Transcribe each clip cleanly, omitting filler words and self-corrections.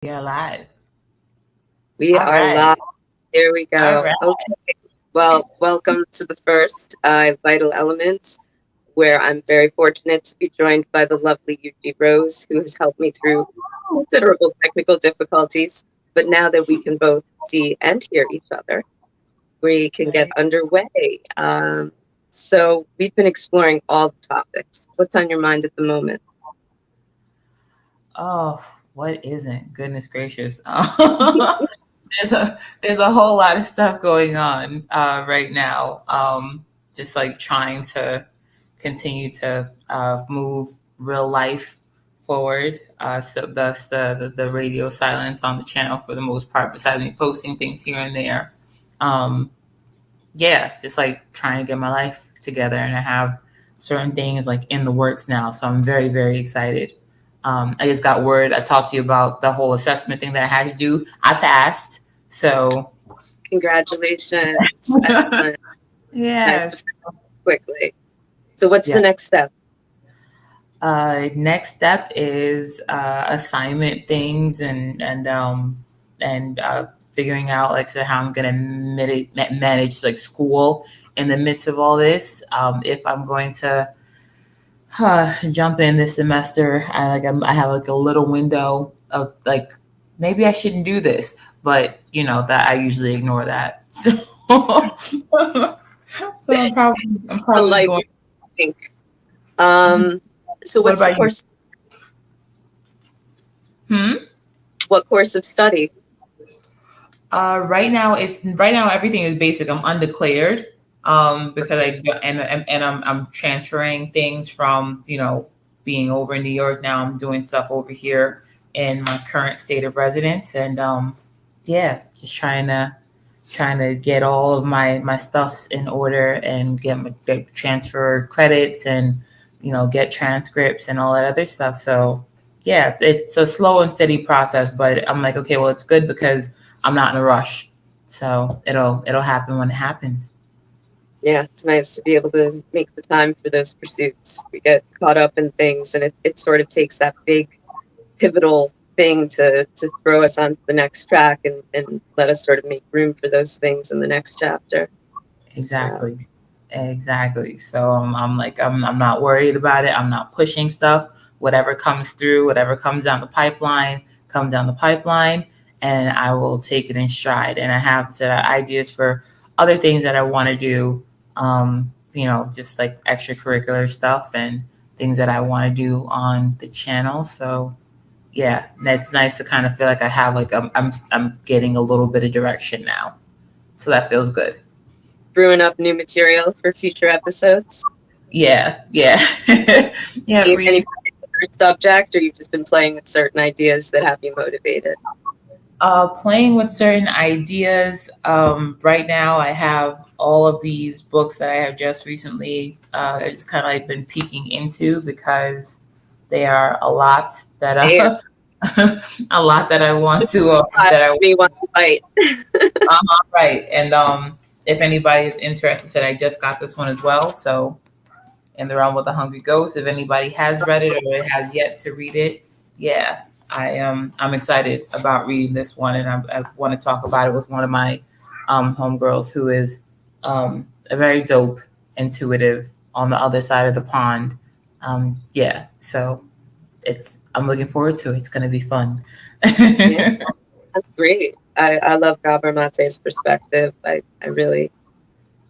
We are live. We All are live. right. Here we All go. right. Okay. Well, welcome to the first Vital Elements, where I'm very fortunate to be joined by the lovely Yuji Rose, who has helped me through considerable technical difficulties. But now that we can both see and hear each other, we can get Right. underway. So, we've been exploring all the topics. What's on your mind at the moment? Oh, what isn't? Goodness gracious. There's a whole lot of stuff going on right now. Just like trying to continue to move real life forward. So thus the radio silence on the channel for the most part, besides me posting things here and there. Um, yeah, just like trying to get my life together, and I have certain things like in the works now. So I'm very, very excited. I just got word. I talked to you about the whole assessment thing that I had to do. I passed. So Congratulations. Excellent. Nice to yes, quickly. So, what's the yeah. next step? Next step is assignment things and figuring out like so how I'm gonna manage like school in the midst of all this. If I'm going to jump in this semester. I have like a little window of like maybe I shouldn't do this, but that I usually ignore that. So I'm A probably light going. pink. Um, so What what's the about you? course? Hmm. What course of study? Right now everything is basic. I'm undeclared because I'm transferring things from being over in New York. Now I'm doing stuff over here in my current state of residence, and yeah, just trying to get all of my stuffs in order and get transfer credits and get transcripts and all that other stuff. So yeah, it's a slow and steady process, but I'm like, okay, well, it's good because I'm not in a rush. So it'll happen when it happens. Yeah, it's nice to be able to make the time for those pursuits. We get caught up in things, and it sort of takes that big pivotal thing to throw us onto the next track and let us sort of make room for those things in the next chapter. So, Exactly. Exactly. So I'm like I'm not worried about it. I'm not pushing stuff. Whatever comes through, whatever comes down the pipeline, and I will take it in stride. And I have set out ideas for other things that I want to do. Just like extracurricular stuff and things that I want to do on the channel. So yeah, and it's nice to kind of feel like I have like I'm getting a little bit of direction now. So that feels good. brewing up new material for future episodes. Yeah, yeah, yeah. Any Reading, particular subject, or you've just been playing with certain ideas that have you motivated? playing with certain ideas. Right now, I have all of these books that I have just recently. It's kind of like been peeking into because they are a lot that Hey, a lot that I want to that I me want to bite. right. And if anybody is interested, I just got this one as well. So in the realm of the Hungry Ghost. If anybody has read it or has yet to read it, yeah, I'm excited about reading this one, and I want to talk about it with one of my homegirls who is a very dope, intuitive on the other side of the pond. Yeah, so I'm looking forward to it. It's going to be fun. Yeah, that's great. I love Gabor Mate's perspective. I really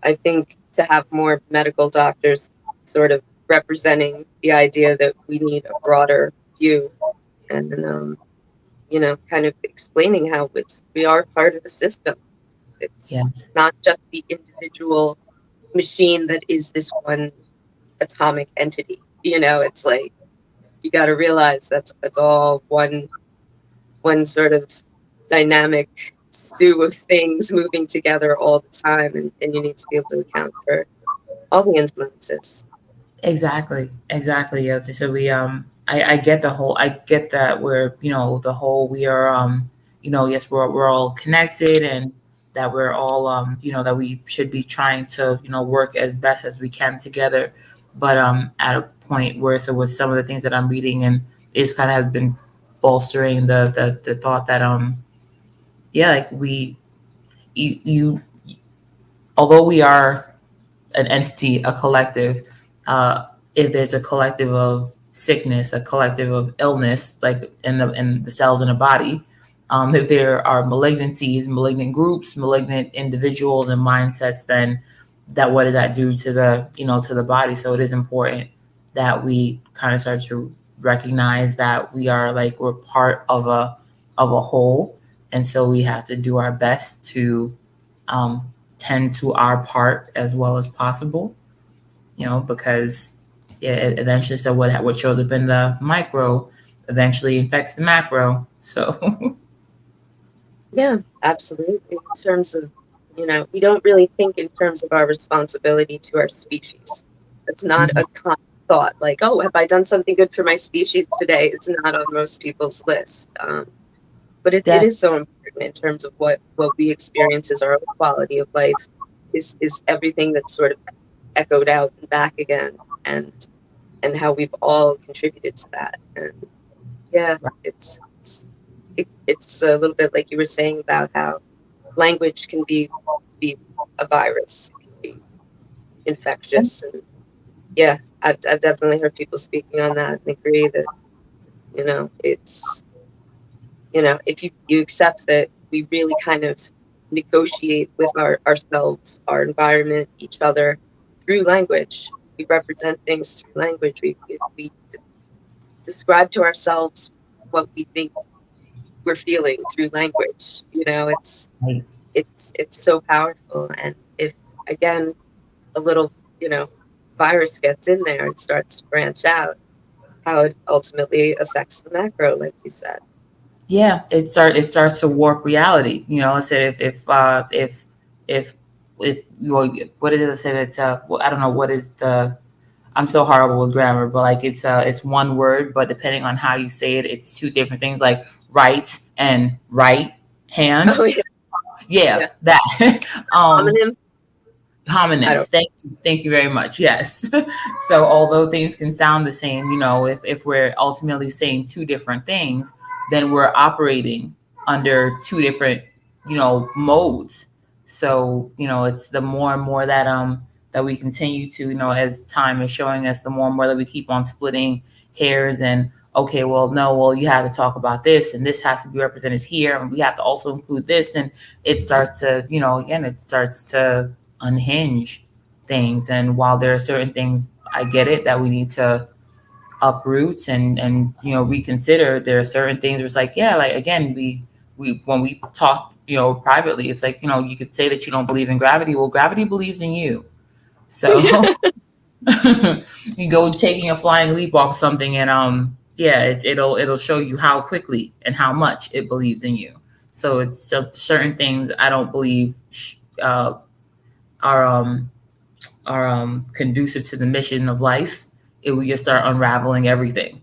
I think to have more medical doctors sort of representing the idea that we need a broader view and kind of explaining how we are part of the system. It's Yes, not just the individual machine that is this one atomic entity. It's like you got to realize that's all one sort of dynamic stew of things moving together all the time, and you need to be able to account for all the influences. exactly. Yeah. So I get I get that we're, the whole, we are, yes, we're all connected, and that we're all, that we should be trying to, work as best as we can together. But, at a point where, so with some of the things that I'm reading, and it's kind of has been bolstering the thought that yeah, like you although we are an entity, a collective, if there's a collective of sickness, a collective of illness, like in the cells in the body, if there are malignancies, malignant groups, malignant individuals and mindsets, then that what does that do to the to the body? So it is important that we kind of start to recognize that we are like we're part of a whole, and so we have to do our best to um, tend to our part as well as possible, because yeah, it eventually, so what shows up in the micro eventually affects the macro. So Yeah, absolutely. In terms of, we don't really think in terms of our responsibility to our species. It's not a common thought like, oh, have I done something good for my species today? It's not on most people's list. But it that is so important in terms of what we experience as our own quality of life is everything that's sort of echoed out and back again, and how we've all contributed to that. And yeah, it's a little bit like you were saying about how language can be a virus, it can be infectious, and yeah, I've definitely heard people speaking on that and agree that it's if you accept that we really kind of negotiate with ourselves, our environment, each other through language. We represent things through language. We describe to ourselves what we think we're feeling through language. It's so powerful. And if again a little virus gets in there and starts to branch out, how it ultimately affects the macro, like you said. yeah, it starts to warp reality. I said if if what it is, I said it's well, I don't know what is the I'm so horrible with grammar, but like it's one word, but depending on how you say it, it's two different things, like right and right hand. Oh yeah, Yeah, yeah. that. um Homonym. I Homonyms. don't. Thank you very much. Yes. So although things can sound the same, if we're ultimately saying two different things, then we're operating under two different, modes. So, it's the more and more that we continue to, as time is showing us, the more and more that we keep on splitting hairs and okay, well, no, well, you have to talk about this and this has to be represented here and we have to also include this, and it starts to, again, it starts to unhinge things. And while there are certain things, I get it, that we need to uproot and reconsider, there are certain things where it's like, yeah, like again, we when we talk, privately, it's like, you could say that you don't believe in gravity. Well, gravity believes in you. So you go taking a flying leap off something, and yeah, it'll show you how quickly and how much it believes in you. So it's certain things I don't believe uh, are conducive to the mission of life. It would just start unraveling everything.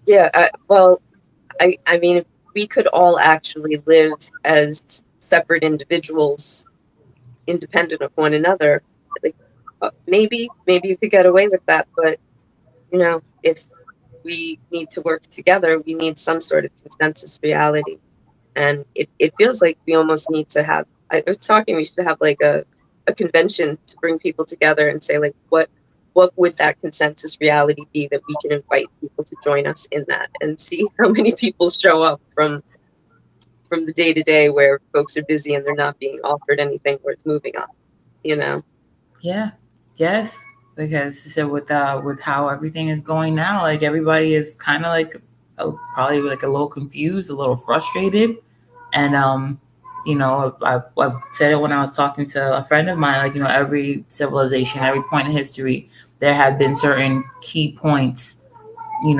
Yeah. Well, I mean, if we could all actually live as separate individuals, independent of one another, like maybe you could get away with that. But if we need to work together, we need some sort of consensus reality. And it feels like we almost need to have, I was talking, we should have like a convention to bring people together and say like what would that consensus reality be that we can invite people to join us in that, and see how many people show up from the day to day where folks are busy and they're not being offered anything worth moving on. Yeah. Yes. Because so with how everything is going now, like everybody is kind of like probably like a little confused, a little frustrated, and I've said it when I was talking to a friend of mine. Like every civilization, every point in history, there have been certain key points, and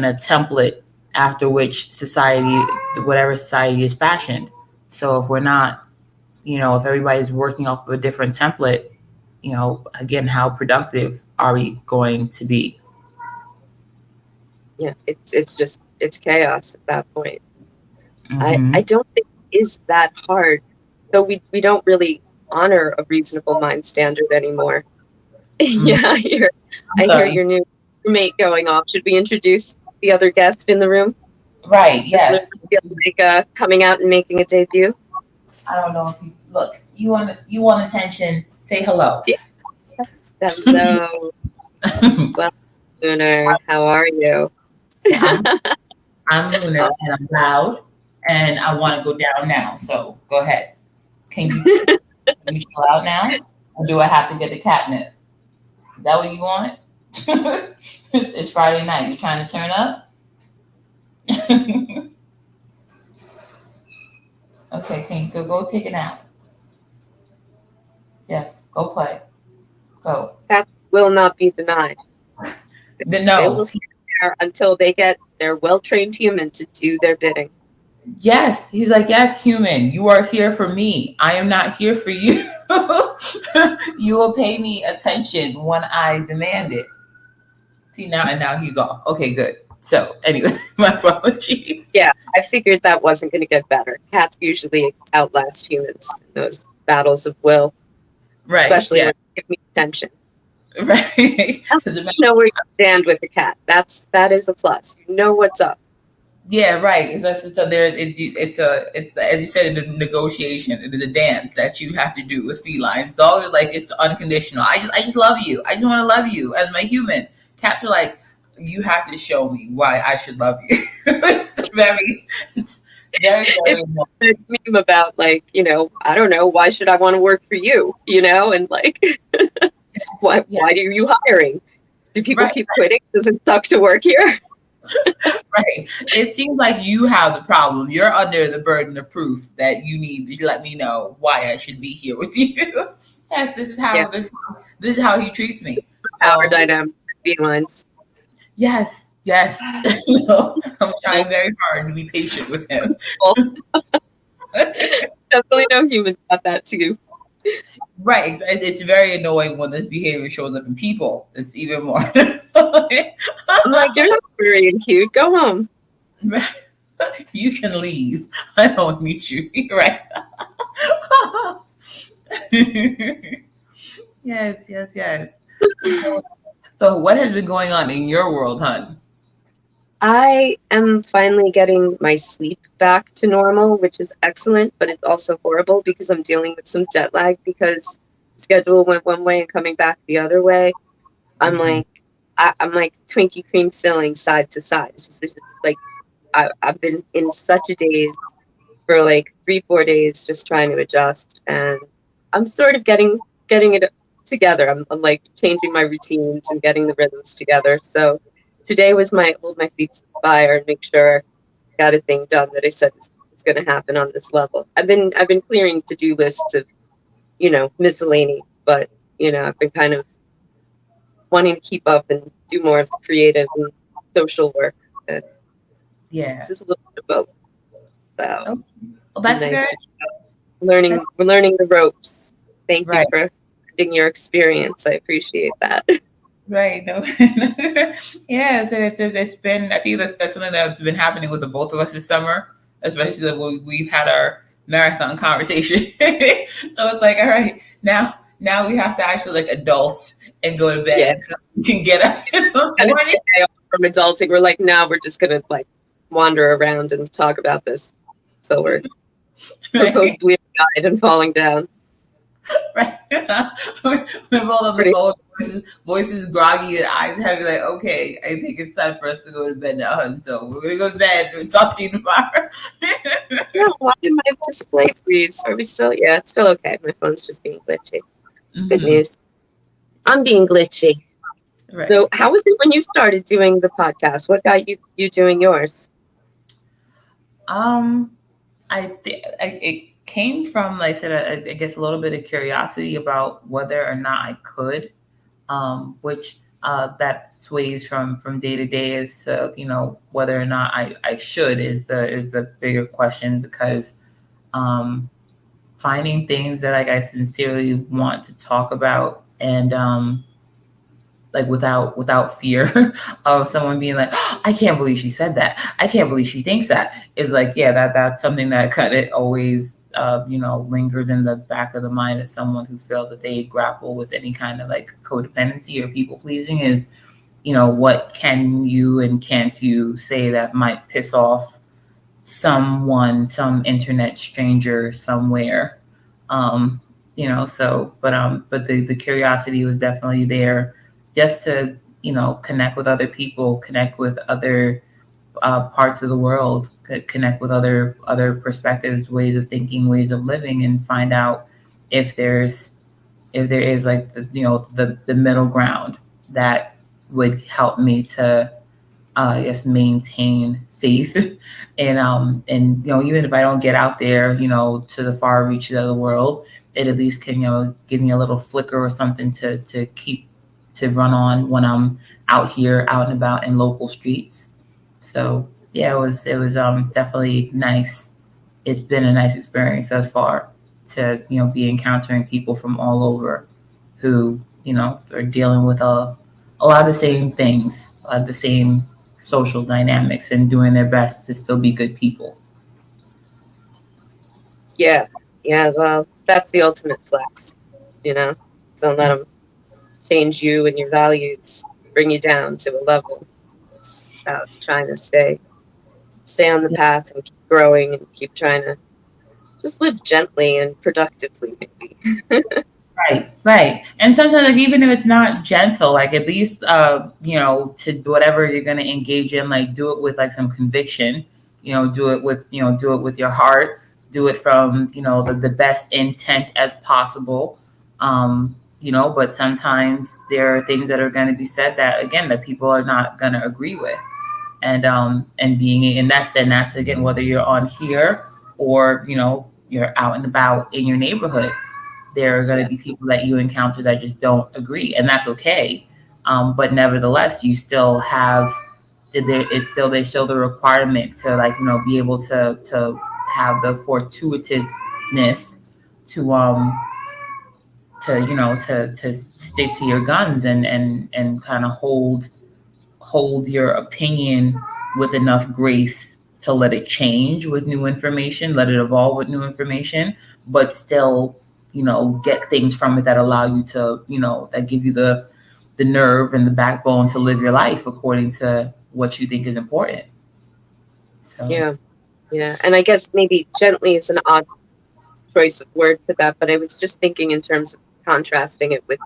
a template after which society, whatever society is fashioned. So if we're not, if everybody's working off of a different template, again, how productive are we going to be? Yeah, it's chaos at that point. I Mm-hmm. don't think it is that hard, though we don't really honor a reasonable mind standard anymore. Mm-hmm. Yeah, I'm I hear sorry. your new roommate going off. Should we introduce? the other guest in the room. Right. Does Yes. Luna feel like coming out and making a debut? I don't know if you look. You want attention? Say hello. Yes. Hello. Well, Lunar, how are you? Yeah, I'm Luna and I'm loud and I want to go down now. So go ahead. Can you chill out now, or do I have to get the catnip? Is that what you want? It's Friday night. You trying to turn up? Okay, can you go take it out? Yes, go play. Go. That will not be denied. They will No. stay there until they get their well-trained human to do their bidding. Yes, he's like, yes, human, you are here for me. I am not here for you. You will pay me attention when I demand it. See now, and now he's off. Okay, good. So anyway, my apologies. Yeah, I figured that wasn't going to get better. Cats usually outlast humans in those battles of will, Right. especially Yeah. when they give me attention. Right. You know where you stand with the cat. That is a plus. You know what's up. Yeah, right. So there, it's as you said, the negotiation, it is a dance that you have to do with felines. Dogs are like it's unconditional. I just love you. I just want to love you as my human. Cats are like, you have to show me why I should love you. It's very, It's very. a meme about like, I don't know, why should I want to work for you? And like, why Yeah, are you hiring? Do people right, keep quitting? Does it suck to work here? right. It seems like you have the problem. You're under the burden of proof that you need to let me know why I should be here with you. Yes, this is Yeah, how this is how he treats me. power So dynamic felines. yes, yes. I'm trying very hard to be patient with him. Well, definitely know humans got that too. Right. It's very annoying when this behavior shows up in people. It's even more. I'm like, you're not very cute. Go home. You can leave. I don't need you. Right. Yes, yes, yes. So, so what has been going on in your world, hun? I am finally getting my sleep back to normal, which is excellent, but it's also horrible because I'm dealing with some jet lag because schedule went one way and coming back the other way. I'm Mm-hmm. like, I'm like Twinkie cream filling side to side. This is like I've been in such a daze for like 3 4 days just trying to adjust, and I'm sort of getting it together. I'm like changing my routines and getting the rhythms together. So today was my hold my feet to the fire and make sure I got a thing done that I said is going to happen on this level. I've been clearing to-do lists of miscellany, but I've been kind of wanting to keep up and do more of the creative and social work. And Yeah. this is a little bit of both. So Oh, well, it's been that's nice good. to learning. That's We're learning the ropes. Thank you right. for sharing your experience. I appreciate that. Right. No. Yes, and it's been. I think that's something that's been happening with the both of us this summer, especially when we've had our marathon conversation. So it's like, all right, now we have to actually like adults and go to Yeah, bed so we can get up in the kind of morning. day off from adulting. We're like, now we're just gonna like wander around and talk about this. So we're both Right. bleary eyed and falling down. Right. We're both on the Pretty. phone, voices groggy and eyes heavy, like, okay, I think it's time for us to go to bed now, hun. So we're gonna go to bed and talk to you tomorrow. Yeah, why did my display freeze? Are we still? Yeah, it's still okay. My phone's just being glitchy. Good Hmm. news. I'm being glitchy. So, Right. how was it when you started doing the podcast? What got you doing yours? Um, it came from, like I said, I guess a little bit of curiosity about whether or not I could, which that sways from day to day as to whether or not I should is the bigger question because um, finding things that like I sincerely want to talk about and like without fear of someone being like, oh, I can't believe she said that. I can't believe she thinks that. Is like, yeah, that's something that kind of always lingers in the back of the mind of someone who feels that they grapple with any kind of like codependency or people pleasing is what can you and can't you say that might piss off someone, some internet stranger somewhere. Um, but the curiosity was definitely there just to, connect with other people, connect with other parts of the world, connect with other perspectives, ways of thinking, ways of living, and find out if there is like the middle ground that would help me to just maintain faith and even if I don't get out there to the far reaches of the world, it at least can give me a little flicker or something to keep to run on when I'm out here out and about in local streets. So yeah, it was definitely nice. It's been a nice experience thus far to be encountering people from all over who are dealing with a lot of the same things, a lot of the same social dynamics, and doing their best to still be good people. Yeah, yeah. Well, that's the ultimate flex, you know. Don't let them change you and your values, bring you down to a level. It's about trying to stay on the path and keep growing and keep trying to just live gently and productively, maybe. Right, right. And sometimes, like, even if it's not gentle, like at least, to whatever you're going to engage in, like do it with like some conviction. Do it with your heart. Do it from the best intent as possible. But sometimes there are things that are going to be said that again that people are not going to agree with, and being and that's again whether you're on here or you're out and about in your neighborhood, there are going Yeah, to be people that you encounter that just don't agree, and that's okay. But nevertheless, you still have it's still they show the requirement to like be able to have the fortuitousness to to stick to your guns and kind of hold your opinion with enough grace to let it change with new information, let it evolve with new information, but still, get things from it that allow you to, that give you the nerve and the backbone to live your life according to what you think is important. So yeah, yeah. And I guess maybe gently is an odd choice of word for that, but I was just thinking in terms of contrasting it with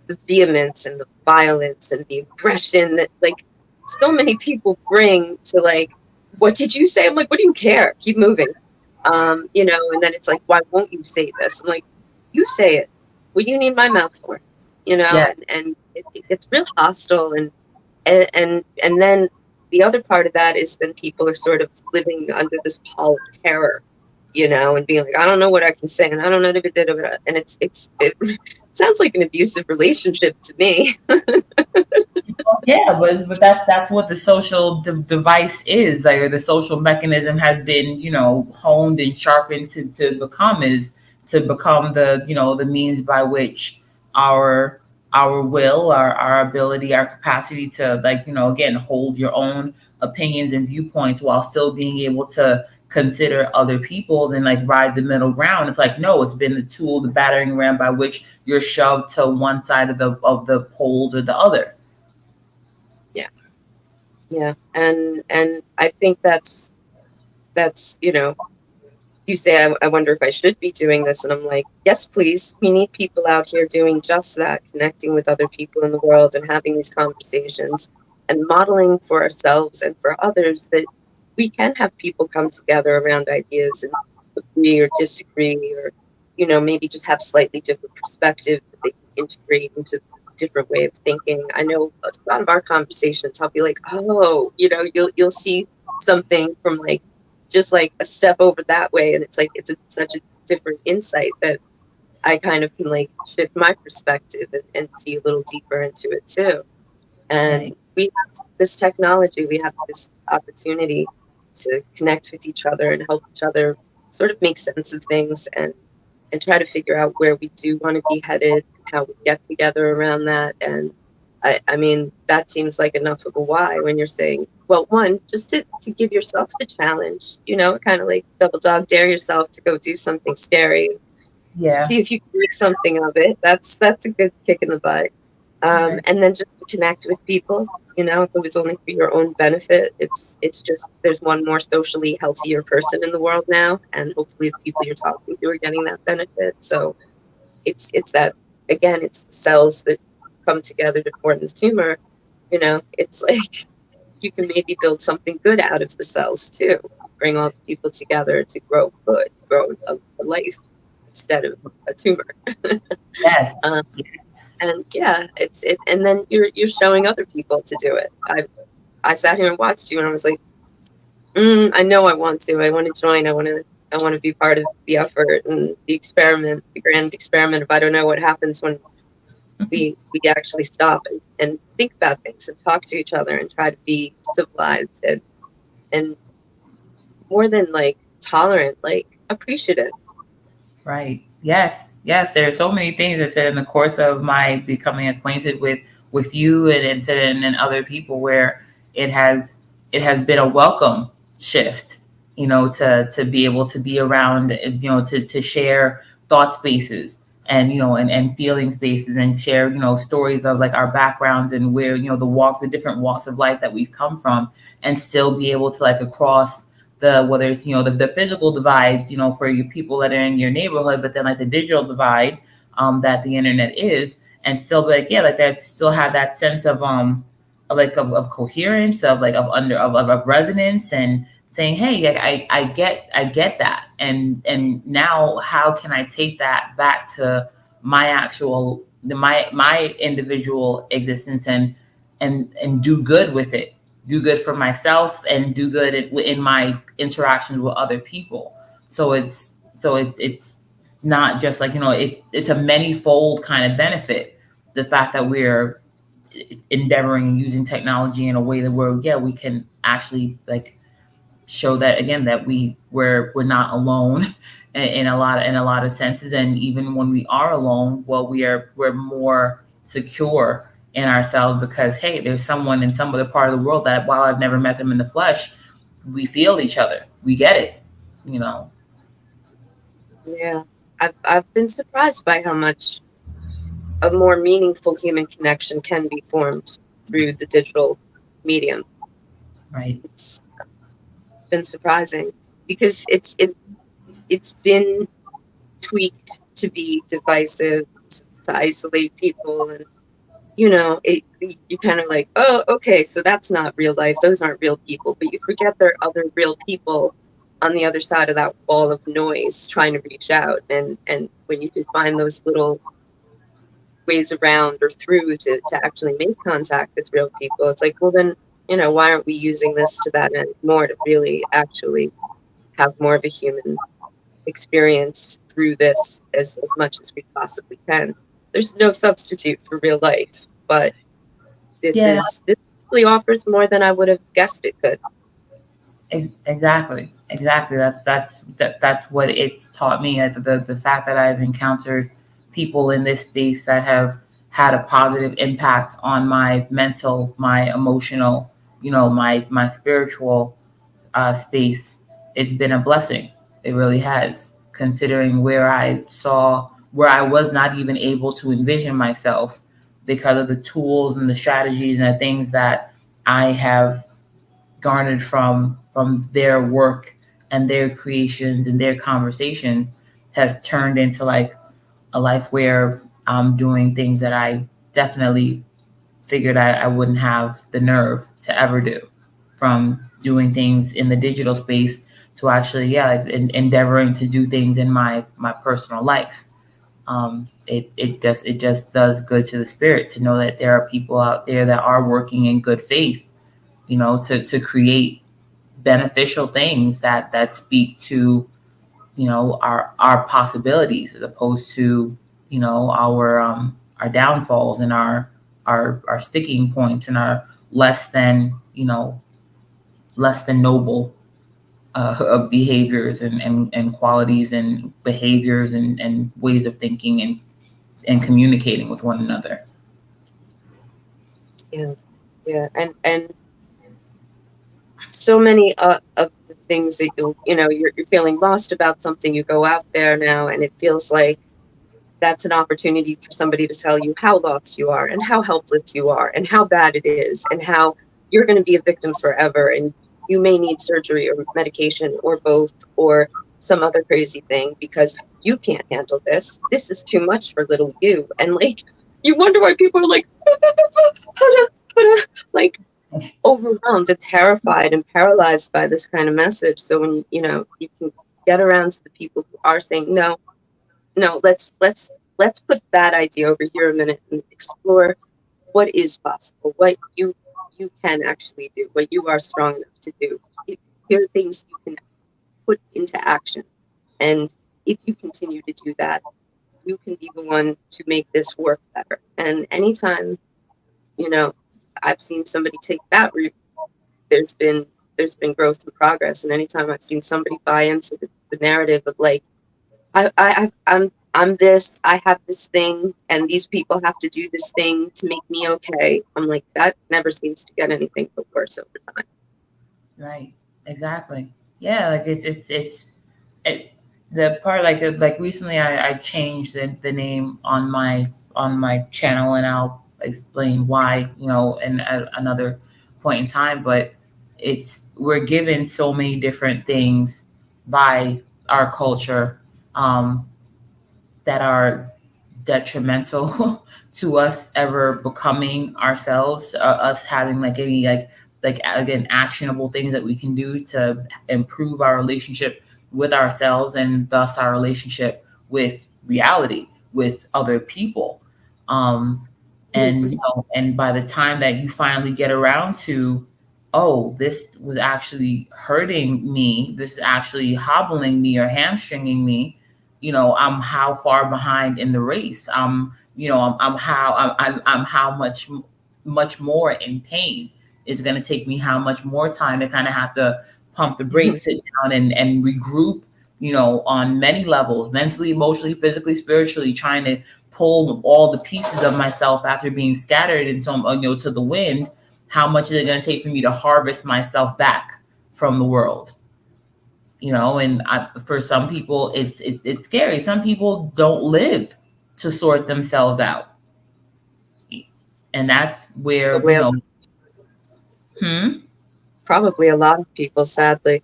the vehemence and the violence and the aggression that like so many people bring to like, what did you say? I'm like, what do you care? Keep moving. And then it's like, why won't you say this? I'm like, you say it. What do you need my mouth for? yeah, And it's real hostile and then the other part of that is then people are sort of living under this pall of terror, and being like, I don't know what I can say, and I don't know, and it sounds like an abusive relationship to me. yeah, but that's what the social device is, like, or the social mechanism has been, honed and sharpened to become the means by which our will, our ability, our capacity to, like, again, hold your own opinions and viewpoints while still being able to consider other people's and like ride the middle ground. It's like, no, it's been the tool, the battering ram by which you're shoved to one side of the poles or the other. Yeah, yeah, and I think that's you say, I wonder if I should be doing this. And I'm like, yes, please. We need people out here doing just that, connecting with other people in the world and having these conversations and modeling for ourselves and for others that we can have people come together around ideas and agree or disagree or, maybe just have slightly different perspective that they can integrate into a different way of thinking. I know a lot of our conversations, I'll be like, oh, you'll see something from like just like a step over that way, and it's like such a different insight that I kind of can like shift my perspective and see a little deeper into it too. Right. And we have this technology, we have this opportunity to connect with each other and help each other sort of make sense of things and try to figure out where we do want to be headed, how we get together around that. And I mean, that seems like enough of a why when you're saying, well, one, just to give yourself the challenge, kind of like double dog dare yourself to go do something scary, Yeah. see if you can make something of it. That's a good kick in the butt. Right. And then just connect with people. You know, if it was only for your own benefit, it's just there's one more socially healthier person in the world now, and hopefully the people you're talking to are getting that benefit. So it's that, again, it's the cells that come together to form the tumor. You know, it's like you can maybe build something good out of the cells too. Bring all the people together to grow good, grow a life instead of a tumor. Yes. um, Yes. and yeah, and then you're showing other people to do it. I sat here and watched you, and I was like, I know I want to. I want to join. I want to be part of the effort and the experiment, the grand experiment. If I don't know what happens when we actually stop and think about things and talk to each other and try to be civilized and more than like tolerant, like appreciative. Right. Yes. Yes. There are so many things that said in the course of my becoming acquainted with you and other people where it has it has been a welcome shift, to be able to be around, to share thought spaces and and feeling spaces and share stories of like our backgrounds and where the different walks of life that we've come from, and still be able to like across the whether it's the physical divides for your people that are in your neighborhood, but then like the digital divide that the internet is, and still like yeah, like that, still have that sense of coherence, of like of resonance, and saying hey, like, I get that, and now how can I take that back to my individual existence, and do good with it, do good for myself, and do good in my interactions with other people. So it's not just like it's a many-fold kind of benefit. The fact that we're endeavoring and using technology in a way that we can actually like show that again that we're not alone in a lot of senses, and even when we are alone, well, we're more secure in ourselves because hey, there's someone in some other part of the world that while I've never met them in the flesh, we feel each other, we get it, you know. Yeah, I've been surprised by how much a more meaningful human connection can be formed through the digital medium. Right. It's been surprising because it's been tweaked to be divisive, to isolate people, and you kind of like, oh, okay, so that's not real life. Those aren't real people. But you forget there are other real people on the other side of that wall of noise trying to reach out. And when you can find those little ways around or through to actually make contact with real people, it's like, well, then, why aren't we using this to that end more to really actually have more of a human experience through this as much as we possibly can? There's no substitute for real life, but Yeah. this really offers more than I would have guessed it could. Exactly. That's what it's taught me. The fact that I've encountered people in this space that have had a positive impact on my mental, my emotional, my spiritual space, it's been a blessing. It really has, considering where I was not even able to envision myself because of the tools and the strategies and the things that I have garnered from their work and their creations and their conversations, has turned into like a life where I'm doing things that I definitely figured I wouldn't have the nerve to ever do, from doing things in the digital space to actually like endeavoring to do things in my personal life. It just does good to the spirit to know that there are people out there that are working in good faith, to create beneficial things that speak to our possibilities, as opposed to our downfalls and our sticking points and our less than less than noble of behaviors and qualities and behaviors and ways of thinking and communicating with one another. Yeah, yeah, and so many of the things that you're feeling lost about something. You go out there now, and it feels like that's an opportunity for somebody to tell you how lost you are and how helpless you are and how bad it is and how you're going to be a victim forever and you may need surgery or medication or both or some other crazy thing because you can't handle this. This is too much for little you. And like, you wonder why people are like, like overwhelmed and terrified and paralyzed by this kind of message. So when, you can get around to the people who are saying, no, no, let's put that idea over here a minute and explore what is possible, what you can actually do, what you are strong enough to do. Here are things you can put into action. And if you continue to do that, you can be the one to make this work better. And anytime, you know, I've seen somebody take that route, there's been growth and progress. And anytime I've seen somebody buy into the narrative of like, I'm this, I have this thing, and these people have to do this thing to make me okay. I'm like, that never seems to get anything but worse over time. Right. Exactly. Yeah. Like it, the part like recently I changed the name on my channel, and I'll explain why, in another point in time. But we're given so many different things by our culture, um, that are detrimental to us ever becoming ourselves, us having like any like again actionable things that we can do to improve our relationship with ourselves, and thus our relationship with reality, with other people. um and and by the time that you finally get around to, oh, this was actually hurting me, this is actually hobbling me or hamstringing me, I'm how far behind in the race. I'm how much more in pain. It's going to take me how much more time to kind of have to pump the brakes, sit down, and regroup, on many levels, mentally, emotionally, physically, spiritually, trying to pull all the pieces of myself after being scattered in some, to the wind. How much is it going to take for me to harvest myself back from the world? And for some people it's scary. Some people don't live to sort themselves out, and that's where, Probably, hmm. probably a lot of people, sadly,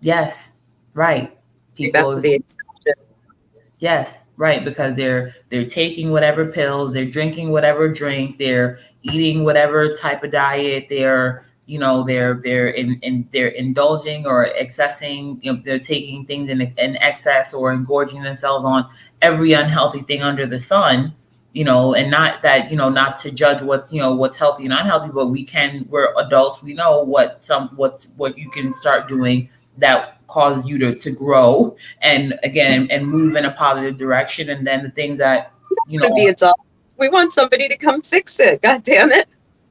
Yes, right. that's People, the exception. yes, right, because they're taking whatever pills, they're drinking whatever drink, they're eating whatever type of diet, they're indulging or accessing, they're taking things in excess or engorging themselves on every unhealthy thing under the sun. And not that, not to judge what's healthy and unhealthy, but we're adults, we know what you can start doing that causes you to grow, and again, and move in a positive direction. And then the things that, you To be know adult, we want somebody to come fix it. God damn it!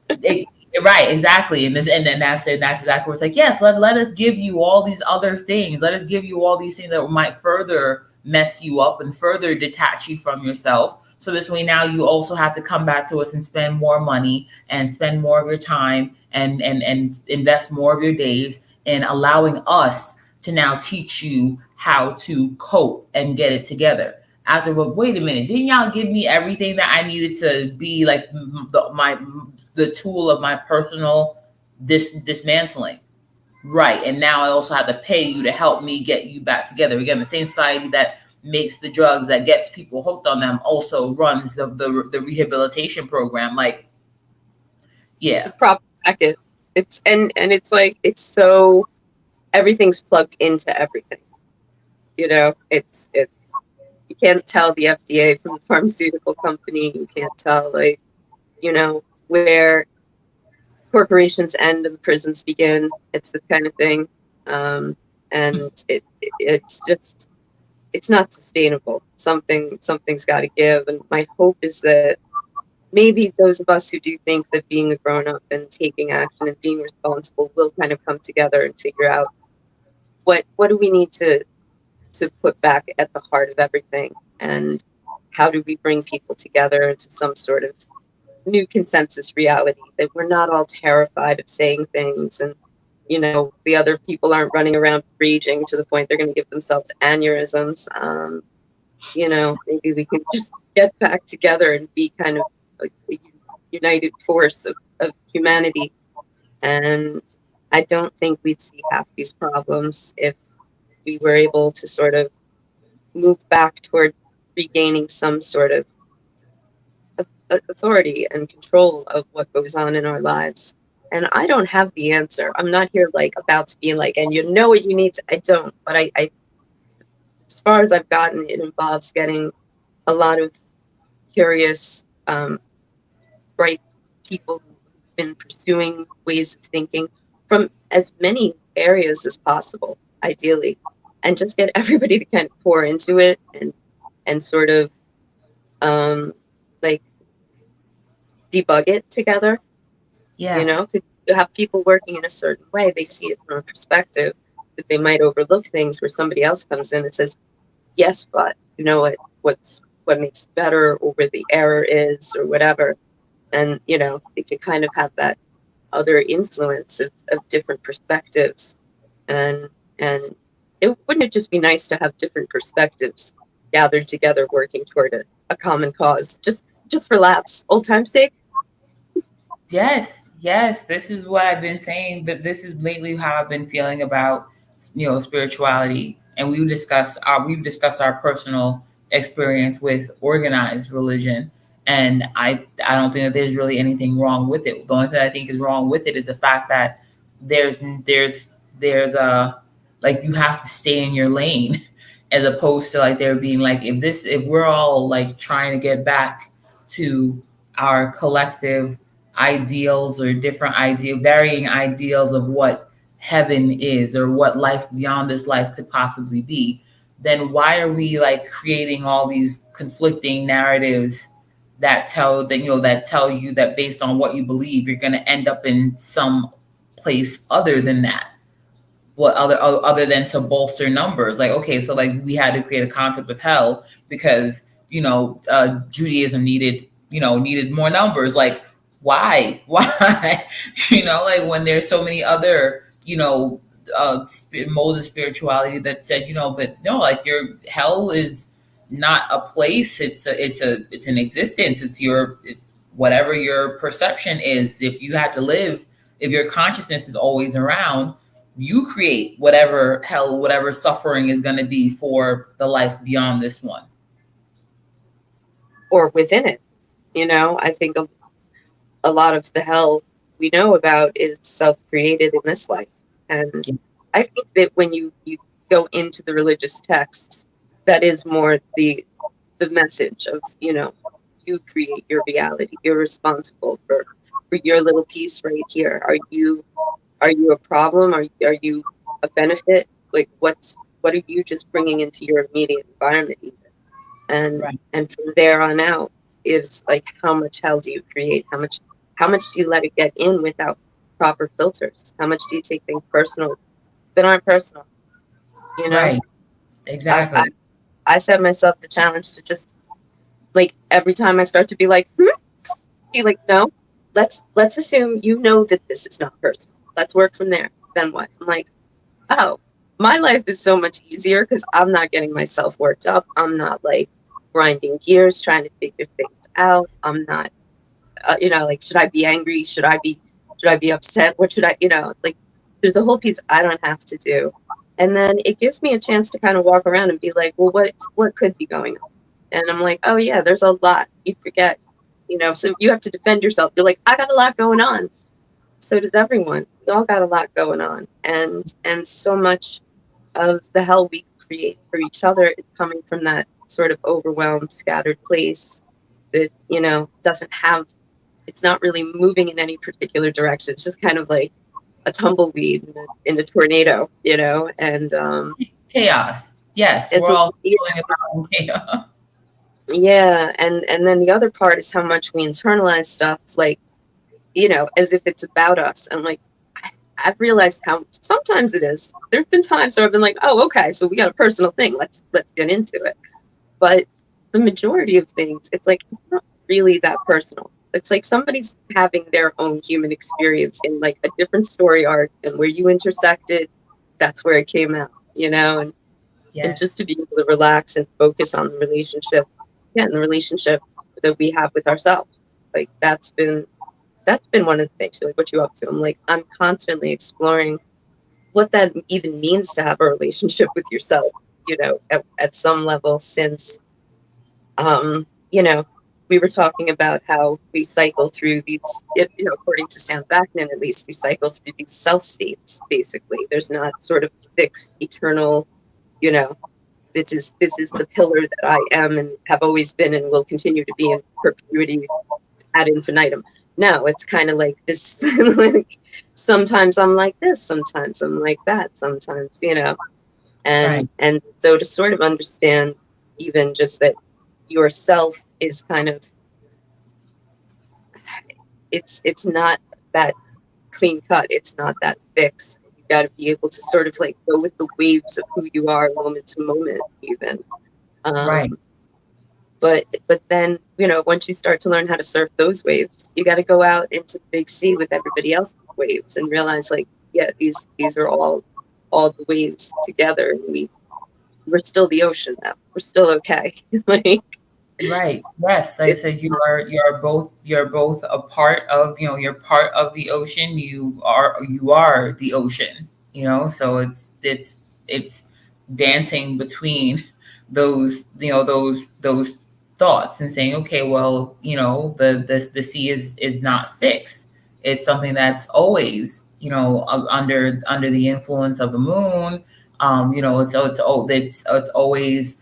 it, right, exactly. And then that's it. That's exactly what's like, yes, let us give you all these other things. Let us give you all these things that might further mess you up and further detach you from yourself. So this way now you also have to come back to us and spend more money and spend more of your time, and invest more of your days in allowing us to now teach you how to cope and get it together. After, but wait a minute, didn't y'all give me everything that I needed to be like the tool of my personal dismantling? Right. And now I also have to pay you to help me get you back together. Again, the same society that makes the drugs, that gets people hooked on them, also runs the rehabilitation program. Like, It's yeah. a proper packet. And it's like it's so everything's plugged into everything. It's you can't tell the FDA from the pharmaceutical company. You can't tell where corporations end and prisons begin. It's this kind of thing, and it's just it's not sustainable. Something's got to give. And my hope is that maybe those of us who do think that being a grown up and taking action and being responsible will kind of come together and figure out what do we need to put back at the heart of everything, and how do we bring people together into some sort of new consensus reality that we're not all terrified of saying things, and the other people aren't running around raging to the point they're going to give themselves aneurysms. Maybe we can just get back together and be kind of like a united force of humanity. And I don't think we'd see half these problems if we were able to sort of move back toward regaining some sort of authority and control of what goes on in our lives. And I don't have the answer. I'm not here like about to be like, and you know what you need to. I don't. But as far as I've gotten, it involves getting a lot of curious, bright people who've been pursuing ways of thinking from as many areas as possible, ideally, and just get everybody to kind of pour into it and sort of like debug it together. Yeah. 'Cause you have people working in a certain way, they see it from a perspective that they might overlook things where somebody else comes in and says, yes, but you know what makes it better or where the error is or whatever. And they can kind of have that other influence of different perspectives. And wouldn't it just be nice to have different perspectives gathered together working toward a common cause, just for laughs, old time's sake? Yes, yes. This is what I've been saying, but this is lately how I've been feeling about spirituality. And we've discussed our personal experience with organized religion. And I don't think that there's really anything wrong with it. The only thing I think is wrong with it is the fact that there's there's there's a like you have to stay in your lane as opposed to like there being like if we're all like trying to get back to our collective ideals or varying ideals of what heaven is or what life beyond this life could possibly be, then why are we like creating all these conflicting narratives that tell you that based on what you believe, you're going to end up in some place other than that? What other than to bolster numbers? Like, okay, so like we had to create a concept of hell because Judaism needed more numbers. Like, why? Like when there's so many other modes of spirituality that said, but no, like your hell is not a place. It's an existence. It's whatever your perception is. If your consciousness is always around, you create whatever hell, whatever suffering is going to be for the life beyond this one. Or within it. I think a lot of the hell we know about is self-created in this life. And I think that when you go into the religious texts, that is more the message of, you create your reality. You're responsible for your little piece right here. Are you a problem? Are you a benefit? Like what are you just bringing into your immediate environment even? And from there on out is like, how much hell do you create? How much do you let it get in without proper filters? How much do you take things personal that aren't personal? Right. Exactly. I set myself the challenge to just like every time I start to be like, be like, no, let's assume that this is not personal. Let's work from there. Then what? I'm like, oh, my life is so much easier because I'm not getting myself worked up. I'm not like grinding gears trying to figure things out. I'm not, like, should I be angry? Should I be upset? What should I, like, there's a whole piece I don't have to do. And then it gives me a chance to kind of walk around and be like, well, what could be going on? And I'm like, oh yeah, there's a lot. You forget, so you have to defend yourself. You're like, I got a lot going on. So does everyone. We all got a lot going on. And so much of the hell we create for each other is coming from that sort of overwhelmed, scattered place that, it's not really moving in any particular direction. It's just kind of like a tumbleweed in a tornado, and chaos. Yes, we're all feeling about chaos. Yeah, and then the other part is how much we internalize stuff, like, as if it's about us. I'm like, I've realized how sometimes it is. There's been times where I've been like, oh, okay, so we got a personal thing. Let's get into it. But the majority of things, it's like it's not really that personal. It's like somebody's having their own human experience in like a different story arc, and where you intersected, that's where it came out, and And just Yes. to be able to relax and focus on the relationship, yeah, and the relationship that we have with ourselves. Like that's been one of the things. You're like, what you up to? I'm like, I'm constantly exploring what that even means to have a relationship with yourself, at some level, since you know, we were talking about how we cycle through these, according to Sam Vaknin, at least, we cycle through these self states, basically. There's not sort of fixed, eternal, you know, this is the pillar that I am and have always been and will continue to be in perpetuity ad infinitum. No, it's kind of like this. Like, sometimes I'm like this, sometimes I'm like that, sometimes, Right. and so to sort of understand even just that yourself is kind of, it's not that clean cut, it's not that fixed. You got to be able to sort of like go with the waves of who you are moment to moment even. Right. um but then, once you start to learn how to surf those waves, you got to go out into the big sea with everybody else's waves and realize, like, yeah, these are all the waves together, and we're still the ocean now, we're still okay. Like, Right. Yes. Like I it, said, you're both a part of, you're part of the ocean. You are the ocean, so it's dancing between those thoughts and saying, okay, well, the sea is not fixed. It's something that's always, under the influence of the moon. It's always,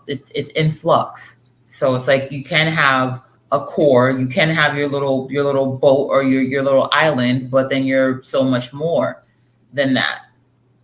it's in flux. So it's like you can have a core, you can have your little boat or your little island, but then you're so much more than that.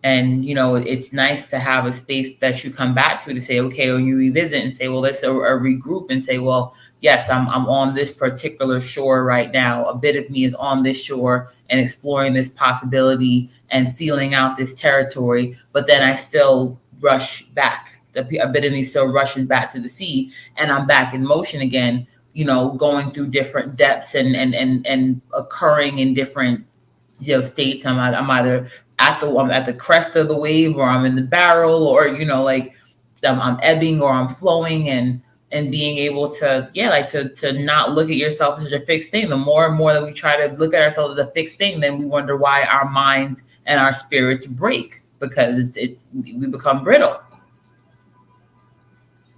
And it's nice to have a space that you come back to say, okay, or you revisit and say, well, let's regroup and say, well, yes, I'm on this particular shore right now. A bit of me is on this shore and exploring this possibility and feeling out this territory, but then I still rush back. A bit of me still rushes back to the sea, and I'm back in motion again, going through different depths and occurring in different states. I'm either I'm at the crest of the wave, or I'm in the barrel, or like I'm ebbing or I'm flowing, and being able to, yeah, like to not look at yourself as such a fixed thing. The more and more that we try to look at ourselves as a fixed thing, then we wonder why our minds and our spirits break, because we become brittle.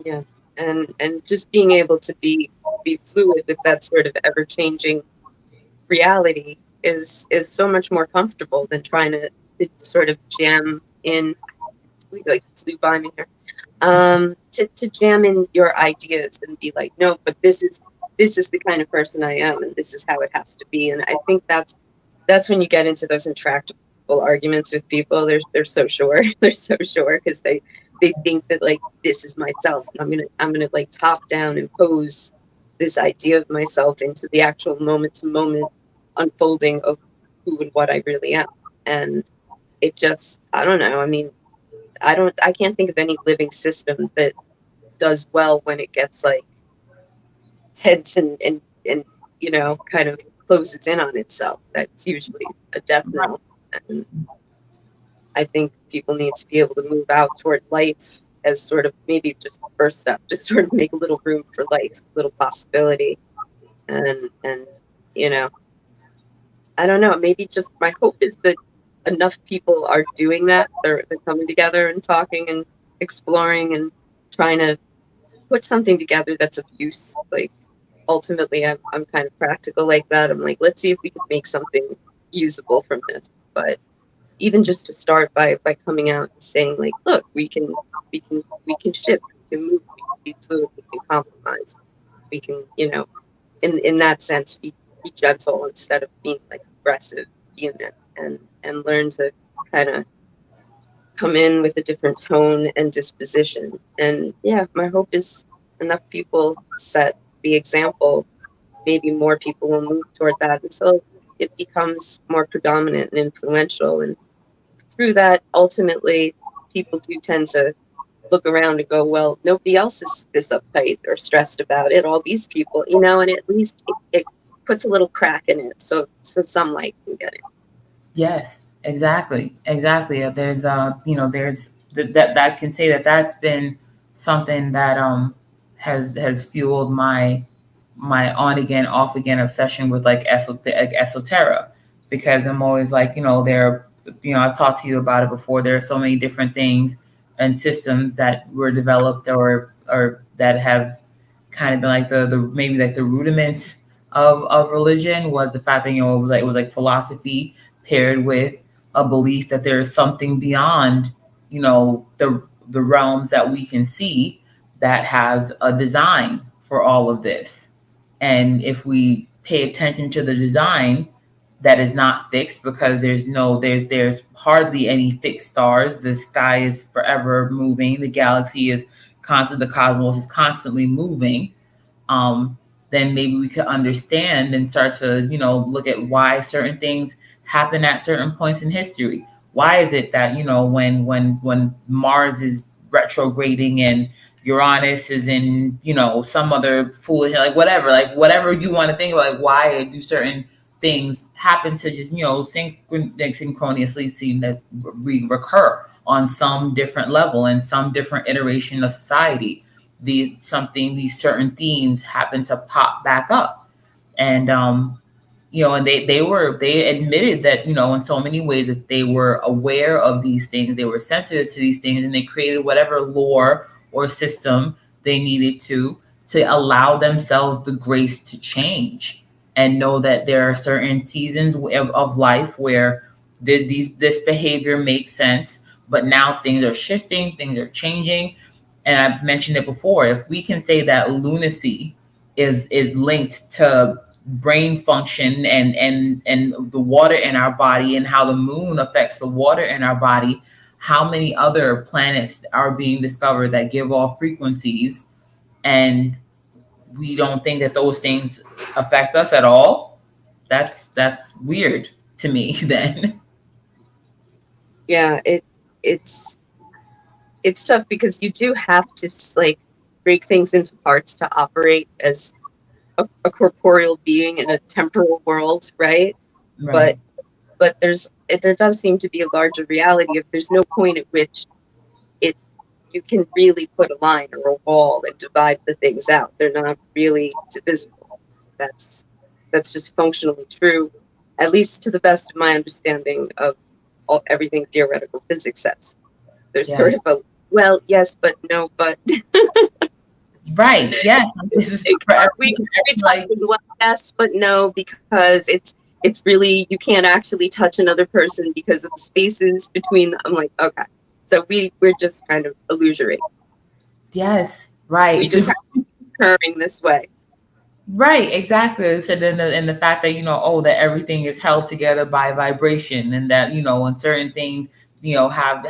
yeah, and just being able to be fluid with that sort of ever changing reality is so much more comfortable than trying to sort of jam in. We like flew by me here. To jam in your ideas and be like, no, but this is the kind of person I am, and this is how it has to be. And I think that's when you get into those intractable arguments with people. They're so sure. They're so sure because they think that, like, this is myself, and I'm gonna like top down impose this idea of myself into the actual moment to moment unfolding of who and what I really am. And it just, I don't know. I mean, I can't think of any living system that does well when it gets like tense and kind of closes in on itself. That's usually a death knell. And I think people need to be able to move out toward life as sort of maybe just the first step, just sort of make a little room for life, a little possibility. And you know, I don't know, maybe just my hope is that enough people are doing that. They're coming together and talking and exploring and trying to put something together that's of use. Like, ultimately, I'm kind of practical like that. I'm like, let's see if we can make something usable from this. But even just to start by coming out and saying, like, look, we can shift, we can move, we can be fluid, we can compromise, we can, in that sense, be gentle instead of being like aggressive, vehement, and learn to kind of come in with a different tone and disposition. And yeah, my hope is enough people set the example, maybe more people will move toward that until it becomes more predominant and influential. And through that, ultimately, people do tend to look around and go, well, nobody else is this uptight or stressed about it. All these people, and at least it puts a little crack in it, so some light can get in. Yes, exactly, exactly. There's that can say that that's been something that has fueled my on again off again obsession with like esoteric, because I'm always like, there, I've talked to you about it before, there are so many different things and systems that were developed or that have kind of been like the maybe like the rudiments of religion, was the fact that it was like philosophy paired with a belief that there is something beyond the realms that we can see, that has a design for all of this. And if we pay attention to the design, that is not fixed, because there's hardly any fixed stars. The sky is forever moving. The galaxy is constant. The cosmos is constantly moving. um, then maybe we could understand and start to, look at why certain things happen at certain points in history. Why is it that, when Mars is retrograding and Uranus is in, some other foolish, like whatever you want to think about, like why do certain things happen to just, synchronously seem to recur on some different level and some different iteration of society. These certain themes happen to pop back up. And and they admitted that, in so many ways, that they were aware of these things, they were sensitive to these things, and they created whatever lore or system they needed to allow themselves the grace to change, and know that there are certain seasons of life where this behavior makes sense, but now things are shifting, things are changing. And I've mentioned it before, if we can say that lunacy is linked to brain function and the water in our body, and how the moon affects the water in our body, how many other planets are being discovered that give off frequencies, and we don't think that those things affect us at all? That's weird to me then. Yeah, it's it's tough because you do have to like break things into parts to operate as a corporeal being in a temporal world, right? But Right. there does seem to be a larger reality of there's no point at which it you can really put a line or a wall and divide the things out. They're not really divisible. That's that's just functionally true, at least to the best of my understanding of everything theoretical physics says. There's sort Yes. of a well, yes, but no, but Right. Yes. This is for are we everything. Like, touching well, yes, but no, because it's really you can't actually touch another person because of the spaces between them. I'm like, okay. So we're just kind of illusory. yes. We Right. just have to be occurring this way. Right, exactly. So then, and the fact that, that everything is held together by vibration, and that, when certain things, have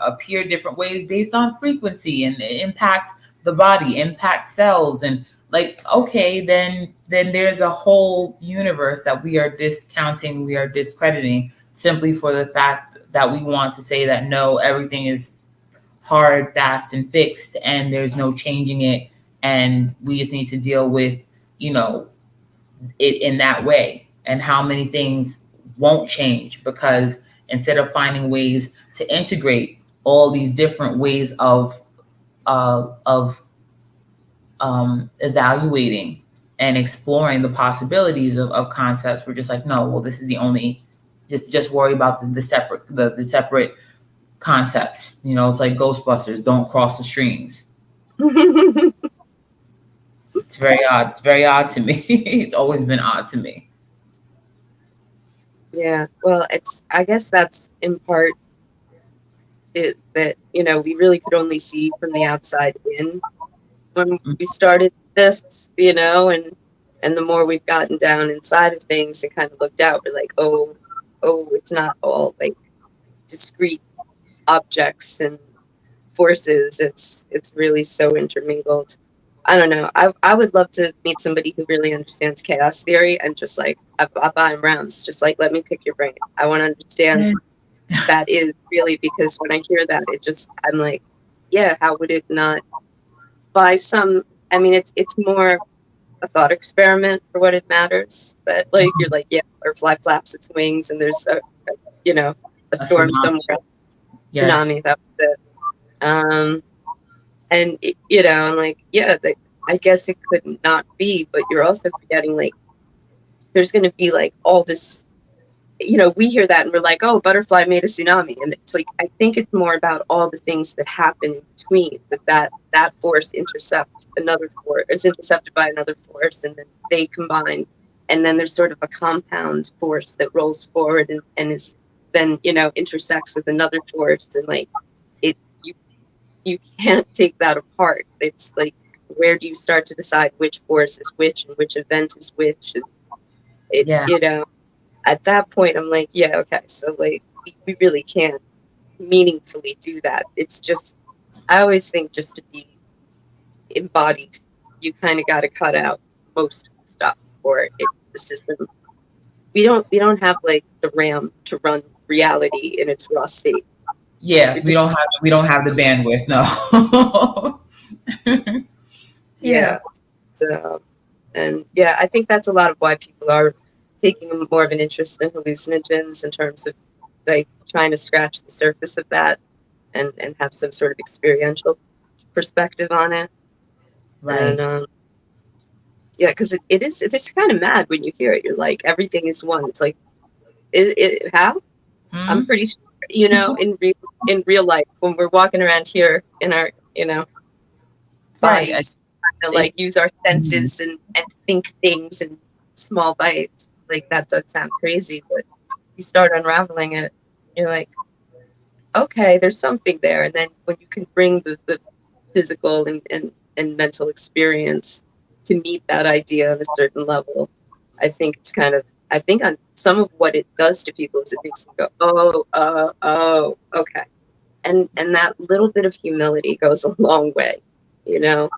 appear different ways based on frequency, and it impacts the body, impacts cells, and like, okay, then there's a whole universe that we are discounting, we are discrediting, simply for the fact that we want to say that no, everything is hard, fast, and fixed, and there's no changing it, and we just need to deal with, you know, it in that way. And how many things won't change, because instead of finding ways to integrate all these different ways of evaluating and exploring the possibilities of concepts, we're just like, no, well, this is the only. Just worry about the separate concepts. It's like Ghostbusters, don't cross the streams. It's very odd. It's very odd to me. It's always been odd to me. Yeah, well, it's I guess that's in part that we really could only see from the outside in when we started this, and the more we've gotten down inside of things and kind of looked out, we're like, oh, it's not all like discrete objects and forces. It's really so intermingled. I don't know. I would love to meet somebody who really understands chaos theory and just like I buy him rounds. Just like let me pick your brain. I want to understand Mm. what that is really, because when I hear that, I'm like, yeah, how would it not? By some, I mean, it's more a thought experiment for what it matters. That like you're like, yeah, or fly flaps its wings and there's a A storm tsunami. somewhere, Yes. tsunami. That was it. Um, and you know, and like, yeah, I guess it could not be, but you're also forgetting like there's going to be like all this, you know, we hear that and we're like, oh, butterfly made a tsunami. And it's like, I think it's more about all the things that happen in between, that force intercepts another force, is intercepted by another force, and then they combine. And then there's sort of a compound force that rolls forward and is then, you know, intersects with another force. And like, it, you can't take that apart. It's like, where do you start to decide which force is which and which event is which? And it, Yeah. you know, at that point, I'm like, yeah, okay, so like we really can't meaningfully do that. It's just, I always think just to be embodied, you kind of got to cut out most of the stuff, or the system. We don't have like the RAM to run reality in its raw state. Yeah, It just, we don't have the bandwidth. No. yeah. Yeah. So, and yeah, I think that's a lot of why people are taking more of an interest in hallucinogens in terms of like trying to scratch the surface of that and have some sort of experiential perspective on it. And Right. yeah, because it's kind of mad when you hear it. You're like, everything is one. It's like, how? I'm Hmm. pretty sure, you know, in real life when we're walking around here in our, you know, Right. bodies, to It, like use our mhm. senses and think things in small bites. Like that does sound crazy, but you start unraveling it, you're like, okay, there's something there. And then when you can bring the physical and mental experience to meet that idea on a certain level, I think it's kind of, I think on some of what it does to people is it makes them go, oh, okay. And that little bit of humility goes a long way, you know?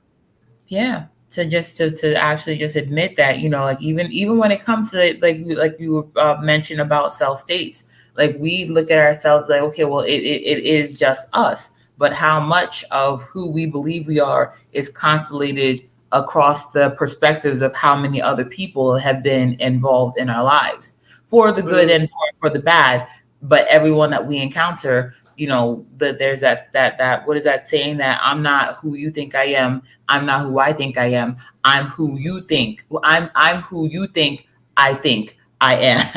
Yeah. To just to actually just admit that, like even when it comes to like you mentioned about self states, like we look at ourselves like, okay, well, it is just us, but how much of who we believe we are is constellated across the perspectives of how many other people have been involved in our lives, for the good Mm. and for the bad. But everyone that we encounter, that there's that what is that saying, that I'm not who you think I am, I'm not who I think I am. I'm who you think. I'm who you think I am.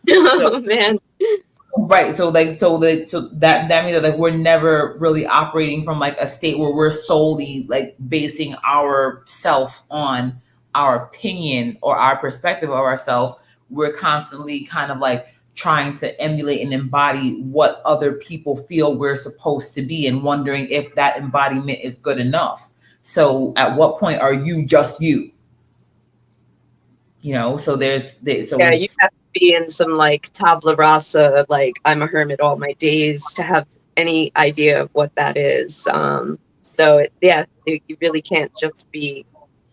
So Oh man. right. So that means that like we're never really operating from like a state where we're solely like basing our self on our opinion or our perspective of ourselves. We're constantly kind of like trying to emulate and embody what other people feel we're supposed to be, and wondering if that embodiment is good enough. So at what point are you just you? So so Yeah, you it's have to be in some like tabla rasa, like I'm a hermit all my days to have any idea of what that is. So yeah, you really can't just be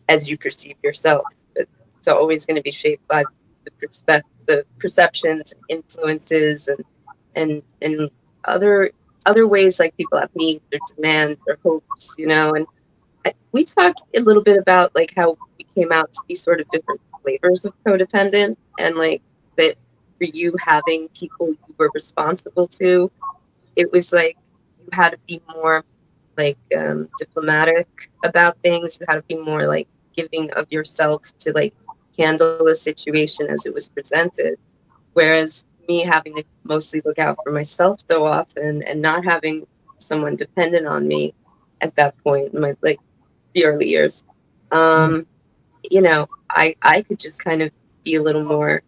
as you perceive yourself. It's always going to be shaped by the perceptions, influences, and other ways like people have needs or demands or hopes, you know. And we talked a little bit about like how we came out to be sort of different flavors of codependent, and like that for you having people you were responsible to, it was like you had to be more like diplomatic about things. You had to be more like giving of yourself to like handle a situation as it was presented. Whereas me having to mostly look out for myself so often and not having someone dependent on me at that point in my like the early years, mm, um, you know, I could just kind of be a little more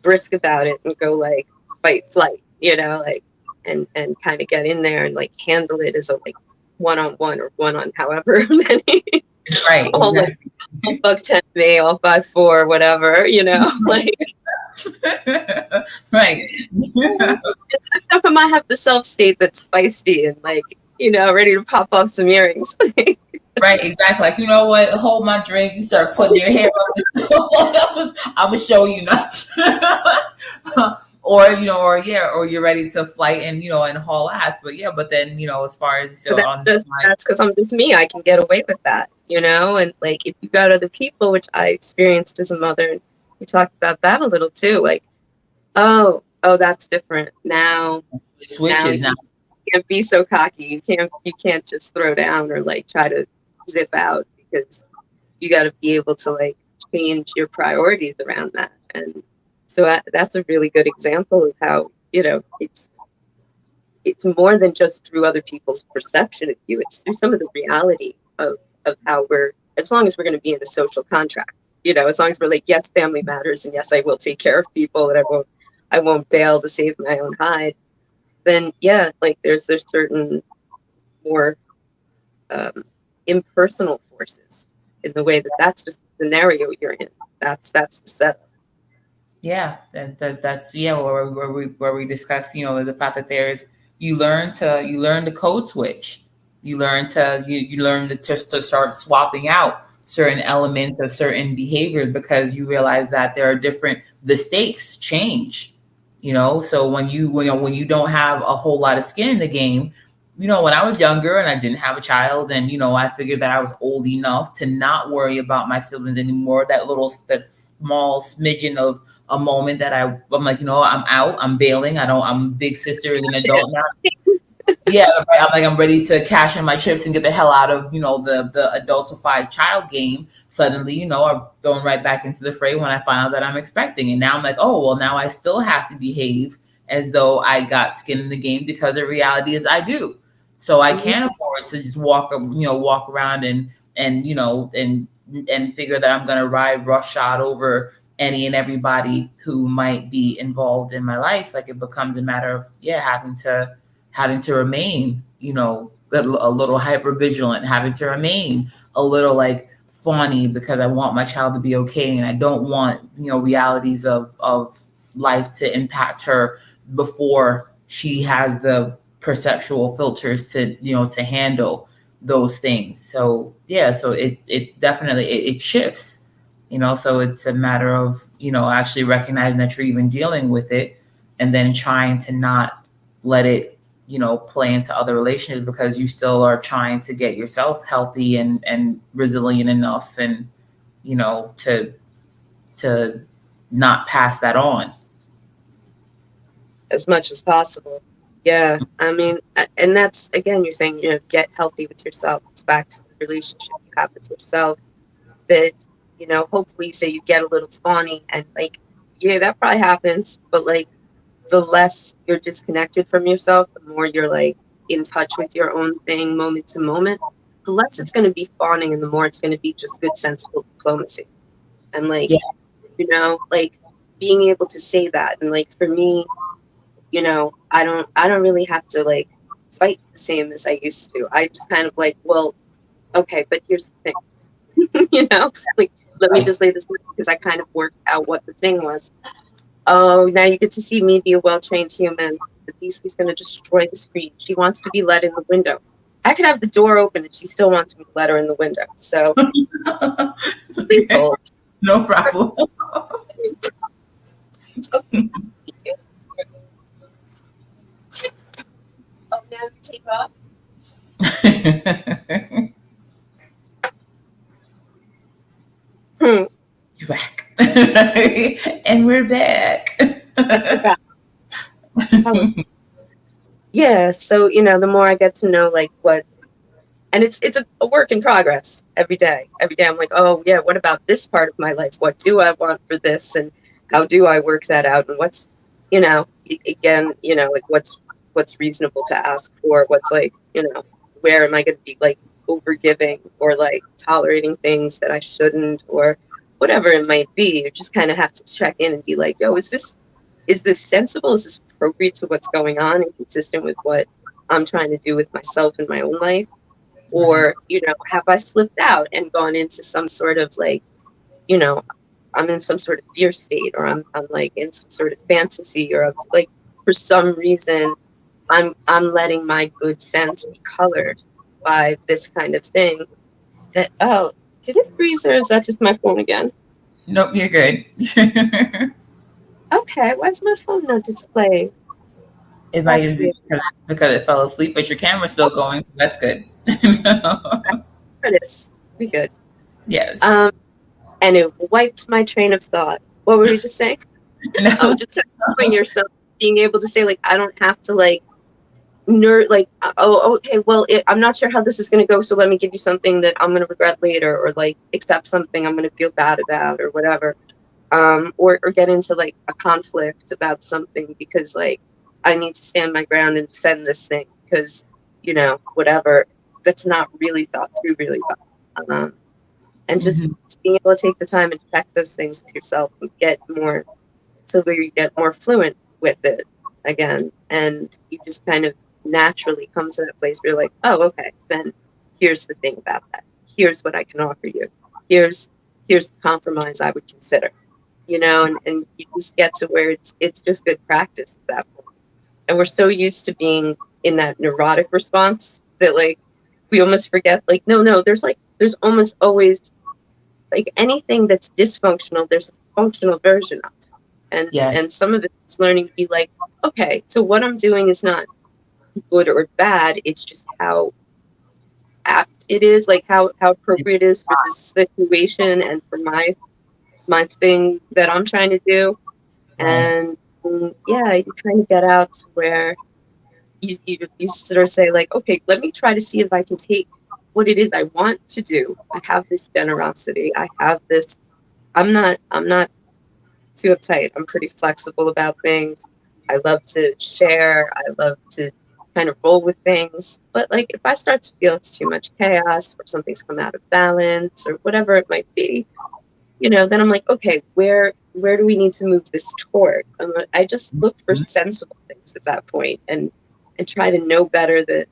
brisk about it and go like fight flight, you know, like and kind of get in there and like handle it as a like one on one or one on however many right, all like exactly. all buck 10 me, all 5'4", whatever, you know, like Right. stuff I might have the self state that's feisty and like, you know, ready to pop off some earrings. Right, exactly. Like, you know what? Hold my drink. You start putting your hair up. I'm gonna show you not. Or or yeah, or you're ready to flight and and haul ass. But yeah, but then as far as But on my that's because I'm just me. I can get away with that, you know. And like, if you got other people, which I experienced as a mother, and we talked about that a little too. Like, oh, that's different now. Now switches now. can't be so cocky. You can't just throw down or like try to zip out, because you got to be able to like change your priorities around that. And so that's a really good example of how, it's more than just through other people's perception of you. It's through some of the reality of how we're, as long as we're going to be in a social contract, as long as we're like, yes, family matters, and yes, I will take care of people, and I won't bail to save my own hide. Then yeah, like there's certain more um, impersonal forces in the way that that's just the scenario you're in. That's the setup. Yeah, that's yeah, where we discuss, the fact that there's you learn to code switch. You learn to just to start swapping out certain elements of certain behaviors because you realize that there are different the stakes change. So when you don't have a whole lot of skin in the game, when I was younger and I didn't have a child, and I figured that I was old enough to not worry about my siblings anymore, that small smidgen of a moment that I'm like, I'm out, I'm bailing, I'm big sister as an adult now. Yeah, right. I'm ready to cash in my chips and get the hell out of the adultified child game. Suddenly, I'm thrown right back into the fray when I find out that I'm expecting, and now I'm like, oh well, now I still have to behave as though I got skin in the game because the reality is I do. So I Mhm. can't afford to just walk around and figure that I'm gonna ride roughshod over any and everybody who might be involved in my life. Like it becomes a matter of having to remain, a little hyper vigilant, having to remain a little like fawny because I want my child to be okay and I don't want, realities of life to impact her before she has the perceptual filters to handle those things. So yeah, so it definitely it shifts, so it's a matter of, actually recognizing that you're even dealing with it and then trying to not let it play into other relationships because you still are trying to get yourself healthy and resilient enough and to not pass that on. As much as possible. Yeah, I mean, and that's again, you're saying, get healthy with yourself. It's back to the relationship you have with yourself. That hopefully, you say you get a little fawny, and like, yeah, that probably happens. But like, the less you're disconnected from yourself, the more you're like in touch with your own thing, moment to moment. The less it's going to be fawning, and the more it's going to be just good, sensible diplomacy. And like, Yeah. like being able to say that, and like for me, I don't really have to like fight the same as I used to. I just kind of like, well, okay, but here's the thing, like let me Right. just lay this down, because I kind of worked out what the thing was. Oh, now you get to see me be a well-trained human. The beast is going to destroy the screen. She wants to be let in the window. I could have the door open and she still wants me to let her in the window. So It's please okay. hold. No problem. Okay. Oh, now you take off. Hmm. You're back. And we're back. We're back. Yeah. So the more I get to know like what, and it's a work in progress every day. Every day I'm like, oh yeah, what about this part of my life? What do I want for this, and how do I work that out? And what's, again, like what's reasonable to ask for? What's like, where am I going to be like over giving or like tolerating things that I shouldn't, or whatever it might be? You just kind of have to check in and be like, yo, is this sensible? Is this appropriate to what's going on and consistent with what I'm trying to do with myself in my own life? Right. Or have I slipped out and gone into some sort of like, you know I'm in some sort of fear state, or I'm like in some sort of fantasy, or I'm like, for some reason I'm letting my good sense be colored by this kind of thing. That, oh, did it freeze, or is that just my phone again? Nope, you're good. Okay, why's my phone no display? It might That's even be weird. because it fell asleep, but your camera's still going. So that's good. There it is. We good. Yes. um and it wiped my train of thought. What were you just saying? Oh, No. just knowing yourself, being able to say like, I don't have to like like, oh, okay, well, I'm not sure how this is going to go, so let me give you something that I'm going to regret later, or like accept something I'm going to feel bad about, or whatever. Or get into like a conflict about something because like I need to stand my ground and defend this thing because, whatever, that's not really thought through really well. And just Mhm. being able to take the time and check those things with yourself and get more, so where you get more fluent with it again, and you just kind of naturally come to that place where you're like, oh, okay, then here's the thing about that. Here's what I can offer you. Here's here's the compromise I would consider. And you just get to where it's just good practice at that point. And we're so used to being in that neurotic response that like we almost forget, like, no, there's almost always, like, anything that's dysfunctional, there's a functional version of. Yes. And some of it's learning to be like, okay, so what I'm doing is not good or bad, it's just how apt it is, like how appropriate it is for this situation and for my thing that I'm trying to do. Right. And yeah, you kind of get out to where you sort of say like, okay, let me try to see if I can take what it is I want to do. I have this generosity. I have this. I'm not too uptight. I'm pretty flexible about things. I love to share. I love to kind of roll with things. But like if I start to feel it's too much chaos or something's come out of balance or whatever it might be, then I'm like, okay, where do we need to move this toward? I just look for Mhm. sensible things at that point and try to know better that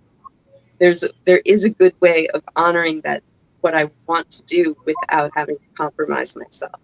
there is a good way of honoring that what I want to do without having to compromise myself.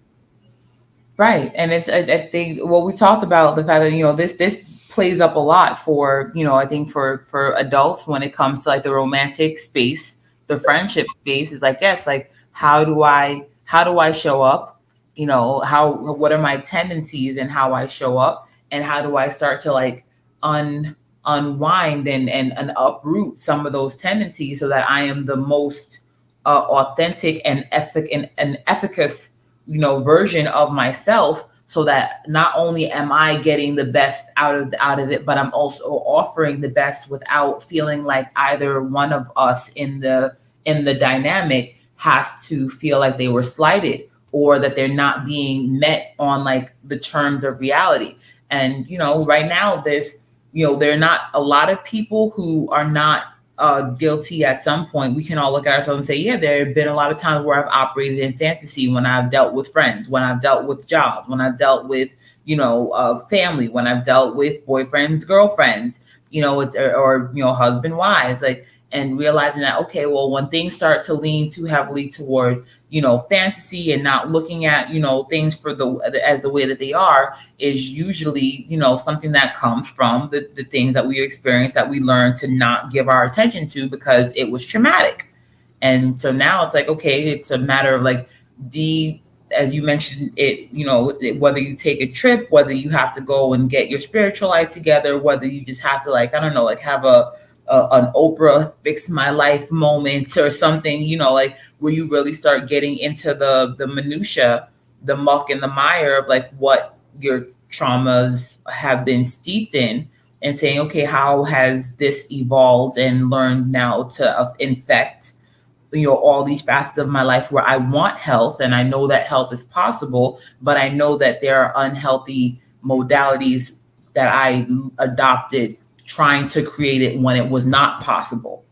Right, and I think well, we talked about the fact that this plays up a lot for I think for adults when it comes to like the romantic space, the friendship space is like yes, like how do I show up, how what are my tendencies and how I show up, and how do I start to like un unwind and uproot some of those tendencies so that I am the most authentic and efficacious version of myself, so that not only am I getting the best out of it, but I'm also offering the best without feeling like either one of us in the dynamic has to feel like they were slighted or that they're not being met on like the terms of reality. And right now there are not a lot of people who are not guilty at some point. We can all look at ourselves and say, yeah, there have been a lot of times where I've operated in fantasy when I've dealt with friends, when I've dealt with jobs, when I've dealt with, family, when I've dealt with boyfriends, girlfriends, or husband, wives, like, and realizing that, okay, well, when things start to lean too heavily toward, fantasy and not looking at, things for as the way that they are, is usually something that comes from the things that we experience that we learn to not give our attention to because it was traumatic. And so now it's like, okay, it's a matter of like the as you mentioned it, whether you take a trip, whether you have to go and get your spiritual life together, whether you just have to, like, I don't know, like have an Oprah fix my life moment or something, like where you really start getting into the minutia, the muck and the mire of like what your traumas have been steeped in, and saying, okay, how has this evolved and learned now to infect all these facets of my life where I want health and I know that health is possible, but I know that there are unhealthy modalities that I adopted trying to create it when it was not possible.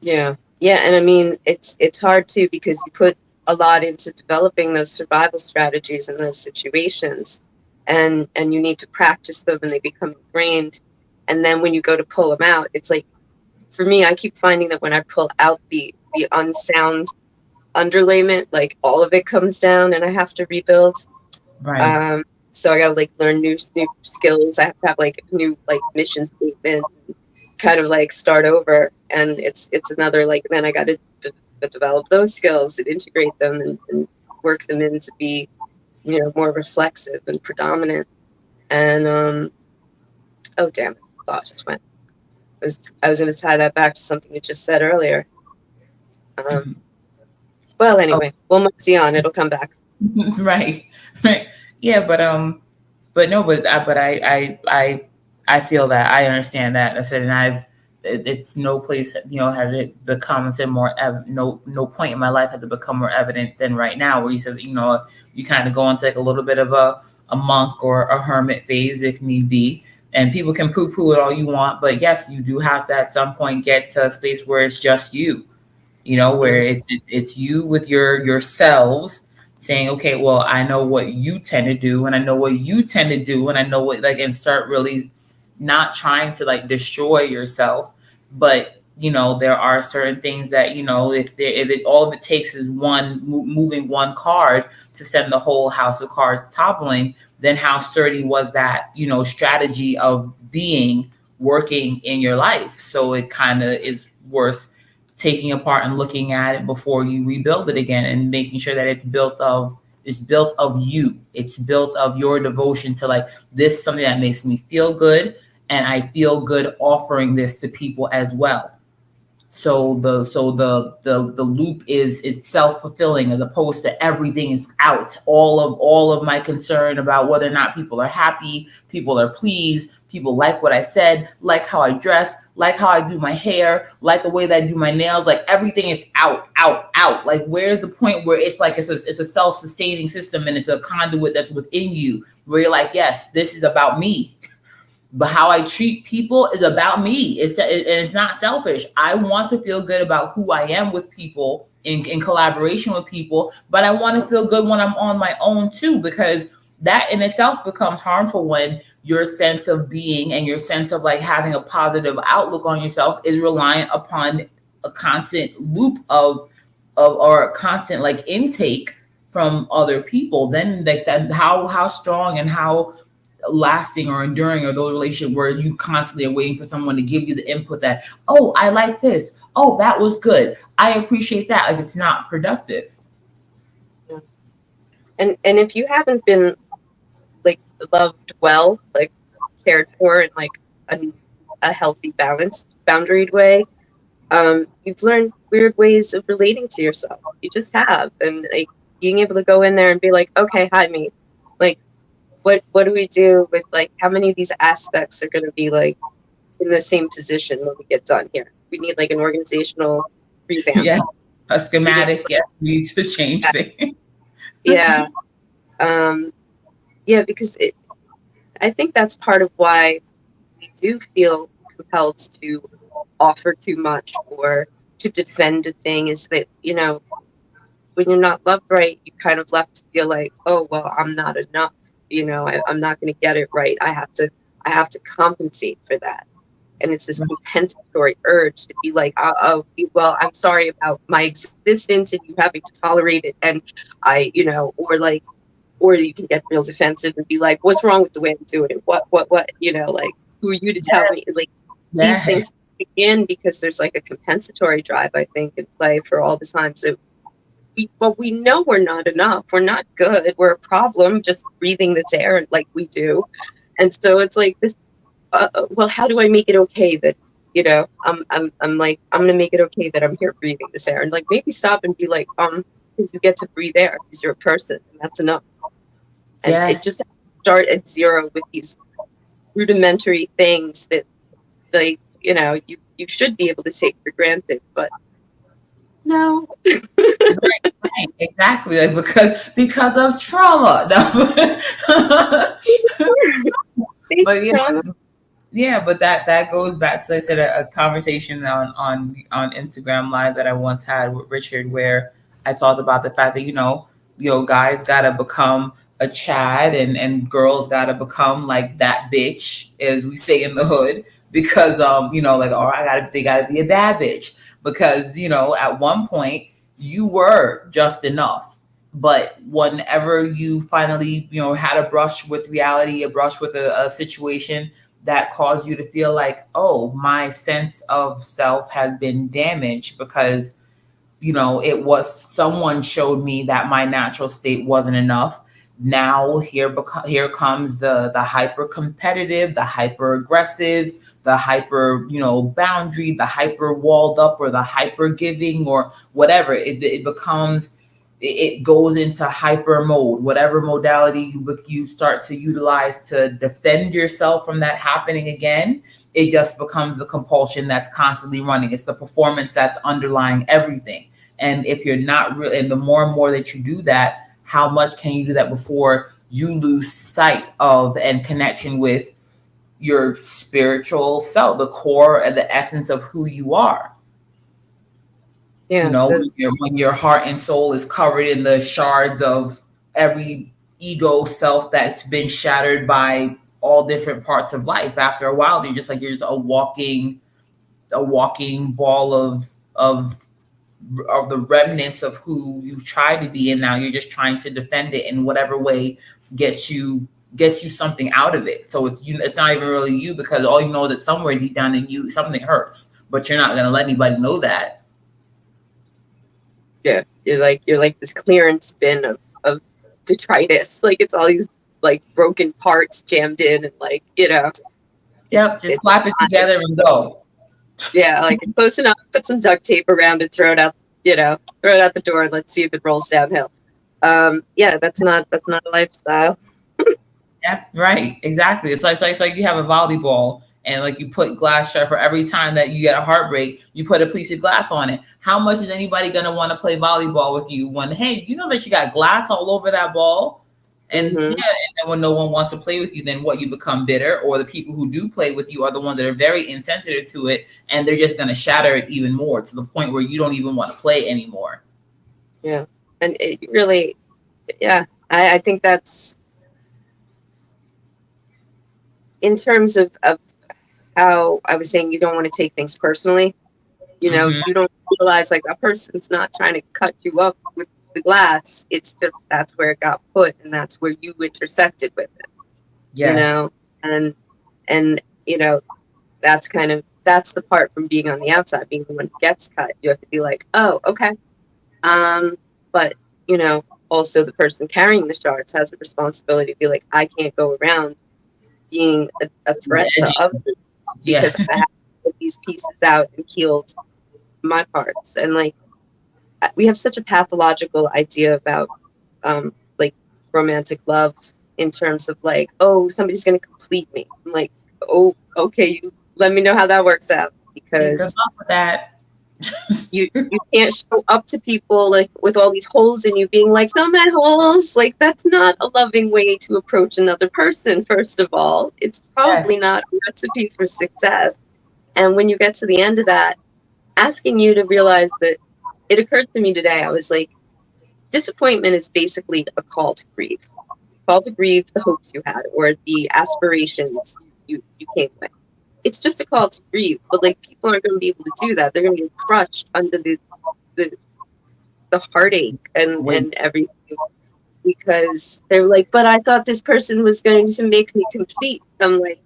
Yeah. Yeah, and I mean it's hard too because you put a lot into developing those survival strategies in those situations, and you need to practice them and they become ingrained. And then when you go to pull them out, it's like, for me, I keep finding that when I pull out the unsound underlayment, like all of it comes down and I have to rebuild. Right. Um, so I gotta like learn new skills. I have to have like new like mission statements, kind of like start over. And it's another like then I got to develop those skills and integrate them and work them in to be more reflexive and predominant. And oh damn it, thought just went. I was going to tie that back to something you just said earlier. Um, Mhm. well, Oh, anyway, we'll see on. It'll come back. right. Right. Yeah, but no, but I I feel that. I understand that. I said, and it's no place, has it become, I said, no point in my life has it become more evident than right now, where you said, you kind of go into like a little bit of a monk or a hermit phase if need be. And people can poo poo it all you want, but yes, you do have to at some point get to a space where it's just you, where Mm, it's you with yourselves saying, okay, well, I know what you tend to do, and I know what you tend to do, and I know what, like, and start really not trying to like destroy yourself, but there are certain things that if all it takes is one moving one card to send the whole house of cards toppling, then how sturdy was that strategy of being working in your life? So it kind of is worth taking apart and looking at it before you rebuild it again, and making sure that it's built of you. It's built of your devotion to, like, this is something that makes me feel good, and I feel good offering this to people as well. So the loop is it's self-fulfilling, as opposed to everything is out. All of my concern about whether or not people are happy, people are pleased, people like what I said, like how I dress, like how I do my hair, like the way that I do my nails, like everything is out, out, out. Like, where's the point where it's like it's a self-sustaining system, and it's a conduit that's within you, where you're like, yes, this is about me, but how I treat people is about me. It's not selfish. I want to feel good about who I am with people, in collaboration with people, but I want to feel good when I'm on my own too, because that in itself becomes harmful when your sense of being and your sense of like having a positive outlook on yourself is reliant upon a constant loop or a constant like intake from other people. Then like that, how strong and how lasting or enduring are those relationships where you constantly are waiting for someone to give you the input that, oh, I like this, oh, that was good, I appreciate that? Like, it's not productive. yeah. And if you haven't been like loved well, like cared for in like a, a healthy, balanced, boundaried way, you've learned weird ways of relating to yourself. You just have, and like being able to go in there and be like, okay, hi me, like what do we do with like how many of these aspects are going to be like in the same position when we get done here? We need like an organizational revamp. Yeah, a We need schematic, yes, we need to change that. things. Yeah. Um, yeah, because I think that's part of why we do feel compelled to offer too much or to defend a thing is that, when you're not loved right, you kind of left to feel like, oh, well, I'm not enough. I'm not going to get it right. I have to compensate for that. And it's this compensatory urge to be like, well, I'm sorry about my existence and you having to tolerate it. And or you can get real defensive and be like, what's wrong with the way I'm doing it? What, like, who are you to tell me? Like, these Yeah, things begin because there's like a compensatory drive, I think, in play for all the times that we know we're not enough. We're not good. We're a problem just breathing this air like we do. And so it's like this, well, how do I make it okay that, I'm like, I'm going to make it okay that I'm here breathing this air, and like maybe stop and be like, because you get to breathe air because you're a person and that's enough. And it yes, just start at zero with these rudimentary things that like, you should be able to take for granted, but no. right, right, exactly, like, because of trauma. No. Thanks, But Trauma. yeah, but that goes back to, like I said, a conversation on Instagram Live that I once had with Richard, where I talked about the fact that guys gotta become a Chad, and girls gotta become like that bitch, as we say in the hood, because like, oh, they gotta be a bad bitch, because at one point you were just enough. But whenever you finally had a brush with reality, a brush with a situation that cause you to feel like, oh, my sense of self has been damaged because, it was someone showed me that my natural state wasn't enough. Now here comes the hyper competitive, the hyper aggressive, the hyper, boundary, the hyper walled up, or the hyper giving, or whatever. It becomes it goes into hyper mode, whatever modality you start to utilize to defend yourself from that happening again. It just becomes the compulsion that's constantly running. It's the performance that's underlying everything. And if you're not real, and the more and more that you do that, how much can you do that before you lose sight of and connection with your spiritual self, the core and the essence of who you are? You Yeah. know, when your heart and soul is covered in the shards of every ego self that's been shattered by all different parts of life. After a while, you're just a walking ball of the remnants of who you tried to be, and now you're just trying to defend it in whatever way gets you something out of it. So it's not even really you, because all you know is that somewhere deep down in you something hurts, but you're not going to let anybody know that. Yeah, you're like this clearance bin of detritus. Like it's all these like broken parts jammed in, and like Yep, just it's slap it together and go. yeah, like close enough. Put some duct tape around it, throw it out. Throw it out the door. And let's see if it rolls downhill. Yeah, that's not a lifestyle. Yeah, right. Exactly. It's like you have a volleyball, and like you put glass sharper every time that you get a heartbreak, you put a piece of glass on it. How much is anybody gonna want to play volleyball with you when, hey, you know that you got glass all over that ball? And yeah, Mm-hmm. and then when no one wants to play with you, then what, you become bitter, or the people who do play with you are the ones that are very insensitive to it, and they're just gonna shatter it even more to the point where you don't even want to play anymore. Yeah, and it really, yeah, I think that's in terms of how I was saying you don't want to take things personally. Hmm. You don't realize like a person's not trying to cut you up with the glass. It's just that's where it got put, and that's where you intersected with it. You Yes. know, and and that's the part from being on the outside, being the one who gets cut. You have to be like, oh, okay. But also the person carrying the shards has a responsibility to be like, I can't go around being a threat to others Yeah. because I have to put these pieces out and healed my parts. And like we have such a pathological idea about like romantic love in terms of like, oh, somebody's gonna complete me. I'm like, oh, okay, you let me know how that works out, Yeah. Good because luck with that. you can't show up to people like with all these holes in you being like, fill my holes. Like that's not a loving way to approach another person. First of all, it's Yes. probably not a recipe for success. And when you get to the end of that, asking you to realize that, it occurred to me today, I was like, disappointment is basically a call to grieve. Call to grieve the hopes you had or the aspirations you came with. It's just a call to grieve, but like people aren't going to be able to do that. They're going to get crushed under the, the heartache Wait. and everything, because they're like, but I thought this person was going to make me complete. I'm like,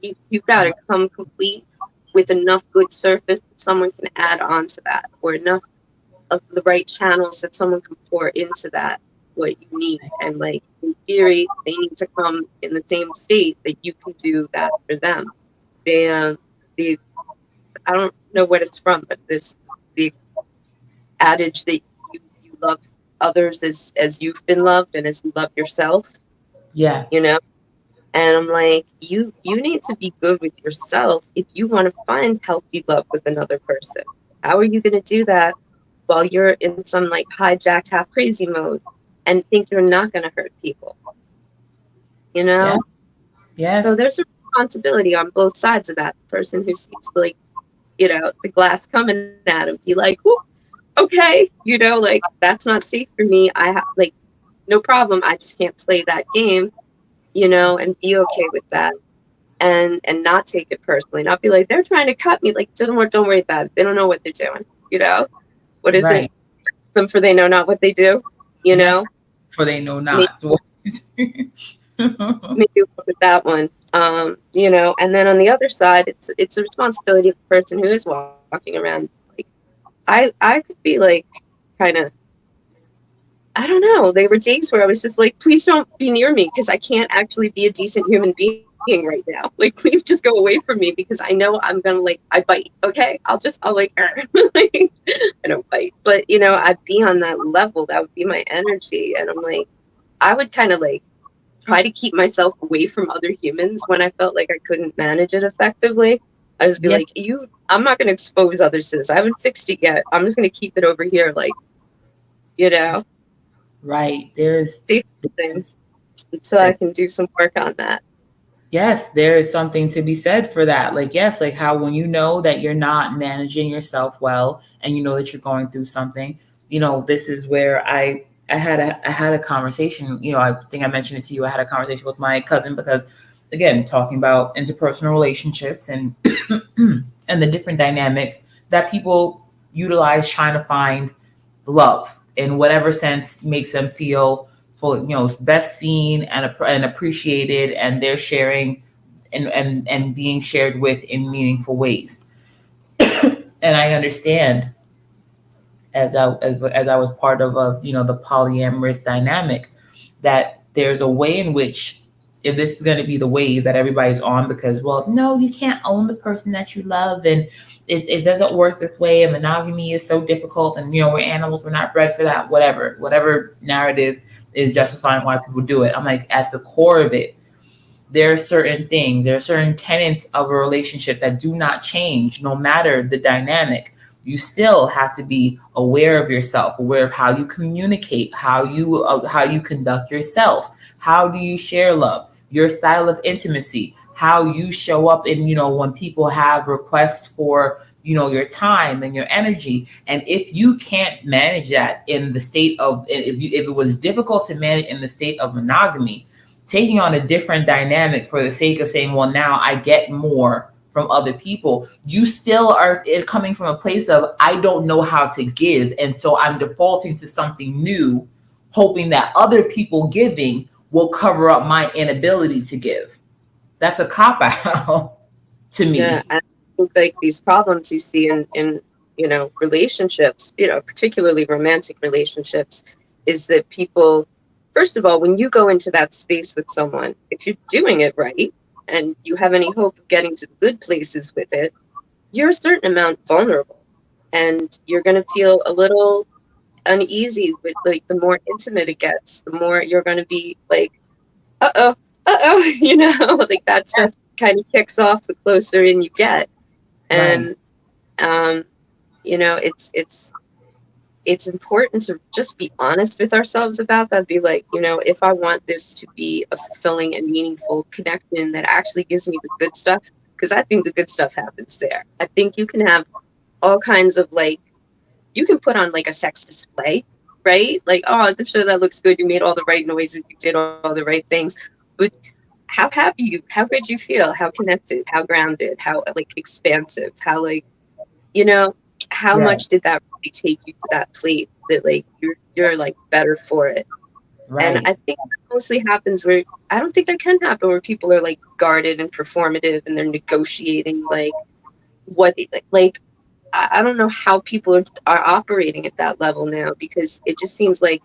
you've got to come complete with enough good surface that someone can add on to that, or enough of the right channels that someone can pour into that what you need. And like in theory, they need to come in the same state that you can do that for them. They the I don't know what it's from, but there's the adage that you love others as you've been loved and as you love yourself, Yeah. you know. And I'm like, you need to be good with yourself if you want to find healthy love with another person. How are you going to do that while you're in some like hijacked, half crazy mode and think you're not going to hurt people? You Yeah. know. So Yes. there's a responsibility on both sides of that. The person who sees like the glass coming at him, be like, whoop, okay, like that's not safe for me. I have like no problem. I just can't play that game, and be okay with that, and not take it personally, not be like they're trying to cut me. Like don't worry about it. They don't know what they're doing. What is it? Right. Them for they know not what they do. You Yes. know, For they know maybe, not. maybe look at that one. And then on the other side, it's a responsibility of the person who is walking around. Like I could be like kind of, I don't know. There were days where I was just like, please don't be near me because I can't actually be a decent human being being right now. Like, please just go away from me because I know I'm gonna like I bite. Okay, I'll like like, I don't bite, but I'd be on that level. That would be my energy, and I'm like, I would kind of like try to keep myself away from other humans when I felt like I couldn't manage it effectively. I just be Yeah, like, I'm not going to expose others to this. I haven't fixed it yet. I'm just going to keep it over here, like, you know, right. There's, safe thing there's until I can do some work on that. yes, there is something to be said for that. Like, yes, like how when you know that you're not managing yourself well and you know that you're going through something, this is where I had a conversation, I think I mentioned it to you. I had a conversation with my cousin because again, talking about interpersonal relationships and and the different dynamics that people utilize trying to find love in whatever sense makes them feel full, best seen and appreciated, and they're sharing and being shared with in meaningful ways. And I understand as I was part of the polyamorous dynamic that there's a way in which if this is going to be the wave that everybody's on because well no you can't own the person that you love and it doesn't work this way and monogamy is so difficult and we're animals, we're not bred for that, whatever narrative is justifying why people do it. I'm like, at the core of it, there are certain things, there are certain tenets of a relationship that do not change no matter the dynamic. You still have to be aware of yourself, aware of how you communicate, how you conduct yourself, how do you share love, your style of intimacy, how you show up in when people have requests for your time and your energy. And if you can't manage that in the state of if it was difficult to manage in the state of monogamy, taking on a different dynamic for the sake of saying, well, now I get more from other people, you still are coming from a place of, I don't know how to give. And so I'm defaulting to something new, hoping that other people giving will cover up my inability to give. That's a cop out to Yeah, me. and I think like these problems you see in relationships, particularly romantic relationships, is that people, first of all, when you go into that space with someone, if you're doing it right and you have any hope of getting to the good places with it, you're a certain amount vulnerable, and you're going to feel a little uneasy with like the more intimate it gets, the more you're going to be like, uh-oh, uh-oh, like that stuff kind of kicks off the closer in you get. Right. And it's important to just be honest with ourselves about that. Be like, if I want this to be a fulfilling and meaningful connection that actually gives me the good stuff, because I think the good stuff happens there. I think you can have all kinds of like, you can put on like a sex display, right? Like, oh, I'm sure that looks good. You made all the right noises, you did all the right things, but how happy how good you feel, how connected, how grounded, how like expansive, how like, you know, how Yeah. much did that really take you to that place that like you're like better for it. And Right. I think that mostly happens where I don't think that can happen where people are like guarded and performative and they're negotiating like what like I don't know how people are operating at that level now, because it just seems like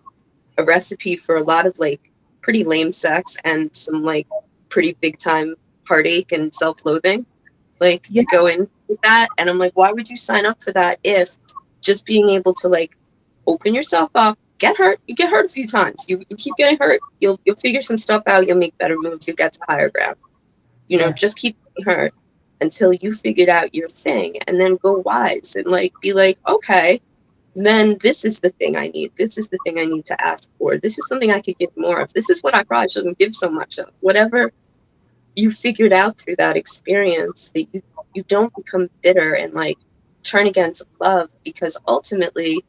a recipe for a lot of like pretty lame sex and some like pretty big time heartache and self-loathing, like Yeah. to go in with that. And I'm like, why would you sign up for that if just being able to like open yourself up, get hurt, you get hurt a few times, you keep getting hurt, you'll figure some stuff out, you'll make better moves, you'll get to higher ground, Yeah. just keep getting hurt until you figured out your thing, and then go wise and like be like, okay, then this is the thing I need. This is the thing I need to ask for. This is something I could give more of. This is what I probably shouldn't give so much of. Whatever you figured out through that experience, that you don't become bitter and like turn against love, because ultimately,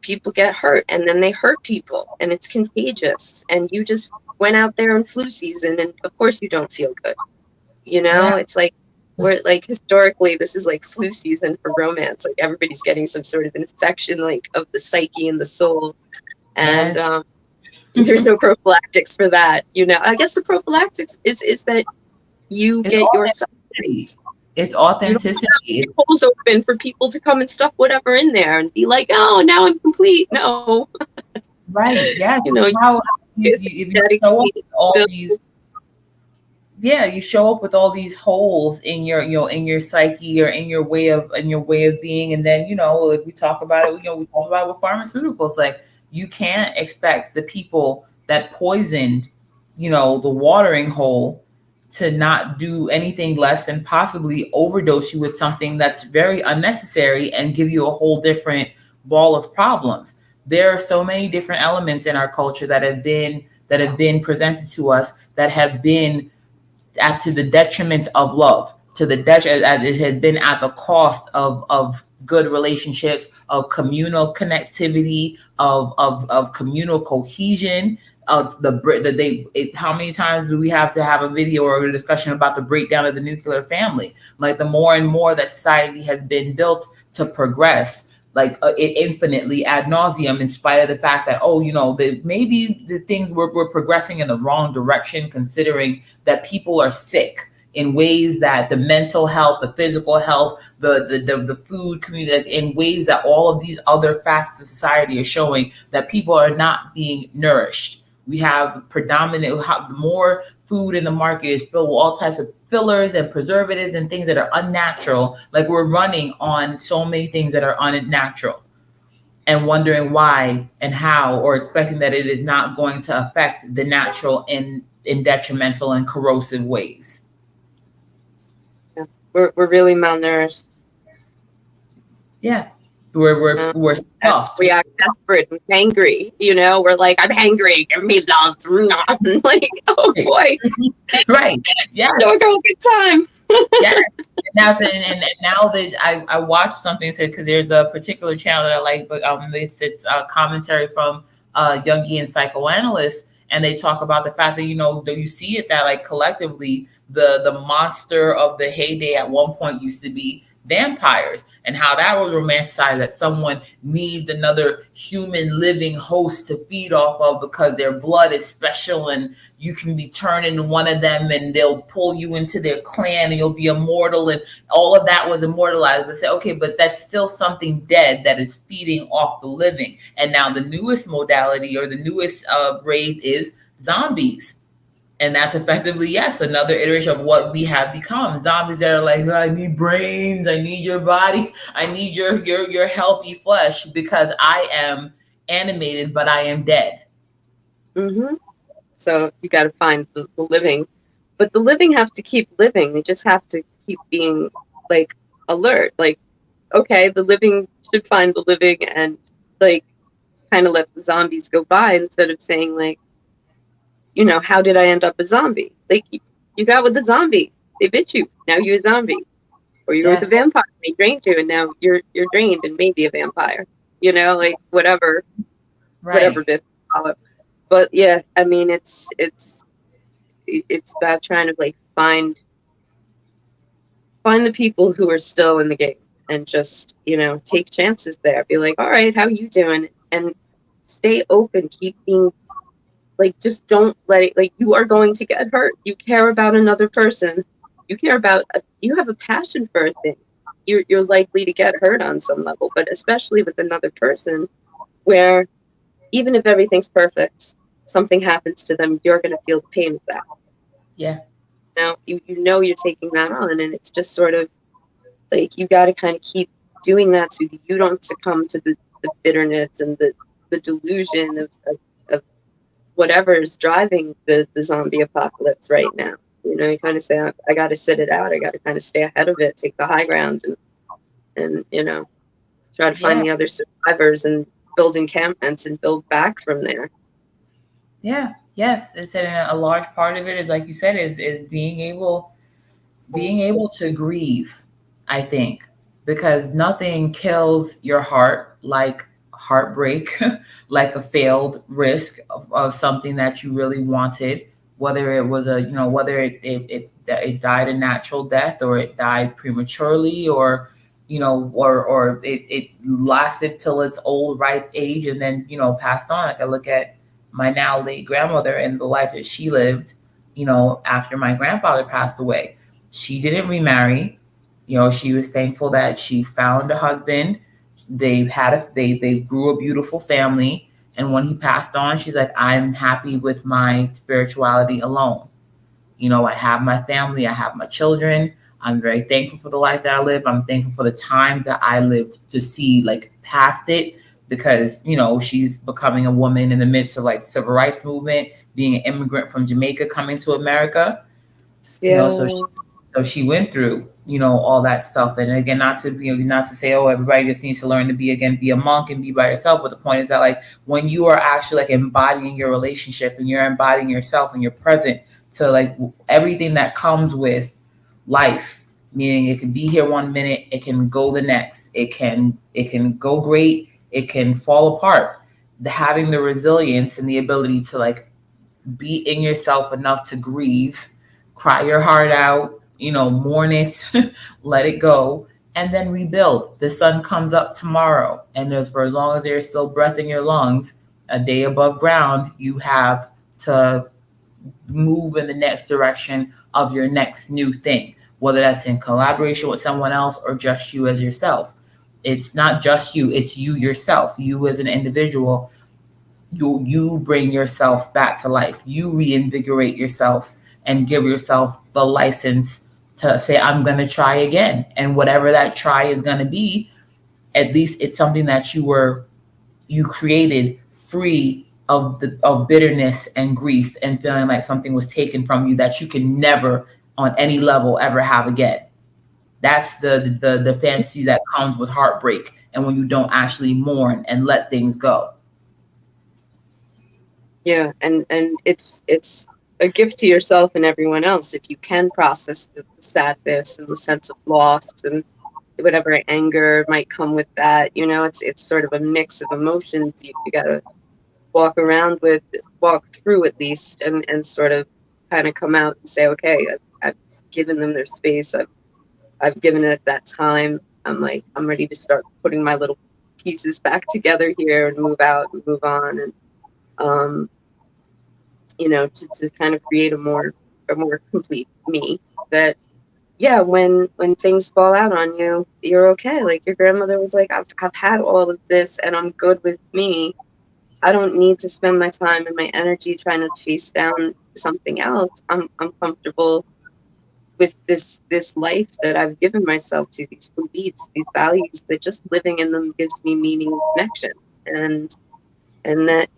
people get hurt and then they hurt people and it's contagious, and you just went out there in flu season and of course you don't feel good. Yeah. It's like we're like historically this is like flu season for romance. Like everybody's getting some sort of infection like of the psyche and the soul. And Yes. there's no prophylactics for that. I guess the prophylactics is that you It's get yourself authenticity. fixed. It's You don't authenticity. have holes open for people to come and stuff whatever in there and be like, oh, now I'm complete. No. Right. Yes. You know, How it's if you show up dedicated, with all build, these yeah, you show up with all these holes in your, in your psyche, or in your way of being. And then, like we talk about it, we talk about it with pharmaceuticals. Like, you can't expect the people that poisoned, the watering hole, to not do anything less than possibly overdose you with something that's very unnecessary and give you a whole different ball of problems. There are so many different elements in our culture that have been presented to us, that have been to the detriment of love, to the detriment, it has been at the cost of good relationships, of communal connectivity, of communal cohesion, of how many times do we have to have a video or a discussion about the breakdown of the nuclear family? Like, the more and more that society has been built to progress, like, it infinitely ad nauseum, in spite of the fact that, maybe the things we're progressing in the wrong direction, considering that people are sick in ways that the mental health, the physical health, the food community, in ways that all of these other facets of society are showing that people are not being nourished. We have more food in the market is filled with all types of fillers and preservatives and things that are unnatural. Like, we're running on so many things that are unnatural, and wondering why and how, or expecting that it is not going to affect the natural in detrimental and corrosive ways. Yeah. We're really malnourished. Yeah. We're And stuffed. we act desperate and angry. We're like, I'm angry. Give me love. Like, oh boy, Right. Yeah. don't go a good time. Yeah. And now that I watched something, said, because there's a particular channel that I like, but it's commentary from Jungian psychoanalysts, and they talk about the fact that, that you see it, that, like, collectively, the monster of the heyday at one point used to be vampires, and how that was romanticized, that someone needs another human living host to feed off of, because their blood is special, and you can be turned into one of them, and they'll pull you into their clan, and you'll be immortal, and all of that was immortalized. But say, okay, but that's still something dead that is feeding off the living. And now the newest modality, or the newest rave, is zombies. And that's effectively, yes, another iteration of what we have become. Zombies that are like, "Oh, I need brains, I need your body, I need your healthy flesh, because I am animated, but I am dead." Mm-hmm. So you got to find the living, but the living have to keep living. They just have to keep being, like, alert. Like, okay, the living should find the living, and, like, kind of let the zombies go by, instead of saying, like, how did I end up a zombie? Like, you got with the zombie. They bit you. Now you're a zombie. Or you were with a Yes. vampire. They drained you, and now you're drained and maybe a vampire. Like, whatever Right. bit follow. But yeah, I mean, it's about trying to, like, find the people who are still in the game, and just, take chances there. Be like, all right, how you doing? And stay open. Keep being, like, just don't let it, like, you are going to get hurt. You care about another person. You have a passion for a thing. You're likely to get hurt on some level, but especially with another person, where even if everything's perfect, something happens to them, you're going to feel the pain of that. Yeah. You're taking that on, and it's just sort of like, you got to kind of keep doing that, so that you don't succumb to the bitterness and the delusion of whatever is driving the zombie apocalypse right now. You kind of say, I got to sit it out. I got to kind of stay ahead of it, take the high ground, and try to find Yeah. the other survivors, and build encampments, and build back from there. Yeah. Yes. It's a large part of it is, like you said, is being able to grieve, I think, because nothing kills your heart like heartbreak, like a failed risk of something that you really wanted, whether it was whether it died a natural death, or it died prematurely, or it lasted till its old ripe age, and then passed on. Like, I look at my now late grandmother and the life that she lived, after my grandfather passed away. She didn't remarry. She was thankful that she found a husband. They grew a beautiful family. And when he passed on, she's like, I'm happy with my spirituality alone. I have my family, I have my children. I'm very thankful for the life that I live. I'm thankful for the times that I lived to see like past it, because she's becoming a woman in the midst of like civil rights movement, being an immigrant from Jamaica coming to America. So Yeah. she went through all that stuff. And again, not to say, oh, everybody just needs to learn to be a monk and be by yourself, but the point is that like when you are actually like embodying your relationship and you're embodying yourself and you're present to like everything that comes with life, meaning it can be here one minute, it can go the next, it can go great, it can fall apart. Having the resilience and the ability to like be in yourself enough to grieve, cry your heart out, mourn it, let it go, and then rebuild. The sun comes up tomorrow, and for as long as there's still breath in your lungs, a day above ground, you have to move in the next direction of your next new thing, whether that's in collaboration with someone else or just you as yourself. It's not just you, it's you yourself, you as an individual. You bring yourself back to life. You reinvigorate yourself and give yourself the license to say, I'm going to try again. And whatever that try is going to be, at least it's something that you created free of bitterness and grief and feeling like something was taken from you that you can never on any level ever have again. That's the fantasy that comes with heartbreak and when you don't actually mourn and let things go. Yeah, and it's a gift to yourself and everyone else if you can process the sadness and the sense of loss and whatever anger might come with that. It's sort of a mix of emotions you got to walk through at least, and sort of kind of come out and say, okay, I've given them their space. I've given it that time. I'm ready to start putting my little pieces back together here and move out and move on, and um, to kind of create a more complete me that, yeah, when things fall out on you, you're okay. Like your grandmother was like, I've had all of this and I'm good with me. I don't need to spend my time and my energy trying to chase down something else. I'm comfortable with this life that I've given myself to, these beliefs, these values, that just living in them gives me meaning and connection. And that,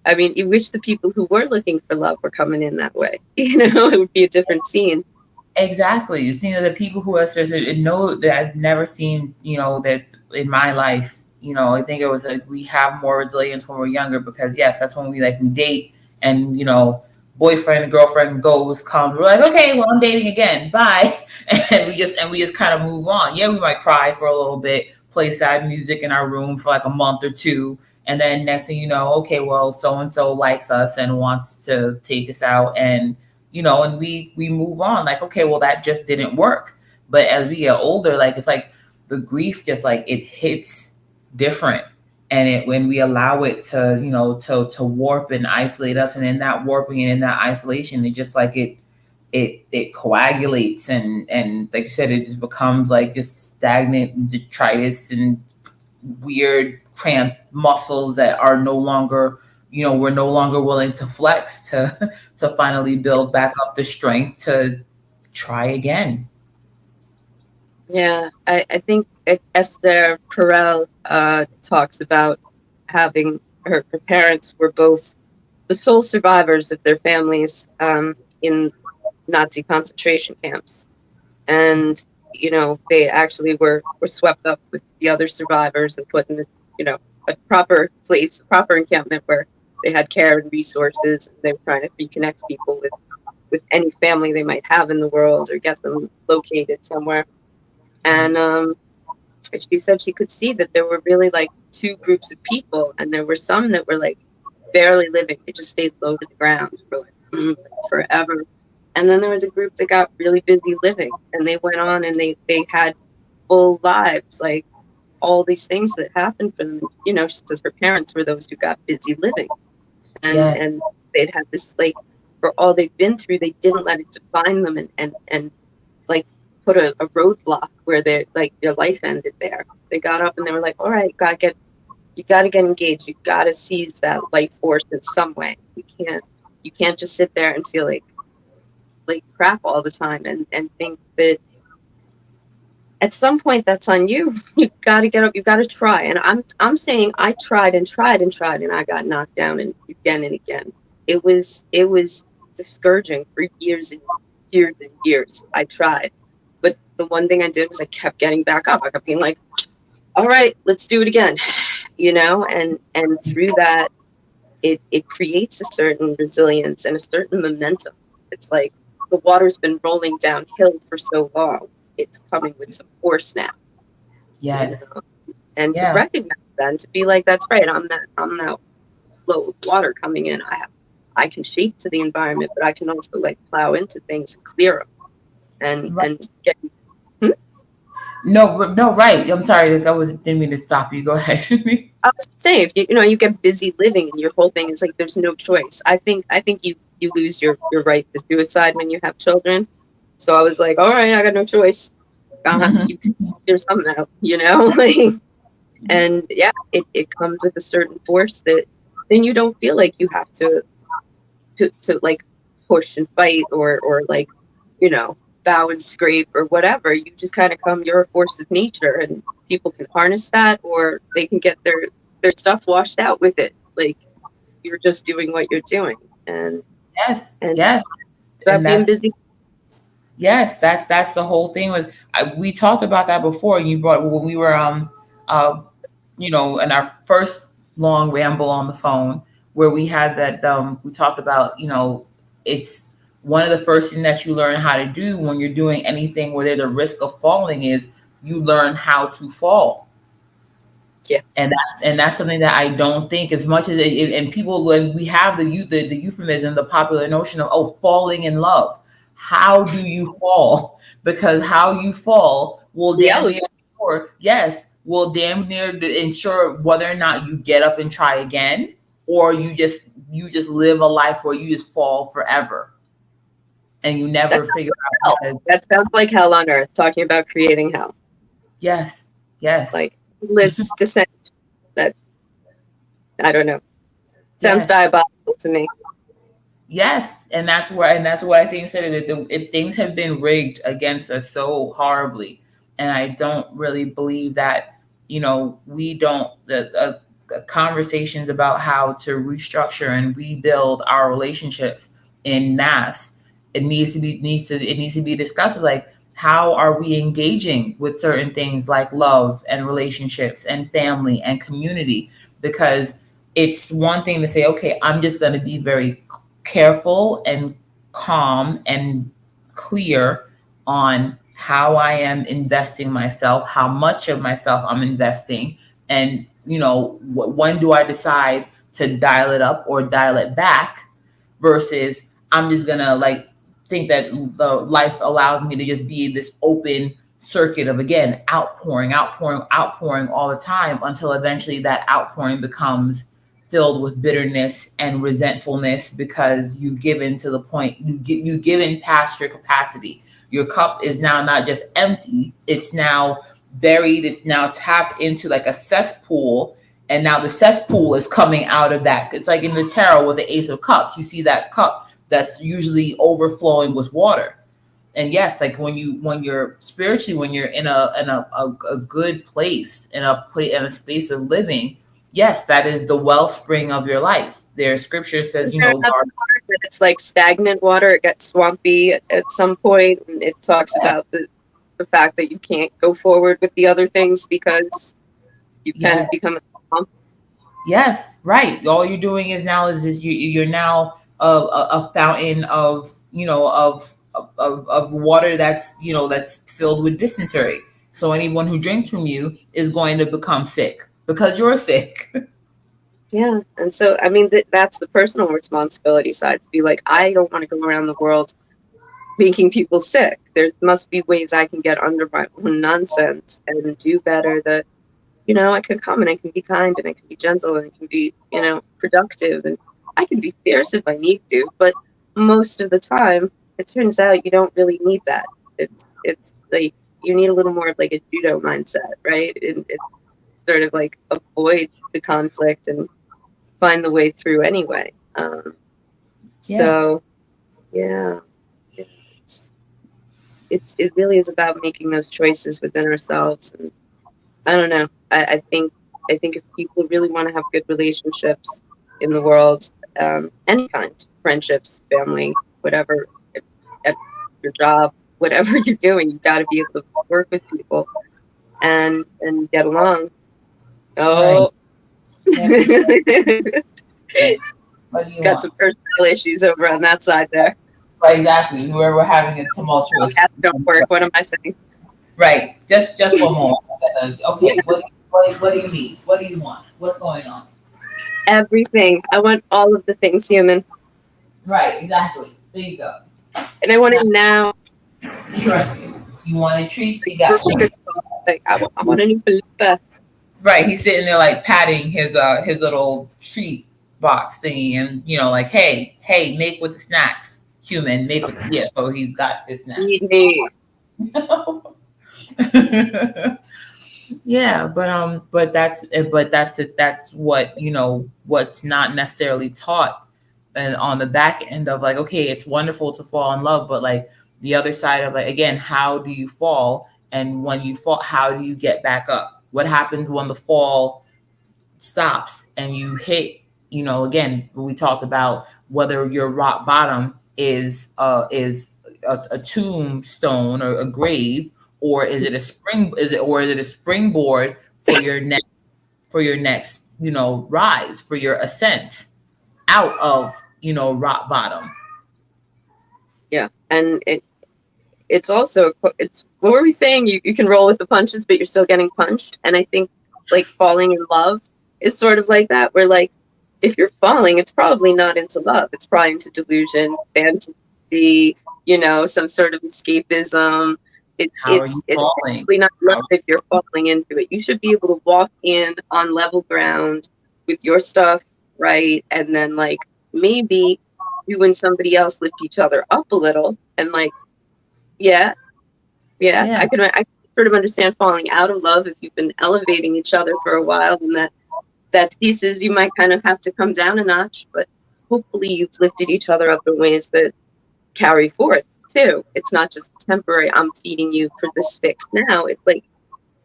I mean, you wish the people who were looking for love were coming in that way. It would be a different scene. Exactly. The people who are know that I've never seen, that in my life, I think it was like we have more resilience when we're younger because yes, that's when we date and, boyfriend and girlfriend goes, comes, we're like, okay, well, I'm dating again. Bye. And we just kind of move on. Yeah, we might cry for a little bit, play sad music in our room for like a month or two. And then next thing you know, okay, well, so and so likes us and wants to take us out and we move on like, okay, well, that just didn't work. But as we get older, like it's like the grief just like it hits different, and it when we allow it to to warp and isolate us, and in that warping and in that isolation, it just like it coagulates, and like you said, it just becomes like just stagnant detritus and weird cramped muscles that are no longer, we're no longer willing to flex to finally build back up the strength to try again. Yeah, I think Esther Perel talks about having her parents were both the sole survivors of their families in Nazi concentration camps, and they actually were swept up with the other survivors and put in a proper place, a proper encampment where they had care and resources. And they were trying to reconnect people with any family they might have in the world or get them located somewhere. And she said she could see that there were really like two groups of people, and there were some that were like barely living. They just stayed low to the ground for forever. And then there was a group that got really busy living, and they went on and they had full lives, like all these things that happened for them. She says her parents were those who got busy living, and Yes, and they'd had this, like, for all they've been through, they didn't let it define them, and like put a roadblock where their life ended there. They got up and they were like, all right, you gotta get engaged. You gotta seize that life force in some way. You can't just sit there and feel like like crap all the time and think that at some point that's on you. You got to get up, you got to try. And I'm saying I tried and tried and tried and I got knocked down and again and again. It was discouraging for years and years and years. I tried. But the one thing I did was I kept getting back up. I kept being like, all right, let's do it again. And through that it creates a certain resilience and a certain momentum. It's like the water's been rolling downhill for so long. It's coming with some force now, you Yes. know. And to Yeah. recognize that and to be like, that's right, I'm that flow of water coming in. I can shape to the environment, but I can also like plow into things and clear them Right. and get. Hmm? No, no, right. I'm sorry. Like, didn't mean to stop you. Go ahead. I was saying, if you get busy living and your whole thing is like there's no choice. I think you lose your right to suicide when you have children. So I was like, all right, I got no choice. I'll have to keep there's something out, like, and yeah, it comes with a certain force that then you don't feel like you have to like push and fight or like, you know, bow and scrape or whatever. You just kind of come, you're a force of nature and people can harness that or they can get their stuff washed out with it. Like you're just doing what you're doing Yes. and Yes. about And being that's busy. yes. That's the whole thing. With we talked about that before. You brought when we were uh in our first long ramble on the phone where we had that we talked about it's one of the first thing that you learn how to do when you're doing anything where there's a risk of falling is you learn how to fall. Yeah. And that's something that I don't think as much as and people when we have the euphemism, the popular notion of falling in love. How do you fall? Because how you fall will damn Reality. near will damn near ensure whether or not you get up and try again, or you just live a life where you just fall forever and you That never sounds figure like out hell. how to. That sounds like hell on earth, talking about creating hell. Yes, yes, Like endless descent. That I don't know. Sounds yes. diabolical to me. Yes, and that's what I think said that things have been rigged against us so horribly, and I don't really believe that we don't the conversations about how to restructure and rebuild our relationships in mass. It needs to be discussed. Like, how are we engaging with certain things like love and relationships and family and community? Because it's one thing to say, okay, I'm just going to be very careful and calm and clear on how I am investing myself, how much of myself I'm investing, and when do I decide to dial it up or dial it back, versus I'm just gonna like think that the life allows me to just be this open circuit of again outpouring, outpouring, outpouring all the time until eventually that outpouring becomes filled with bitterness and resentfulness because you've given to the point you've given past your capacity. Your cup is now not just empty; it's now buried. It's now tapped into like a cesspool, and now the cesspool is coming out of that. It's like in the tarot with the Ace of Cups. You see that cup that's usually overflowing with water. And yes, like when you're spiritually, when you're in a good place, in a space of living, yes, that is the wellspring of your life. Their scripture says, Is there another part that it's like stagnant water? It gets swampy at some point, and it talks yeah, about the fact that you can't go forward with the other things because you kind of yes, become a swamp. yes, right. All you're doing is now is this you're now a fountain of of water that's filled with dysentery. So anyone who drinks from you is going to become sick because you're sick. Yeah, and so I mean that's the personal responsibility side to be like, I don't want to go around the world making people sick. There must be ways I can get under my own nonsense and do better. That I can come and I can be kind and I can be gentle and I can be productive and I can be fierce if I need to. But most of the time, it turns out you don't really need that. It's like you need a little more of like a judo mindset, right? And it's sort of like avoid the conflict and find the way through anyway. Yeah. So yeah, yeah. it really is about making those choices within ourselves. And I don't know. I think if people really want to have good relationships in the world, any kind, friendships, family, whatever, at your job, whatever you're doing, you've got to be able to work with people and get along. Right. Oh, Yeah. What do you got want? some personal issues over on that side there. Right, exactly. We're having a Oh, tumultuous. cats don't work. What am I saying? Right. Just one more. Yeah, Okay. What do you need? What do you want? What's going on? everything. I want all of the things human, Right. Exactly. There you go. and I want Now, it now. right. You wanted treats? Like, You got treats. like I want a new palooka. Right. He's sitting there like patting his little treat box thingy, and like, hey, make with the snacks. Human, make with so he's got his snacks. Feed me. Yeah, but that's what what's not necessarily taught, and on the back end of like, okay, it's wonderful to fall in love, but like the other side of like, again, how do you fall, and when you fall, how do you get back up? What happens when the fall stops and you hit, again, we talked about whether your rock bottom is a tombstone or a grave, or is it a springboard for your next rise, for your ascent out of rock bottom. Yeah, and it's also it's what were we saying? You can roll with the punches, but you're still getting punched. And I think like falling in love is sort of like that. Where like if you're falling, it's probably not into love. It's probably into delusion, fantasy, some sort of escapism. It's How are it's you it's falling? technically not love How, if you're falling into it. You should be able to walk in on level ground with your stuff right, and then like maybe you and somebody else lift each other up a little, and like yeah, yeah, yeah. I can sort of understand falling out of love if you've been elevating each other for a while, and that ceases. You might kind of have to come down a notch, but hopefully you've lifted each other up in ways that carry forth too. It's not just temporary. I'm feeding you for this fix now. It's like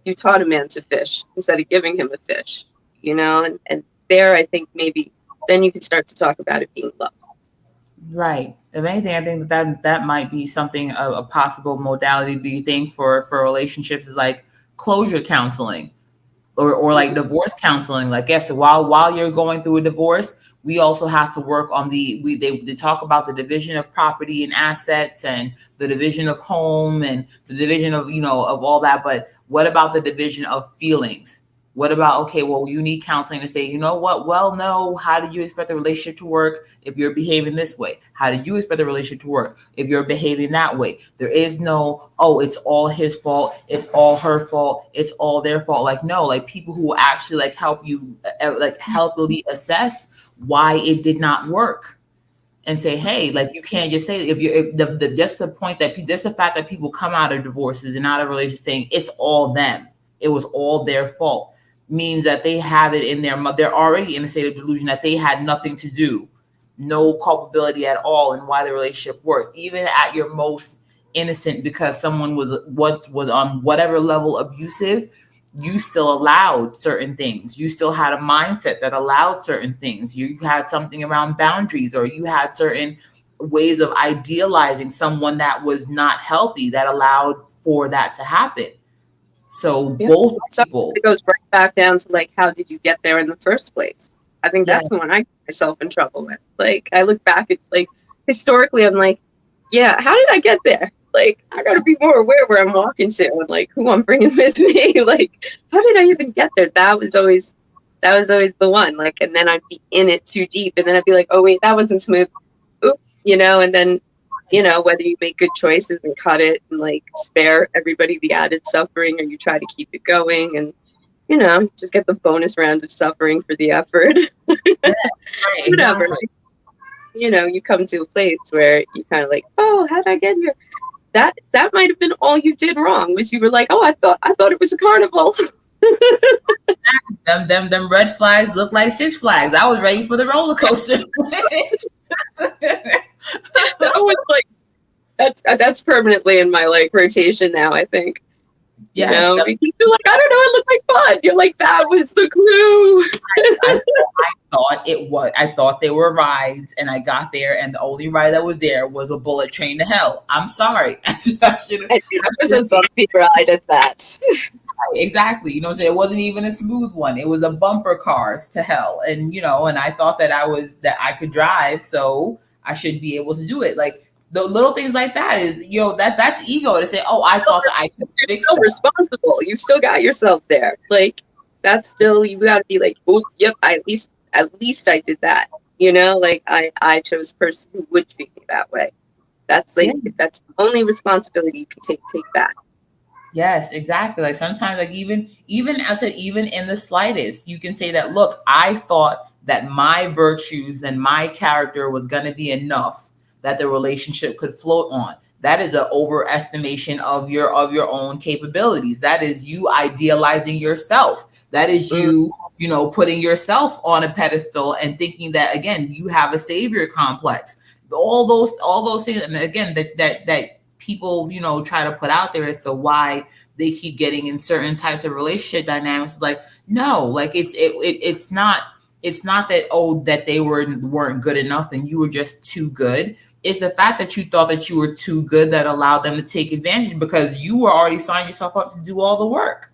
you taught a man to fish instead of giving him a fish, and there I think maybe then you can start to talk about it being love. Right. If anything, I think that might be something, a possible modality. Do you think for relationships is like closure counseling, or like Mhm. divorce counseling? Like, yes, while you're going through a divorce, we also have to work on they talk about the division of property and assets, and the division of home, and the division of of all that. But what about the division of feelings? What about, okay, well, you need counseling to say, you know what? Well, no, how do you expect the relationship to work if you're behaving this way? How do you expect the relationship to work if you're behaving that way? There is no, oh, it's all his fault, it's all her fault, it's all their fault. Like, no, like people who will actually like help you, like healthily assess why it did not work, and say, hey, like, you can't just say, if just the point that just the fact that people come out of divorces and out of relationships saying it's all them, it was all their fault, means that they have it in they're already in a state of delusion that they had nothing to do, no culpability at all in why the relationship works, even at your most innocent, because someone was on whatever level abusive. You still allowed certain things. You still had a mindset that allowed certain things. You had something around boundaries, or you had certain ways of idealizing someone that was not healthy that allowed for that to happen. So Yeah. both Sometimes people, it goes right back down to like, how did you get there in the first place? I think yeah, that's the one I get myself in trouble with. Like, I look back at like historically, I'm like, yeah, how did I get there? Like, I gotta be more aware where I'm walking to and like who I'm bringing with me. Like, how did I even get there? That was always the one. Like, and then I'd be in it too deep, and then I'd be like, oh wait, that wasn't smooth. Oop, and then whether you make good choices and cut it and like spare everybody the added suffering, or you try to keep it going and just get the bonus round of suffering for the effort. yeah, right, Whatever. exactly. You come to a place where you kind of like, oh, how did I get here? That might have been all you did wrong, was you were like, oh, I thought it was a carnival. Them red flags look like Six Flags. I was ready for the roller coaster. That was like That's permanently in my like rotation now, I think. You Yes, know, because you're like, I don't know, it looked like fun. You're like, that was the clue. I thought it was. I thought they were rides, and I got there, and the only ride that was there was a bullet train to hell. I'm sorry. I should have. And it was a bumpy ride at that. Exactly. You know, so it wasn't even a smooth one. It was a bumper cars to hell. And and I thought that I could drive, so I should be able to do it. Like the little things like that is, that's ego to say, oh, I thought that I could You're fix still that. responsible. You've still got yourself there. Like that's still you got to be like, oh, yep. At least I did that. You know, like I chose a person who would treat me that way. That's Yeah. like if that's the only responsibility you can take that. Yes, exactly. Like sometimes, like even in the slightest, you can say that, look, I thought that my virtues and my character was gonna be enough that the relationship could float on. That is an overestimation of your own capabilities. That is you idealizing yourself. That is Mm, you putting yourself on a pedestal and thinking that again you have a savior complex. All those things, and again that people try to put out there as to why they keep getting in certain types of relationship dynamics. It's like, no, like it's not that, oh, that they weren't good enough and you were just too good. It's the fact that you thought that you were too good that allowed them to take advantage because you were already signing yourself up to do all the work.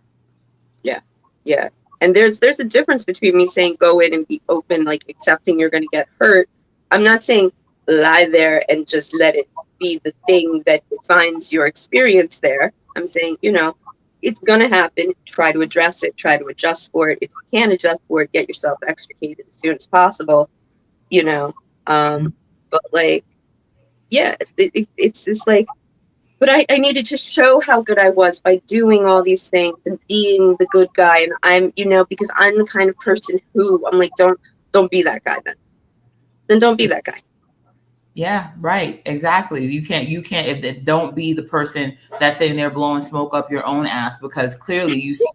yeah, yeah. And there's a difference between me saying go in and be open, like accepting you're going to get hurt. I'm not saying lie there and just let it be the thing that defines your experience there. I'm saying, it's going to happen. Try to address it, try to adjust for it. If you can't adjust for it, get yourself extricated as soon as possible, you know. But like, yeah, it's just like, but I needed to show how good I was by doing all these things and being the good guy. And because I'm the kind of person who I'm like, don't be that guy then. Then don't be that guy. Yeah, right. Exactly. You can't don't be the person that's sitting there blowing smoke up your own ass because clearly you see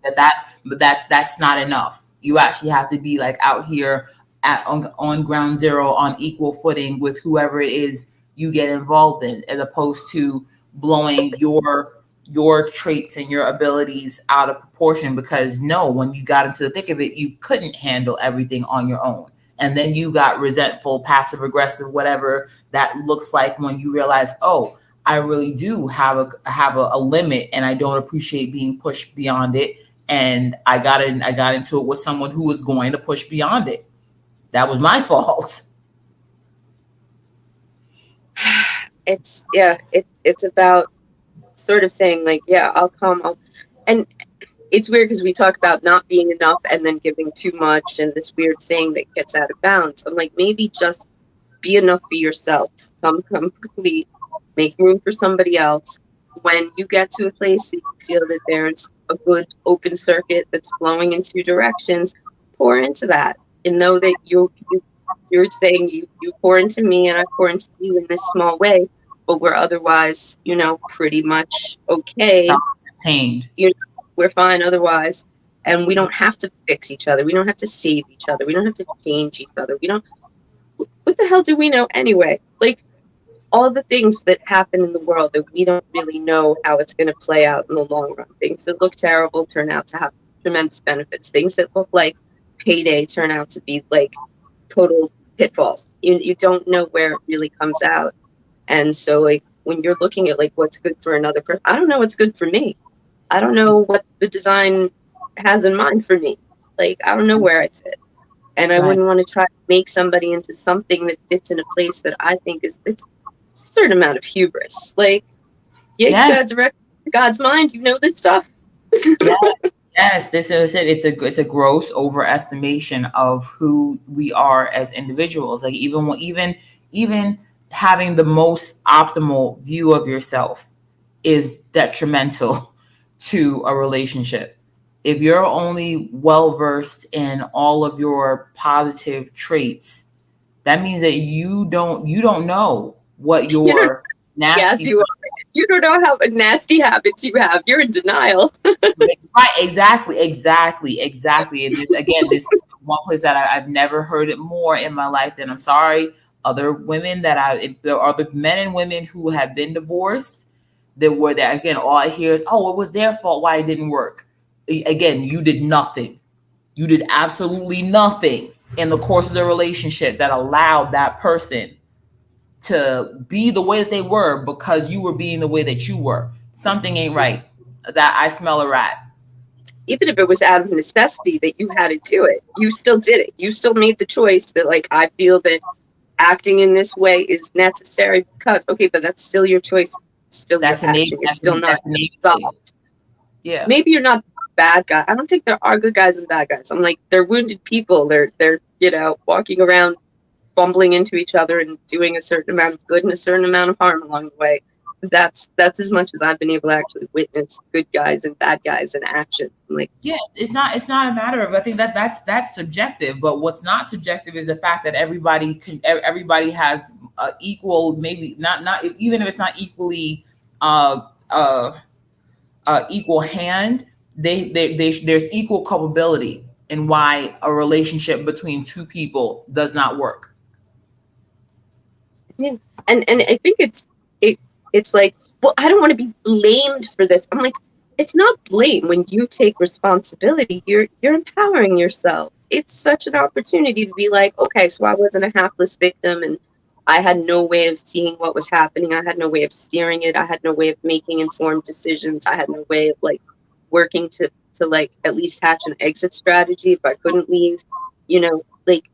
that's not enough. You actually have to be like out here on ground zero on equal footing with whoever it is you get involved in, as opposed to blowing your traits and your abilities out of proportion because no, when you got into the thick of it, you couldn't handle everything on your own. And then you got resentful, passive aggressive, whatever that looks like when you realize, oh, I really do have a limit, and I don't appreciate being pushed beyond it. And I got into it with someone who was going to push beyond it. That was my fault. It's about sort of saying like, yeah, I'll come. And it's weird because we talk about not being enough and then giving too much and this weird thing that gets out of bounds. I'm like, maybe just be enough for yourself. Come complete. Make room for somebody else. When you get to a place that you feel that there's a good open circuit that's flowing in two directions, pour into that and know that you're saying you pour into me and I pour into you in this small way, but we're otherwise, pretty much okay. Tamed. We're fine otherwise. And we don't have to fix each other. We don't have to save each other. We don't have to change each other. We don't. What the hell do we know anyway? Like all the things that happen in the world that we don't really know how it's going to play out in the long run. Things that look terrible turn out to have tremendous benefits. Things that look like payday turn out to be like total pitfalls. You don't know where it really comes out. And so like when you're looking at like what's good for another person, I don't know what's good for me. I don't know what the design has in mind for me. Like, I don't know where I fit. And I Right. wouldn't want to try to make somebody into something that fits in a place that I think it's a certain amount of hubris. Like, yeah, you Yes. guys are God's mind. You know this stuff. Yes. Yes. This is it. It's a gross overestimation of who we are as individuals. Like even having the most optimal view of yourself is detrimental to a relationship. If you're only well versed in all of your positive traits, that means that you don't know what You don't your yes, nasty. you don't know how nasty habits you have. You're in denial. Right, exactly. And this again, this one place that I've never heard it more in my life. Then I'm sorry, other women that there are other men and women who have been divorced that were that again, all I hear is, oh, it was their fault why it didn't work. Again, you did nothing. You did absolutely nothing in the course of the relationship that allowed that person to be the way that they were because you were being the way that you were. Something ain't right. That I smell a rat. Even if it was out of necessity that you had to do it, you still did it. You still made the choice that, like, I feel that acting in this way is necessary because, okay, but that's still your choice, still your That's innate. action. You're still not Innate. solved. Yeah. Maybe you're not bad guy. I don't think there are good guys and bad guys. I'm like, they're wounded people. They're walking around bumbling into each other and doing a certain amount of good and a certain amount of harm along the way. That's as much as I've been able to actually witness good guys and bad guys in action. I'm like, yeah, it's not a matter of, I think that's subjective, but what's not subjective is the fact that everybody has equal, maybe not even if it's not equally uh uh equal hand, there's equal culpability in why a relationship between two people does not work. yeah. And I think it's like, well, I don't want to be blamed for this. I'm like, it's not blame when you take responsibility. You're empowering yourself. It's such an opportunity to be like, okay, so I wasn't a hapless victim and I had no way of seeing what was happening. I had no way of steering it. I had no way of making informed decisions. I had no way of like working to like at least hatch an exit strategy if I couldn't leave. Like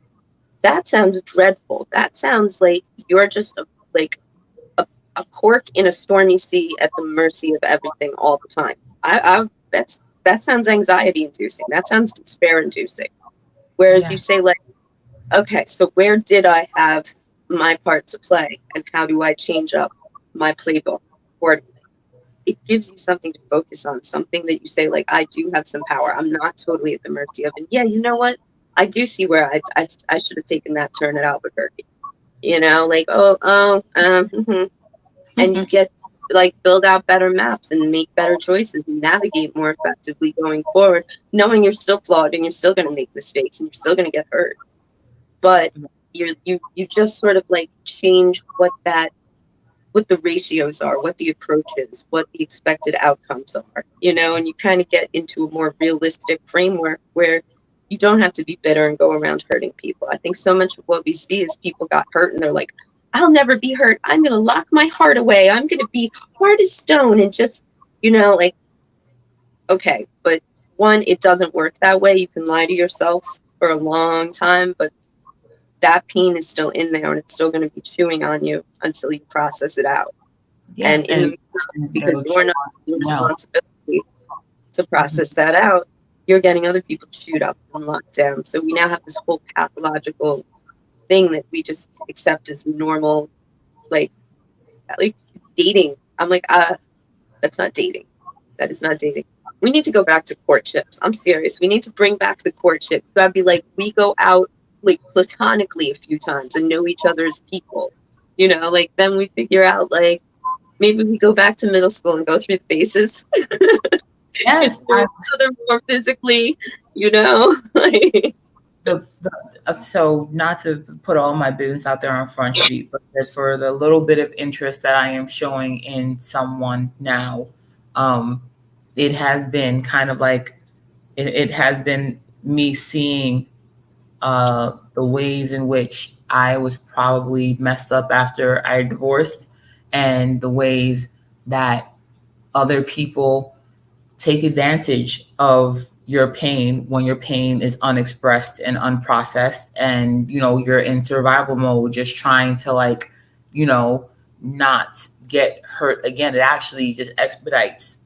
that sounds dreadful. That sounds like you're just like a cork in a stormy sea at the mercy of everything all the time. That sounds anxiety inducing. That sounds despair inducing. Whereas Yeah. you say like, okay, so where did I have my part to play, and how do I change up my playbook accordingly? It gives you something to focus on, something that you say like, I do have some power. I'm not totally at the mercy of. And yeah, you know what? I do see where I should have taken that turn at Albuquerque. Like, and you get like build out better maps and make better choices and navigate more effectively going forward, knowing you're still flawed and you're still going to make mistakes and you're still going to get hurt, but you just sort of like change what the ratios are, what the approach is, what the expected outcomes are, and you kind of get into a more realistic framework where you don't have to be bitter and go around hurting people. I think so much of what we see is people got hurt and they're like, I'll never be hurt. I'm going to lock my heart away. I'm going to be hard as stone and just, like, okay, but one, it doesn't work that way. You can lie to yourself for a long time, but that pain is still in there and it's still going to be chewing on you until you process it out. Yeah. And in the because you're not taking responsibility to process that out, you're getting other people chewed up and locked down. So we now have this whole pathological thing that we just accept as normal, like dating. I'm like, that's not dating. That is not dating. We need to go back to courtships. I'm serious. We need to bring back the courtship. You gotta be like, we go out like platonically a few times and know each other as people. Like then we figure out like maybe we go back to middle school and go through the bases. Yes. Each other more physically, like So not to put all my business out there on Front Street, but for the little bit of interest that I am showing in someone now, it has been kind of like it has been me seeing the ways in which I was probably messed up after I divorced, and the ways that other people take advantage of your pain when your pain is unexpressed and unprocessed, and you're in survival mode just trying to like not get hurt again. It actually just expedites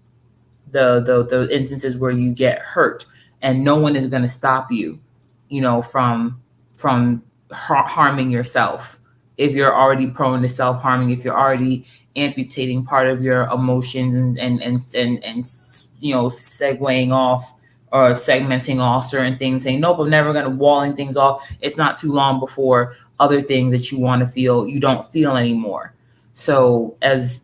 the instances where you get hurt, and no one is going to stop you from harming yourself if you're already prone to self-harming, if you're already amputating part of your emotions and segueing off or segmenting off certain things, saying nope, I'm never going to walling things off. It's not too long before other things that you want to feel you don't feel anymore. So as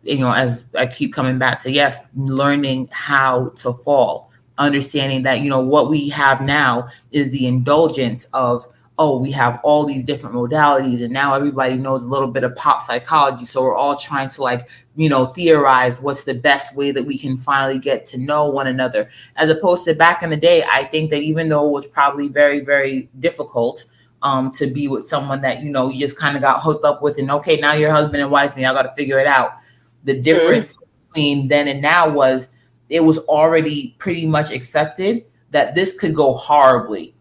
I keep coming back to, yes, learning how to fall, understanding that what we have now is the indulgence of oh, we have all these different modalities, and now everybody knows a little bit of pop psychology. So we're all trying to, like, theorize what's the best way that we can finally get to know one another. As opposed to back in the day, I think that even though it was probably very, very difficult to be with someone that, you just kind of got hooked up with, and okay, now you're husband and wife and y'all got to figure it out. The Mm-hmm. difference between then and now was it was already pretty much accepted that this could go horribly.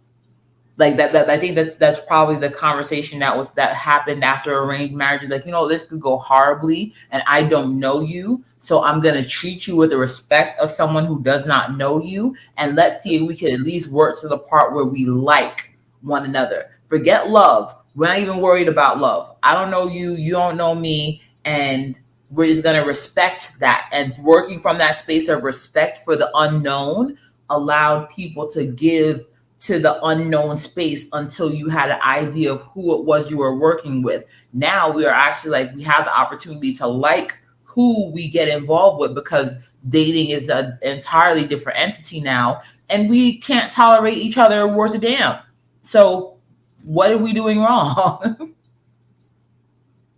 Like that I think that's probably the conversation that happened after arranged marriage. Like, this could go horribly, and I don't know you, so I'm gonna treat you with the respect of someone who does not know you, and let's see if we can at least work to the part where we like one another. Forget love. We're not even worried about love. I don't know you, you don't know me, and we're just gonna respect that. And working from that space of respect for the unknown allowed people to give to the unknown space until you had an idea of who it was you were working with. Now we are actually, like, we have the opportunity to like who we get involved with, because dating is an entirely different entity now, and we can't tolerate each other worth a damn. So what are we doing wrong?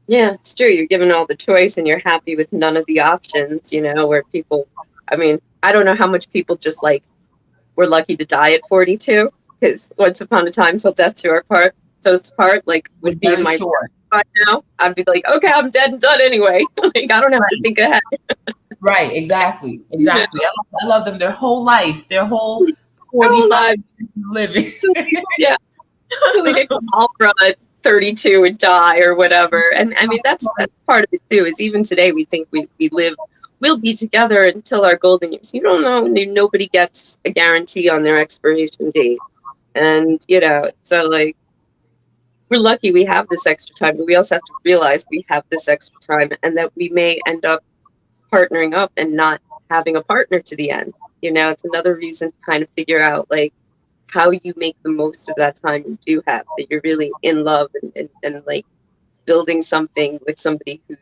Yeah, it's true. You're given all the choice and you're happy with none of the options, where people, I mean, I don't know how much people just like were lucky to die at 42, because once upon a time till death do our part. So it's part like We're would be in very my short. by now. I'd be like, okay, I'm dead and done anyway. Like I don't have to Right. think ahead. Right, exactly. You know, Exactly. I love them their whole life, their whole our whole 45 lives. years of living. So yeah, so they get all from at 32 and die or whatever. And I mean that's part of it too. Is even today we think we live. We'll be together until our golden years. You don't know. Nobody gets a guarantee on their expiration date. And, so like we're lucky we have this extra time, but we also have to realize we have this extra time and that we may end up partnering up and not having a partner to the end. It's another reason to kind of figure out like how you make the most of that time you do have, that you're really in love and like building something with somebody who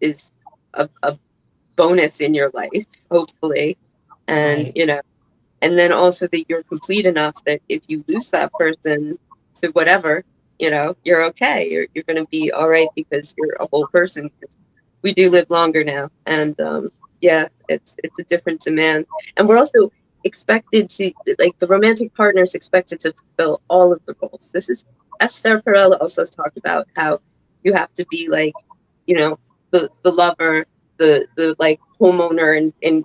is a bonus in your life, hopefully. And, Right. and then also that you're complete enough that if you lose that person to whatever, you're okay. You're going to be all right because you're a whole person. We do live longer now, and yeah, it's a different demand, and we're also expected to like the romantic partner is expected to fulfill all of the roles. This is Esther Perel also talked about how you have to be like, the lover, the like homeowner and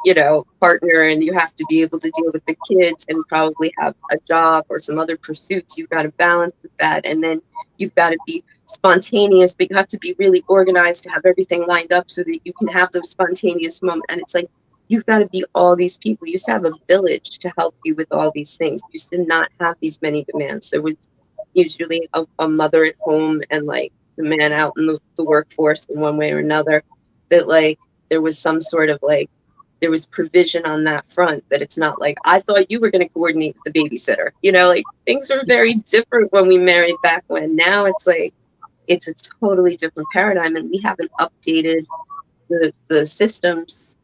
partner, and you have to be able to deal with the kids and probably have a job or some other pursuits. You've got to balance with that, and then you've got to be spontaneous, but you have to be really organized to have everything lined up so that you can have those spontaneous moments. And it's like you've got to be all these people. You used to have a village to help you with all these things. You used to not have these many demands. There was usually a mother at home and like the man out in the workforce in one way or another. That like there was some sort of like there was provision on that front, that it's not like I thought you were going to coordinate with the babysitter. Like things were very different when we married back when. Now it's like it's a totally different paradigm, and we haven't updated the systems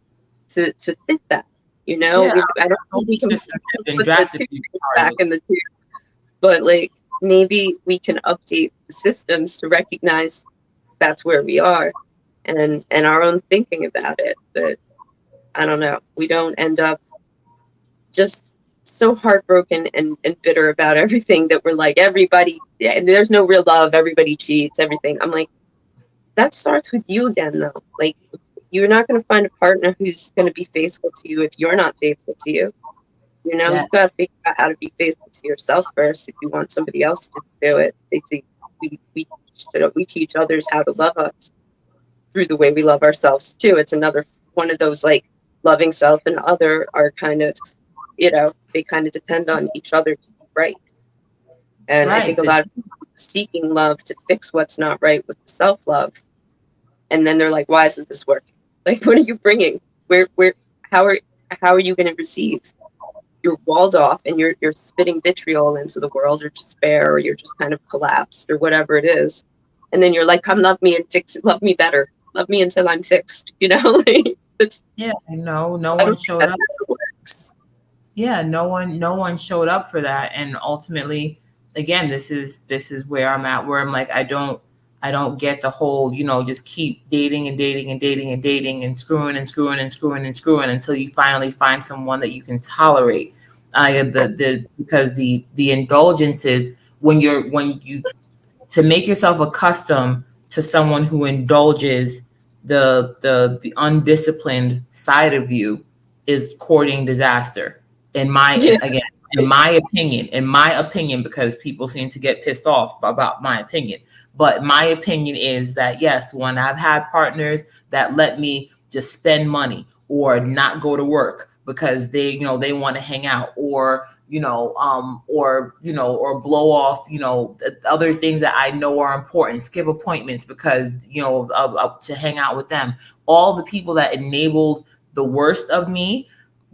to fit that. Yeah, I don't our think we can system has been put the drastically toothpaste back retarded. in the tube, but like maybe we can update the systems to recognize that's where we are, and our own thinking about it. But I don't know. We don't end up just so heartbroken and bitter about everything that we're like everybody. Yeah, there's no real love. Everybody cheats. Everything. I'm like, that starts with you again, though. Like, you're not going to find a partner who's going to be faithful to you if you're not faithful to you. Yes. You've got to figure out how to be faithful to yourself first if you want somebody else to do it. They say we teach others how to love us through the way we love ourselves too. It's another one of those like loving self and other are kind of, they kind of depend on each other to be right. And I think Right. a lot of people seeking love to fix what's not right with self love, and then they're like, why isn't this working? Like, what are you bringing? Where how are how are you going to receive? You're walled off and you're spitting vitriol into the world, or despair, or you're just kind of collapsed, or whatever it is. And then you're like, come love me and fix it. Love me better. Love me until I'm fixed. Like, it's, Yeah, no I one don't think showed that's up. how it works. Yeah, no one showed up for that, and ultimately, again, this is where I'm at, where I'm like, I don't get the whole, just keep dating and dating and dating and dating and screwing and screwing and screwing and screwing until you finally find someone that you can tolerate. The because the indulgences, when you to make yourself accustomed to someone who indulges the undisciplined side of you is courting disaster. In my Yeah. again, in my opinion, because people seem to get pissed off about my opinion. But my opinion is that yes, when I've had partners that let me just spend money or not go to work because they want to hang out, or blow off, other things that I know are important, skip appointments because to hang out with them. All the people that enabled the worst of me,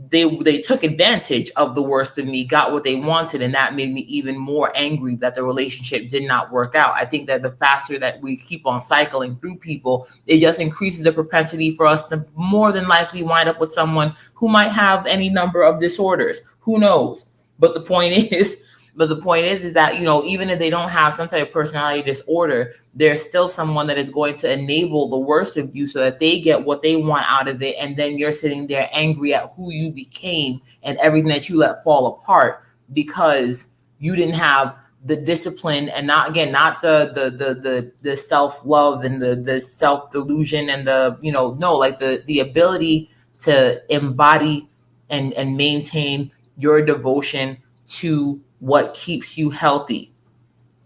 they took advantage of the worst of me, got what they wanted, and that made me even more angry that the relationship did not work out. I think that the faster that we keep on cycling through people, it just increases the propensity for us to more than likely wind up with someone who might have any number of disorders. Who knows? But the point is, is that even if they don't have some type of personality disorder, there's still someone that is going to enable the worst of you so that they get what they want out of it, and then you're sitting there angry at who you became and everything that you let fall apart because you didn't have the discipline, and not the self love and the self delusion and the no, like the ability to embody and maintain your devotion to what keeps you healthy.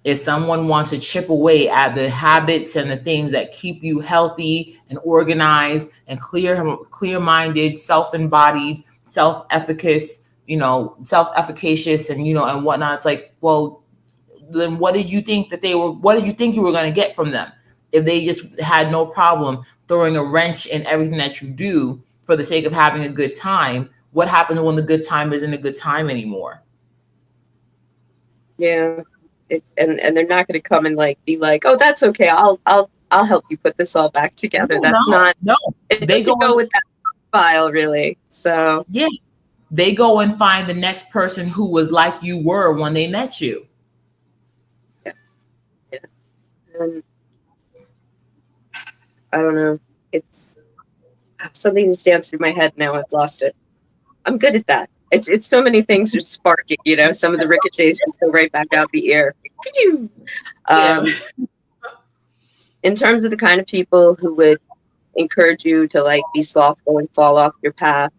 If someone wants to chip away at the habits and the things that keep you healthy and organized and clear minded, self-embodied, self-efficacious, and whatnot, it's like, well, then what did you think you were going to get from them if they just had no problem throwing a wrench in everything that you do for the sake of having a good time? What happens when the good time isn't a good time anymore? Yeah. And they're not going to come and like be like, oh, that's okay. I'll help you put this all back together. No, That's no, not. no. It They go doesn't go and with that file really. So yeah, they go and find the next person who was like you were when they met you. yeah, yeah. And I don't know. It's something that stands through my head now. I've lost it. I'm good at that. It's so many things are sparking. Some of the ricochets just go right back out the ear. Yeah, Um, in terms of the kind of people who would encourage you to like be slothful and fall off your path.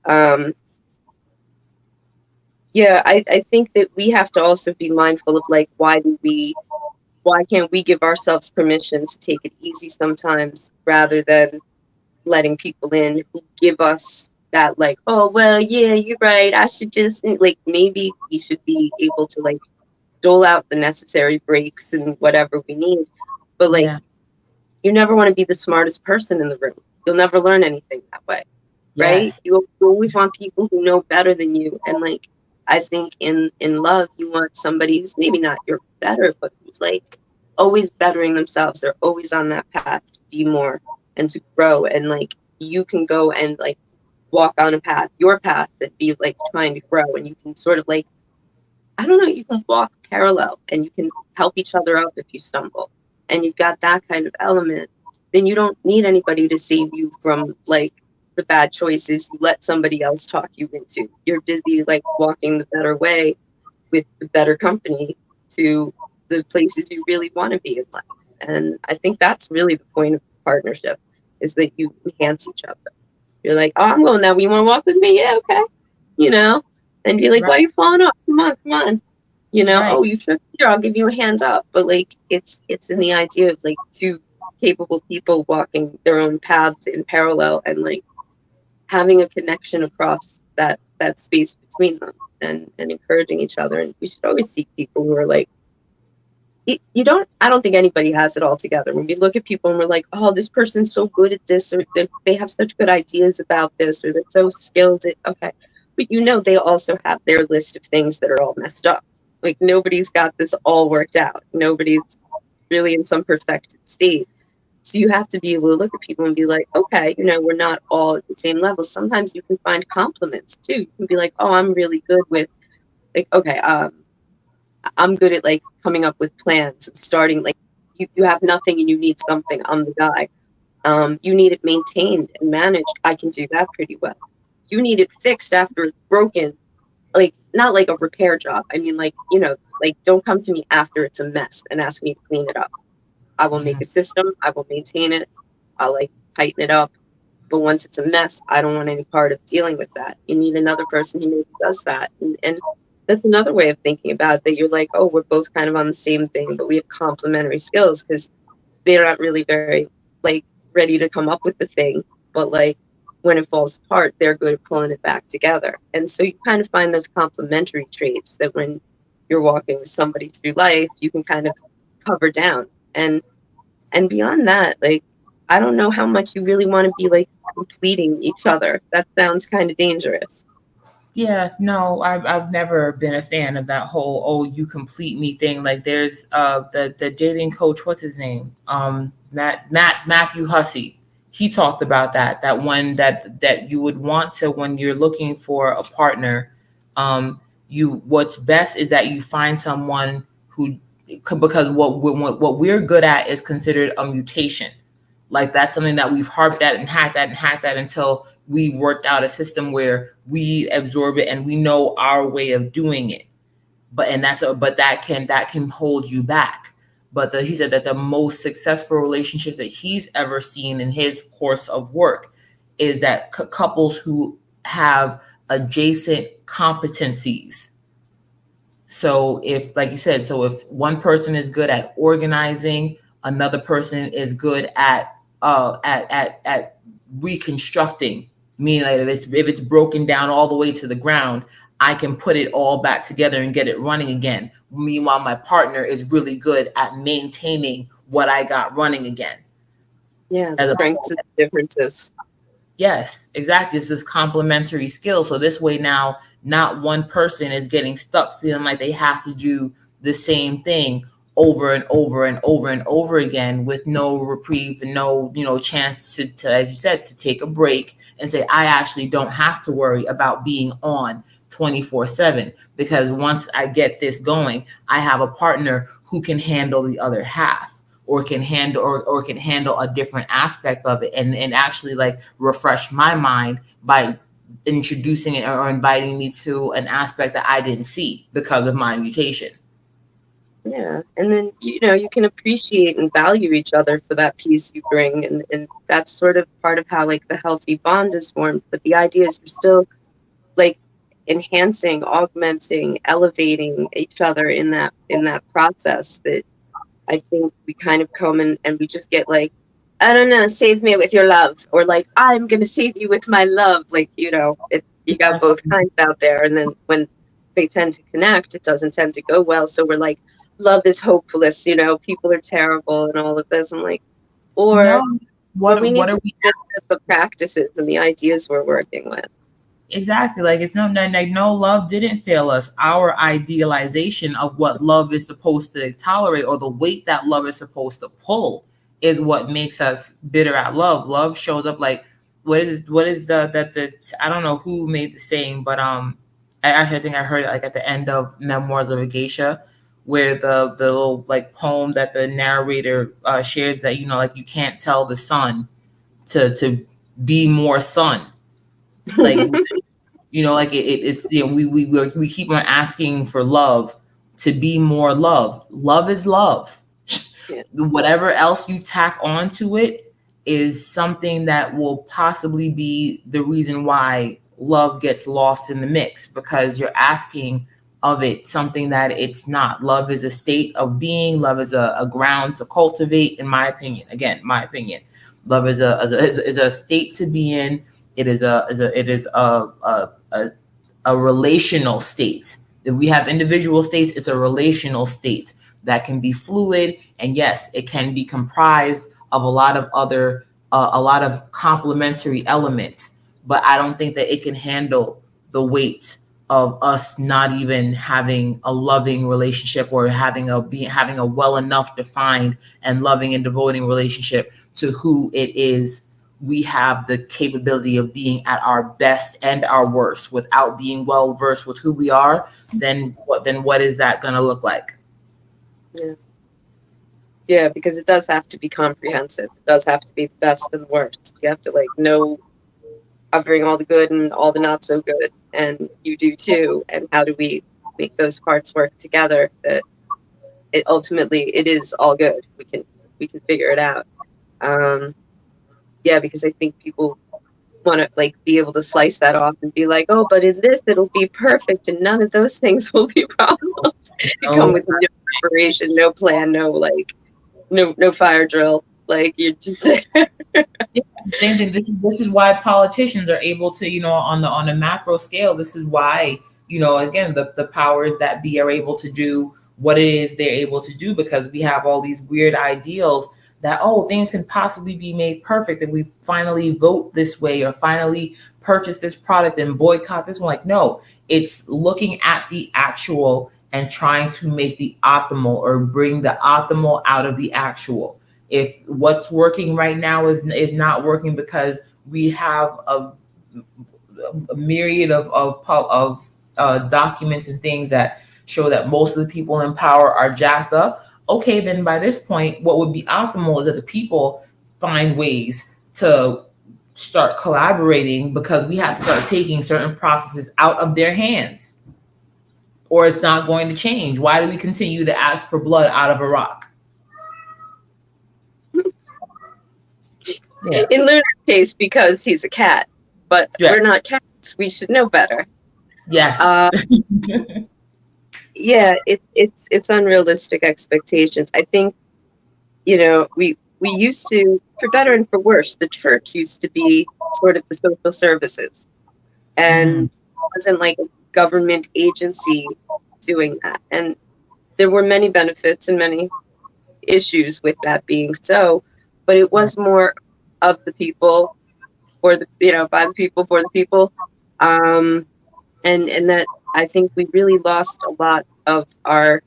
Um, yeah, I think that we have to also be mindful of like why can't we give ourselves permission to take it easy sometimes rather than letting people in who give us that like, oh well, yeah, you're right, I should just like, maybe we should be able to like dole out the necessary breaks and whatever we need, but like yeah, you never want to be the smartest person in the room. You'll never learn anything that way, right? yes, You always want people who know better than you, and like I think in love, you want somebody who's maybe not your better, but who's like always bettering themselves. They're always on that path to be more and to grow, and like you can go and like walk on a path, your path, that be like trying to grow, and you can sort of like, I don't know, you can walk parallel and you can help each other up if you stumble. And you've got that kind of element, then you don't need anybody to save you from like the bad choices you let somebody else talk you into. You're busy like walking the better way with the better company to the places you really want to be in life. And I think that's really the point of partnership, is that you enhance each other. You're like, oh, I'm going that way. You want to walk with me? Yeah, okay. You know, and be like, why are right, you falling off? Come on, come on. right, Oh, you tripped here. I'll give you a hand up. But like, it's in the idea of like two capable people walking their own paths in parallel and like having a connection across that space between them, and encouraging each other. And we should always seek people who are like, you don't, I don't think anybody has it all together. When we look at people and we're like, oh, this person's so good at this, or they have such good ideas about this, or they're so skilled at, okay. But they also have their list of things that are all messed up. Like nobody's got this all worked out. Nobody's really in some perfected state. So you have to be able to look at people and be like, okay, we're not all at the same level. Sometimes you can find compliments too. You can be like, oh, I'm really good with like, okay, I'm good at like coming up with plans and starting like you have nothing and you need something. I'm the guy. You need it maintained and managed. I can do that pretty well. You need it fixed after it's broken, like not like a repair job. I mean, like, like don't come to me after it's a mess and ask me to clean it up. I will make Mhm. a system. I will maintain it. I'll like tighten it up. But once it's a mess, I don't want any part of dealing with that. You need another person who maybe does that. And that's another way of thinking about it, that you're like, oh, we're both kind of on the same thing, but we have complementary skills because they're not really very like ready to come up with the thing. But like when it falls apart, they're good at pulling it back together. And so you kind of find those complementary traits that when you're walking with somebody through life, you can kind of cover down. And beyond that, like I don't know how much you really want to be like completing each other. That sounds kind of dangerous. Yeah, no, I've never been a fan of that whole "oh, you complete me" thing. Like, there's the dating coach, what's his name? Matthew Hussey. He talked about that one that you would want to, when you're looking for a partner. You What's best is that you find someone who, because what we're good at is considered a mutation. Like, that's something that we've harped at and hacked at until we worked out a system where we absorb it and we know our way of doing it. But that can hold you back. But he said that the most successful relationships that he's ever seen in his course of work is that couples who have adjacent competencies. So if, like you said, so if one person is good at organizing, another person is good at reconstructing. Meaning, like, if it's broken down all the way to the ground, I can put it all back together and get it running again. Meanwhile, my partner is really good at maintaining what I got running again. Yeah, the As a strengths and differences. Yes, exactly. It's this complementary skill. So this way now, not one person is getting stuck feeling like they have to do the same thing over and over and over and over again with no reprieve and no, chance to, as you said, to take a break and say, I actually don't have to worry about being on 24/7, because once I get this going, I have a partner who can handle the other half, or can handle a different aspect of it, and actually, like, refresh my mind by introducing it or inviting me to an aspect that I didn't see because of my mutation. Yeah. And then, you can appreciate and value each other for that piece you bring. And that's sort of part of how like the healthy bond is formed. But the idea is you're still like enhancing, augmenting, elevating each other in that process, that I think we kind of come and we just get like, I don't know, save me with your love, or like I'm gonna save you with my love. Like, you got both kinds out there, and then when they tend to connect, it doesn't tend to go well. So we're like, love is hopeless, people are terrible and all of this. I'm like, or No, we need what to are we revisit the practices and the ideas we're working with. exactly? Like, it's no, love didn't fail us. Our idealization of what love is supposed to tolerate, or the weight that love is supposed to pull, is what makes us bitter at love. Love shows up like, what is the I don't know who made the saying, but I actually think I heard it like at the end of Memoirs of a Geisha, where the little like poem that the narrator shares, that like you can't tell the sun to be more sun. Like, like it's we keep on asking for love to be more love. Love is love. Yeah. Whatever else you tack onto it is something that will possibly be the reason why love gets lost in the mix, because you're asking of it something that it's not. Love is a state of being. Love is a ground to cultivate, in my opinion. Again, my opinion. Love is a state to be in. It is a relational state. If we have individual states, it's a relational state that can be fluid, and yes, it can be comprised of a lot of complementary elements. But I don't think that it can handle the weight of us not even having a loving relationship, or having a well enough defined and loving and devoting relationship to who it is we have the capability of being at our best and our worst without being well versed with who we are, then what is that going to look like? Yeah. Yeah, because it does have to be comprehensive. It does have to be the best and the worst. You have to like know covering all the good and all the not so good, and you do too. And how do we make those parts work together? That it ultimately it is all good. We can figure it out. Um, yeah, because I think people want to like be able to slice that off and be like, oh, but in this it'll be perfect, and none of those things will be problems. You come No, with no preparation, no plan, no like, no fire drill. Like you're just yeah, same thing. This is why politicians are able to, on the macro scale. This is why, again, the powers that be are able to do what it is they're able to do, because we have all these weird ideals that, oh, things can possibly be made perfect, and we finally vote this way or finally purchase this product and boycott this one. Like, no, it's looking at the actual and trying to make the optimal or bring the optimal out of the actual. If what's working right now is not working because we have a myriad of documents and things that show that most of the people in power are jacked up, okay, then by this point, what would be optimal is that the people find ways to start collaborating, because we have to start taking certain processes out of their hands, or it's not going to change. Why do we continue to ask for blood out of a rock? Yeah. in Lunar's case because he's a cat, but Yeah. we're not cats. We should know better. Yes. Yeah, it's unrealistic expectations. I think we used to, for better and for worse, the church used to be sort of the social services, and it wasn't like a government agency doing that. And there were many benefits and many issues with that being so, but it was more of the people for the by the people for the people, and that I think we really lost a lot of our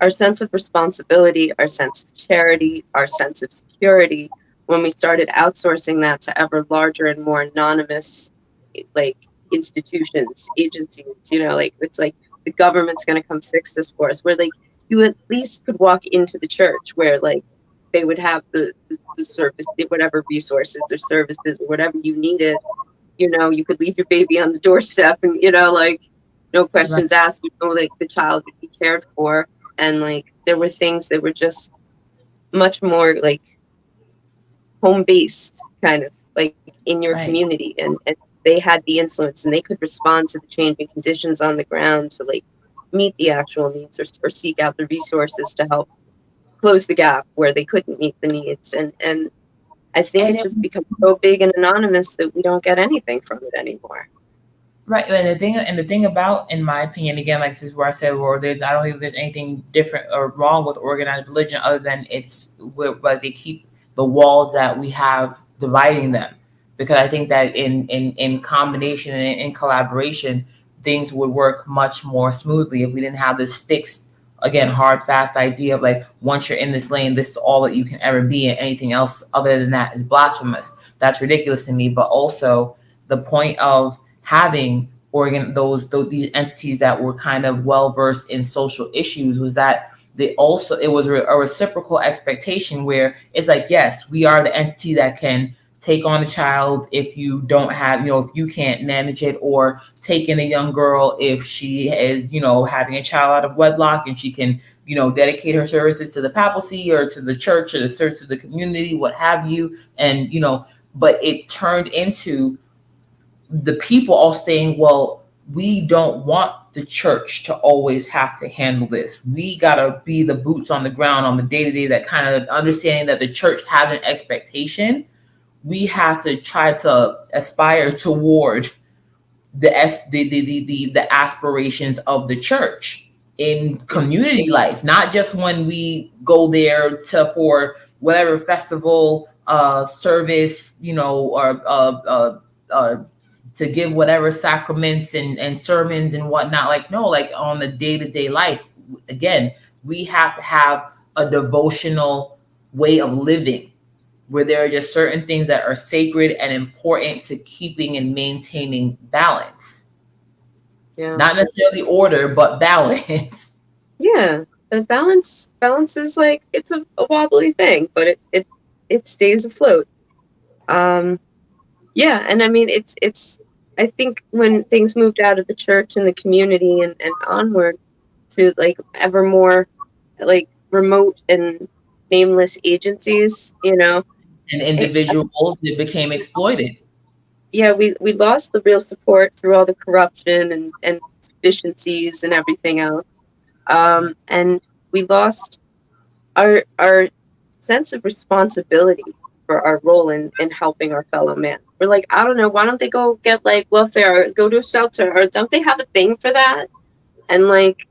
sense of responsibility, our sense of charity, our sense of security when we started outsourcing that to ever larger and more anonymous, like institutions, agencies. Like it's like the government's going to come fix this for us. Where like you at least could walk into the church where like they would have the service, whatever resources or services or whatever you needed. You could leave your baby on the doorstep, and like no questions asked. Like the child would be cared for, and like there were things that were just much more like home based, kind of like in your community, and they had the influence, and they could respond to the changing conditions on the ground to like meet the actual needs, or seek out the resources to help close the gap where they couldn't meet the needs. And I think it's just become so big and anonymous that we don't get anything from it anymore. Right, and the thing about, in my opinion, again, like this is where I said, well, I don't think there's anything different or wrong with organized religion, other than it's like they keep the walls that we have dividing them. Because I think that in combination and in collaboration, things would work much more smoothly if we didn't have this fixed, again, hard, fast idea of like, once you're in this lane, this is all that you can ever be, and anything else other than that is blasphemous. That's ridiculous to me. But also the point of having these entities that were kind of well versed in social issues was that it was a reciprocal expectation, where it's like, yes, we are the entity that can take on a child if you don't have, if you can't manage it, or take in a young girl if she is, having a child out of wedlock, and she can, dedicate her services to the papacy or to the church or the church to the community, what have you. And, but it turned into the people all saying, well, we don't want the church to always have to handle this. We got to be the boots on the ground on the day-to-day, that kind of understanding that the church has an expectation. We have to try to aspire toward the aspirations of the church in community life, not just when we go there for whatever festival, service, or to give whatever sacraments and sermons and whatnot. Like, no, like on the day-to-day life, again, we have to have a devotional way of living where there are just certain things that are sacred and important to keeping and maintaining balance. Yeah. Not necessarily order, but balance. Yeah. And balance is like, it's a wobbly thing, but it stays afloat. Um, yeah, and I mean it's I think when things moved out of the church and the community and onward to like ever more like remote and nameless agencies, And it, individuals that became exploited. yeah, we lost the real support through all the corruption and deficiencies and everything else. And we lost our sense of responsibility for our role in helping our fellow man. We're like, I don't know, why don't they go get like welfare or go to a shelter, or don't they have a thing for that? And like,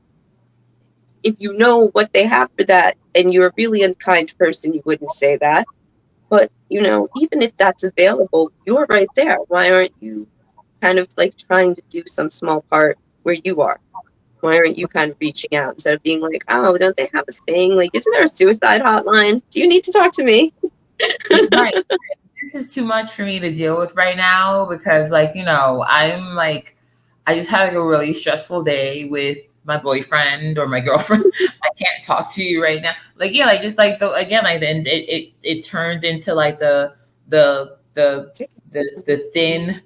if you know what they have for that and you're a really unkind person, you wouldn't say that. But even if that's available, you're right there. Why aren't you kind of like trying to do some small part where you are? Why aren't you kind of reaching out instead of being like, oh, don't they have a thing? Like, isn't there a suicide hotline? Do you need to talk to me? Right. This is too much for me to deal with right now because, like, I'm like, I just had like a really stressful day with my boyfriend or my girlfriend. I can't talk to you right now. Like, yeah, like just like the again, like then it turns into like the the the thin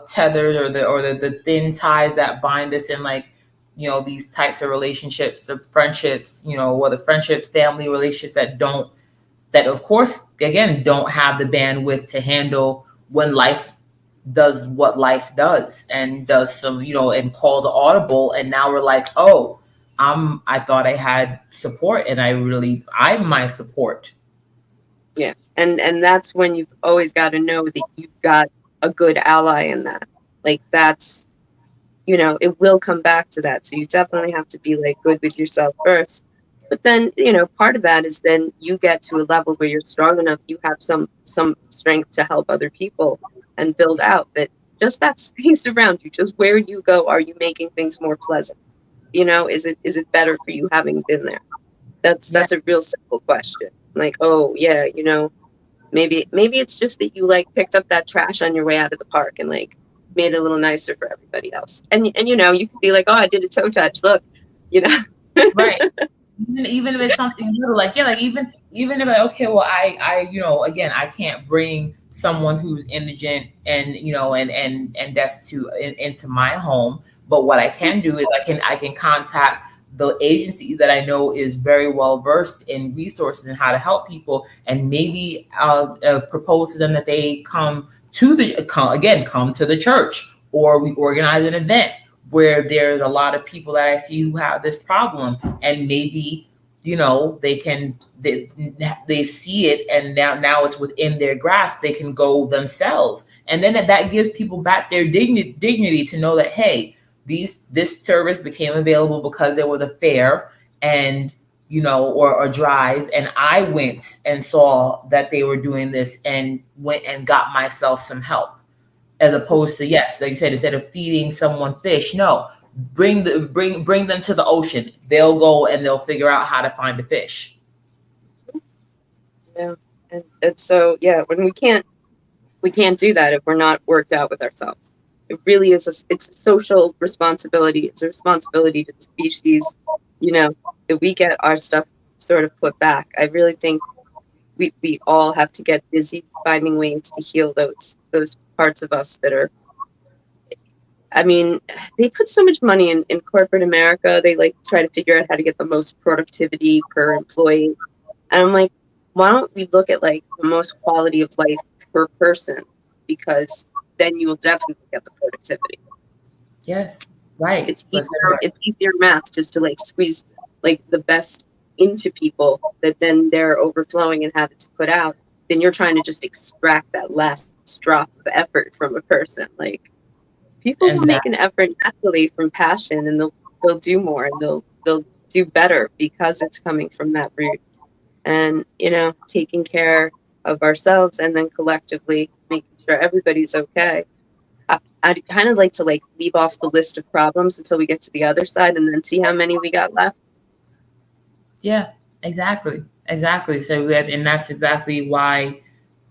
tethered or the thin ties that bind us in like these types of relationships, of friendships, whether friendships, family relationships that of course again don't have the bandwidth to handle when life does what life does and does some and calls audible, and now we're like, oh, I thought I had support and I'm my support. Yeah. And that's when you've always got to know that you've got a good ally in that. Like that's, it will come back to that. So you definitely have to be like good with yourself first. But then, part of that is then you get to a level where you're strong enough, you have some strength to help other people and build out that just that space around you, just where you go, are you making things more pleasant? Is it better for you having been there? Yeah. That's a real simple question. Like, oh yeah, maybe it's just that you like picked up that trash on your way out of the park and like made it a little nicer for everybody else. And you could be like, oh, I did a toe touch. Look, you know. Right. Even if it's something little, like yeah, like even if like, okay, well, I again, I can't bring someone who's indigent and and that's into my home, but what I can do is I can contact the agency that I know is very well versed in resources and how to help people, and maybe propose to them that they come to the church, or we organize an event where there's a lot of people that I see who have this problem, and maybe they see it, and now it's within their grasp. They can go themselves, and then that gives people back their dignity to know that, hey, this service became available because there was a fair, and or a drive, and I went and saw that they were doing this and went and got myself some help, as opposed to, yes, like you said, instead of feeding someone fish, no, bring them to the ocean. They'll go and they'll figure out how to find the fish. Yeah. And so yeah, when we can't do that if we're not worked out with ourselves. It really is it's a social responsibility. It's a responsibility to the species, that we get our stuff sort of put back. I really think we all have to get busy finding ways to heal those parts of us that are, I mean, they put so much money in corporate America. They like try to figure out how to get the most productivity per employee. And I'm like, why don't we look at like the most quality of life per person? Because then you will definitely get the productivity. Yes, right. It's But easier, it's easier math just to like squeeze like the best into people that then they're overflowing and have it to put out. Then you're trying to just extract that last drop of effort from a person. Like people will and that make an effort naturally from passion, and they'll do more, and they'll do better because it's coming from that root. And taking care of ourselves and then collectively making sure everybody's okay. I'd kind of like to like leave off the list of problems until we get to the other side and then see how many we got left. Yeah, exactly. Exactly. So that, and that's exactly why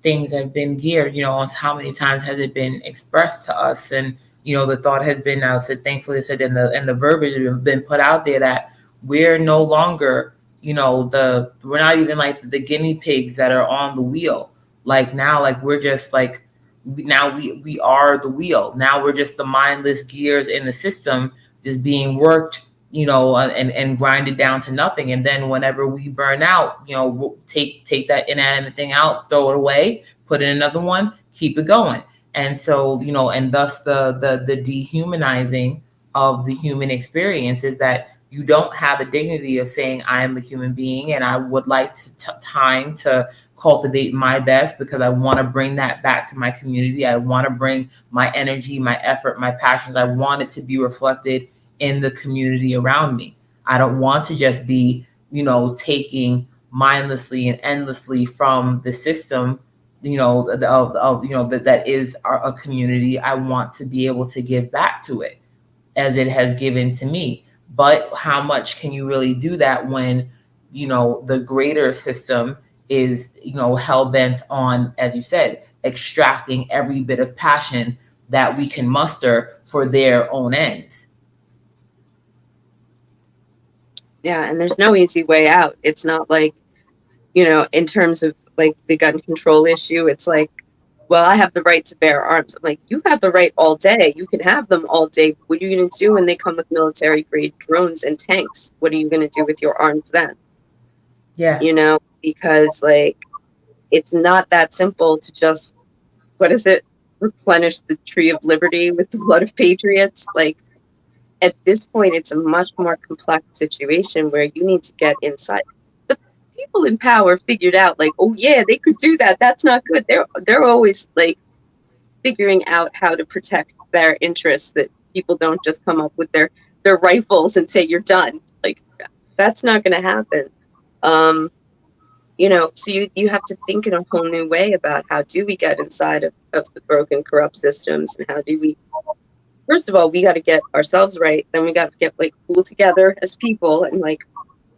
things have been geared. On how many times has it been expressed to us, and the thought has been now said. Thankfully, said in the verbiage has been put out there that we're no longer, we're not even like the guinea pigs that are on the wheel. Like now, like we're just like now we are the wheel. Now we're just the mindless gears in the system, just being worked, and grind it down to nothing. And then whenever we burn out, we'll take that inanimate thing out, throw it away, put in another one, keep it going. And so, and thus the dehumanizing of the human experience is that you don't have the dignity of saying I am a human being and I would like time to cultivate my best because I want to bring that back to my community. I want to bring my energy, my effort, my passions. I want it to be reflected in the community around me. I don't want to just be, taking mindlessly and endlessly from the system, that is a community. I want to be able to give back to it as it has given to me. But how much can you really do that when, the greater system is, hell bent on, as you said, extracting every bit of passion that we can muster for their own ends. Yeah, and there's no easy way out. It's not like, in terms of like the gun control issue, it's like, well, I have the right to bear arms. I'm like, you have the right all day. You can have them all day. What are you going to do when they come with military grade drones and tanks? What are you going to do with your arms then? Yeah. Because like it's not that simple to just, what is it, replenish the tree of liberty with the blood of patriots. Like at this point, it's a much more complex situation where you need to get inside. The people in power figured out, like, oh yeah, they could do that. That's not good. They're always like figuring out how to protect their interests. That people don't just come up with their rifles and say you're done. Like that's not going to happen. So you have to think in a whole new way about how do we get inside of the broken, corrupt systems, and how do we, first of all, we got to get ourselves right. Then we got to get like pull together as people and like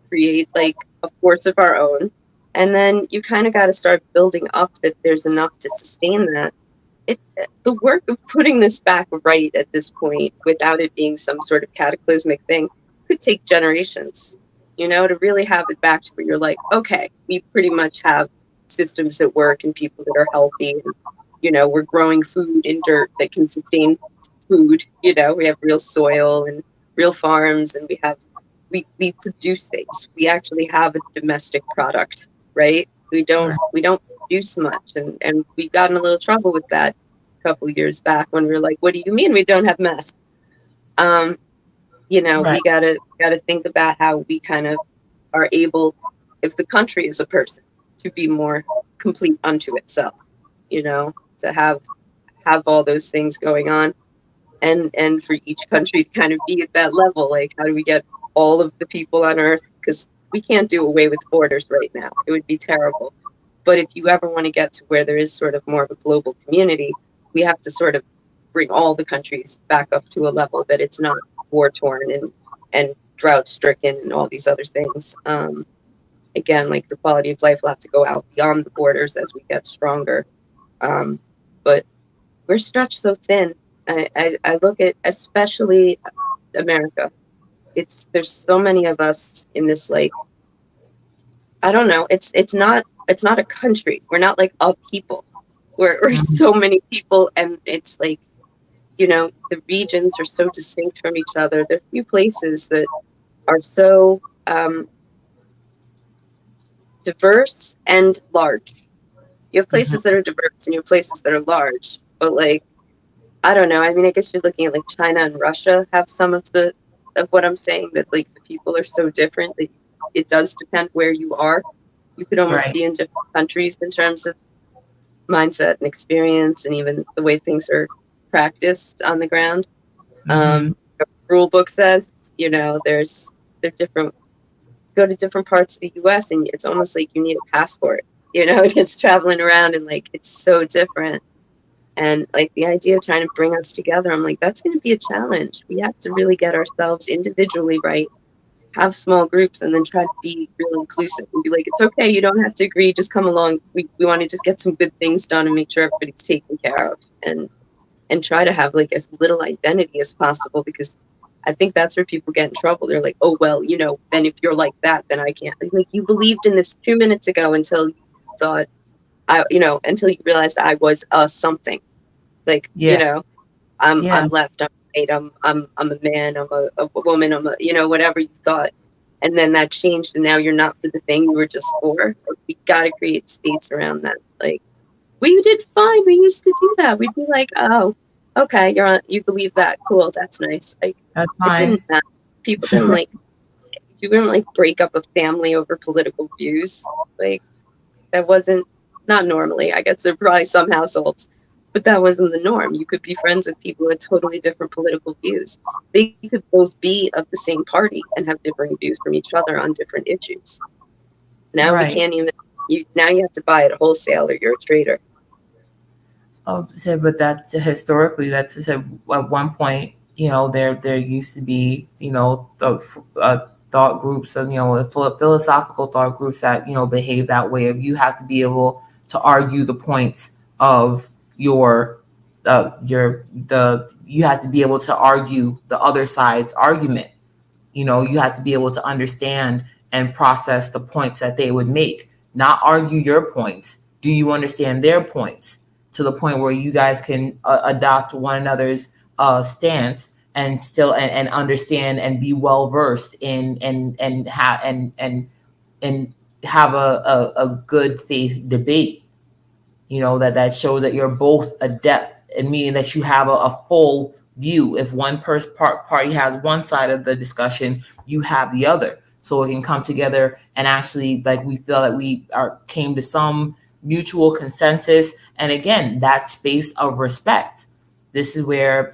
create like a force of our own. And then you kind of got to start building up that there's enough to sustain that. It, the work of putting this back right at this point, without it being some sort of cataclysmic thing, could take generations. To really have it back to where you're like, okay, we pretty much have systems that work and people that are healthy. And, we're growing food in dirt that can sustain food. We have real soil and real farms, and we produce things. We actually have a domestic product, right? We don't produce much, and we got in a little trouble with that a couple of years back when we were like, what do you mean we don't have mess? Right. We gotta think about how we kind of are able, if the country is a person, to be more complete unto itself, to have all those things going on, and for each country to kind of be at that level. Like, how do we get all of the people on Earth? Because we can't do away with borders right now. It would be terrible. But if you ever want to get to where there is sort of more of a global community, we have to sort of bring all the countries back up to a level that it's not war torn and drought stricken and all these other things. Again, like the quality of life will have to go out beyond the borders as we get stronger. But we're stretched so thin. I look at especially America. There's so many of us in this, like, I don't know. It's not a country. We're not like a people. We're so many people, and it's like, the regions are so distinct from each other. There are few places that are so diverse and large. You have Mhm. places that are diverse and you have places that are large. But like, I don't know. I mean, I guess you're looking at like China and Russia have some of what I'm saying, that like the people are so different that it does depend where you are. You could almost Right. be in different countries in terms of mindset and experience and even the way things are practiced on the ground. Hmm. The rule book says, they're different. Go to different parts of the U.S. and it's almost like you need a passport. Just traveling around, and like it's so different. And like the idea of trying to bring us together, I'm like, that's going to be a challenge. We have to really get ourselves individually right, have small groups and then try to be real inclusive and be like, it's okay, you don't have to agree, just come along. We want to just get some good things done and make sure everybody's taken care of, and try to have like as little identity as possible, because I think that's where people get in trouble. They're like, oh well, then if you're like that, then I can't. Like, you believed in this 2 minutes ago until you thought until you realized I was something. Like, Yeah. I'm Yeah. left, I'm right, I'm a man, I'm a woman, I'm a whatever you thought. And then that changed, and now you're not for the thing you were just for. Like, we gotta create space around that. Like, we did fine. We used to do that. We'd be like, oh, okay, you believe that. Cool, that's nice. Like, That's it fine. didn't matter. People didn't like you didn't like break up a family over political views. Like, that wasn't not normally. I guess there are probably some households, but that wasn't the norm. You could be friends with people with totally different political views. They could both be of the same party and have differing views from each other on different issues. Now we Right. can't even. Now you have to buy it wholesale or you're a traitor. Oh, so, but that's historically, that's so at one point, there used to be, thought groups of, philosophical thought groups that, behave that way. Of you have to be able to argue the points of you have to be able to argue the other side's argument. You have to be able to understand and process the points that they would make, not argue your points. Do you understand their points to the point where you guys can adopt one another's stance and still and understand and be well versed in and have a good faith debate, that shows that you're both adept, and meaning that you have a full view. If one party has one side of the discussion, you have the other, so it can come together and actually, like, we feel that we are came to some mutual consensus. And again, that space of respect. This is where,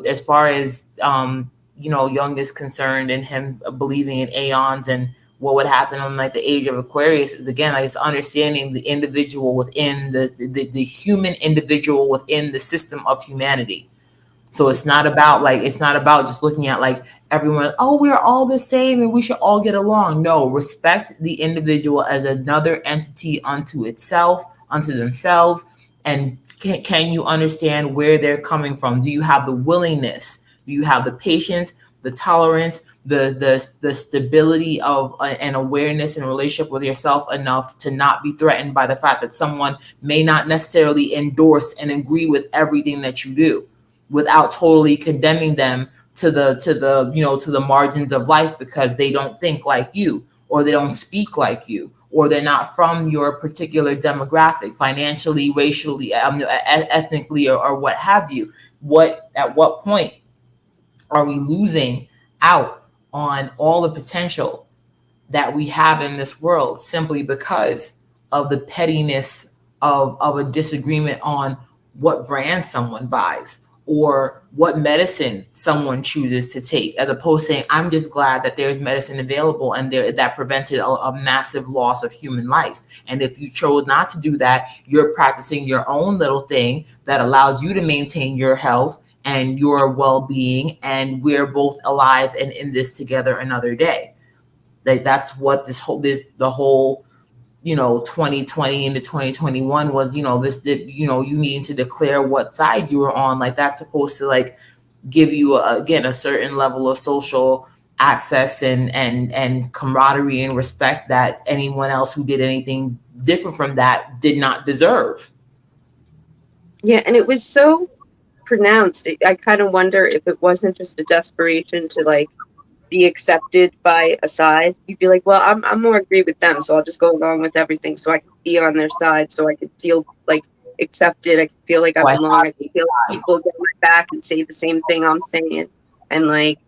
as far as Jung is concerned, and him believing in aeons and what would happen on, like, the age of Aquarius, is again, like, it's understanding the individual within the human individual within the system of humanity. So it's not about just looking at, like, everyone, oh, we're all the same and we should all get along. No, respect the individual as another entity unto itself, unto themselves. And can you understand where they're coming from? Do you have the willingness? Do you have the patience, the tolerance, the stability of an awareness and relationship with yourself enough to not be threatened by the fact that someone may not necessarily endorse and agree with everything that you do, without totally condemning them to the margins of life because they don't think like you, or they don't speak like you, or they're not from your particular demographic, financially, racially, ethnically, or what have you. At what point are we losing out on all the potential that we have in this world simply because of the pettiness of a disagreement on what brand someone buys or what medicine someone chooses to take, as opposed to saying, I'm just glad that there's medicine available and that prevented a massive loss of human life. And if you chose not to do that, you're practicing your own little thing that allows you to maintain your health and your well-being, and we're both alive and in this together another day. Like, that's what the whole 2020 into 2021 was. You need to declare what side you were on. Like, that's supposed to, like, give you again a certain level of social access and camaraderie and respect that anyone else who did anything different from that did not deserve. Yeah, and it was so pronounced. I kind of wonder if it wasn't just a desperation to like be accepted by a side. You'd be like, well, I'm more agree with them, so I'll just go along with everything, so I can be on their side, so I can feel like accepted. I can feel like I Why belong. I can feel like people get my back and say the same thing I'm saying. And like,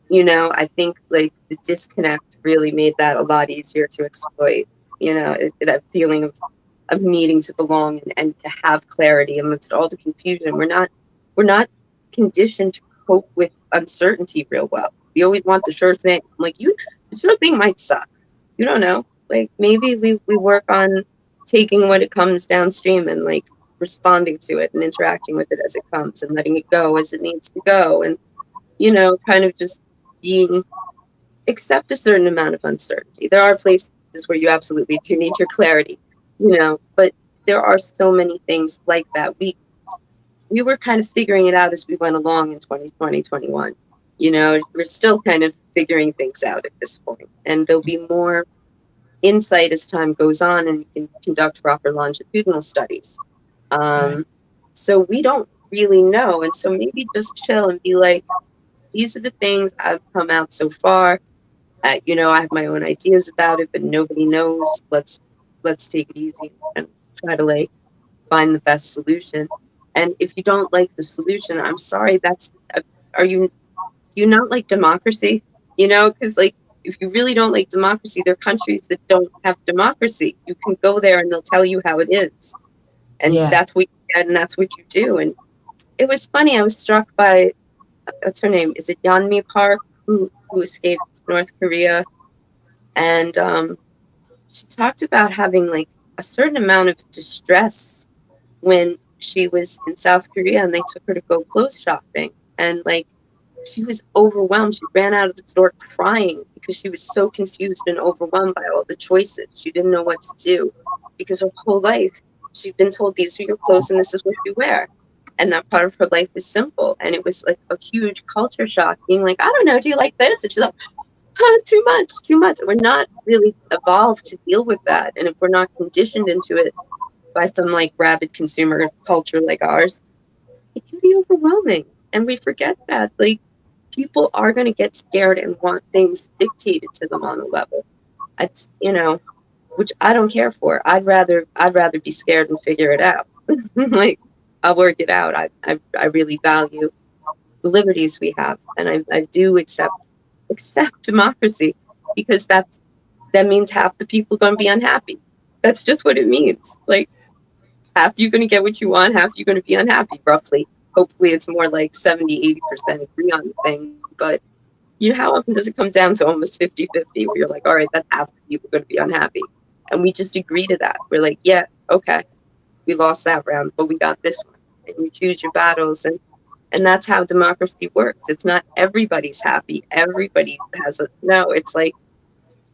I think like the disconnect really made that a lot easier to exploit. That feeling of needing to belong and to have clarity amidst all the confusion. We're not conditioned to cope with uncertainty real well. We always want the sure thing. I'm like, the sure thing might suck. You don't know. Like, maybe we work on taking what it comes downstream and like responding to it and interacting with it as it comes and letting it go as it needs to go, and kind of just being accept a certain amount of uncertainty. There are places where you absolutely do need your clarity, but there are so many things like that. We were kind of figuring it out as we went along in 2020, 21. We're still kind of figuring things out at this point, and there'll be more insight as time goes on, and you can conduct proper longitudinal studies. Right. Um, so we don't really know, and so maybe just chill and be like, these are the things I've come out so far. I have my own ideas about it, but nobody knows. Let's take it easy and try to like find the best solution. And if you don't like the solution, I'm sorry. Are you not like democracy? Because like if you really don't like democracy, there are countries that don't have democracy. You can go there and they'll tell you how it is, and Yeah. that's what you get, and that's what you do. And it was funny. I was struck by what's her name? Is it Yeonmi Park who escaped North Korea? And she talked about having like a certain amount of distress when she was in South Korea and they took her to go clothes shopping. And like she was overwhelmed. She ran out of the store crying because she was so confused and overwhelmed by all the choices. She didn't know what to do because her whole life she'd been told these are your clothes and this is what you wear. And that part of her life was simple. And it was like a huge culture shock being like, I don't know, do you like this? And she's like, too much, too much. We're not really evolved to deal with that. And if we're not conditioned into it by some like rabid consumer culture like ours, it can be overwhelming. And we forget that. Like people are going to get scared and want things dictated to them on a level. It's, which I don't care for. I'd rather be scared and figure it out. Like I'll work it out. I really value the liberties we have, and I do accept democracy because that means half the people going to be unhappy. That's just what it means. Like half you going to get what you want, half you going to be unhappy. Roughly, hopefully, it's more like 70-80% agree on the thing. But how often does it come down to almost 50-50 where you're like, all right, that's half the people going to be unhappy, and we just agree to that. We're like, yeah, okay, we lost that round, but we got this one, and you choose your battles. And that's how democracy works. It's not everybody's happy. Everybody has no, it's like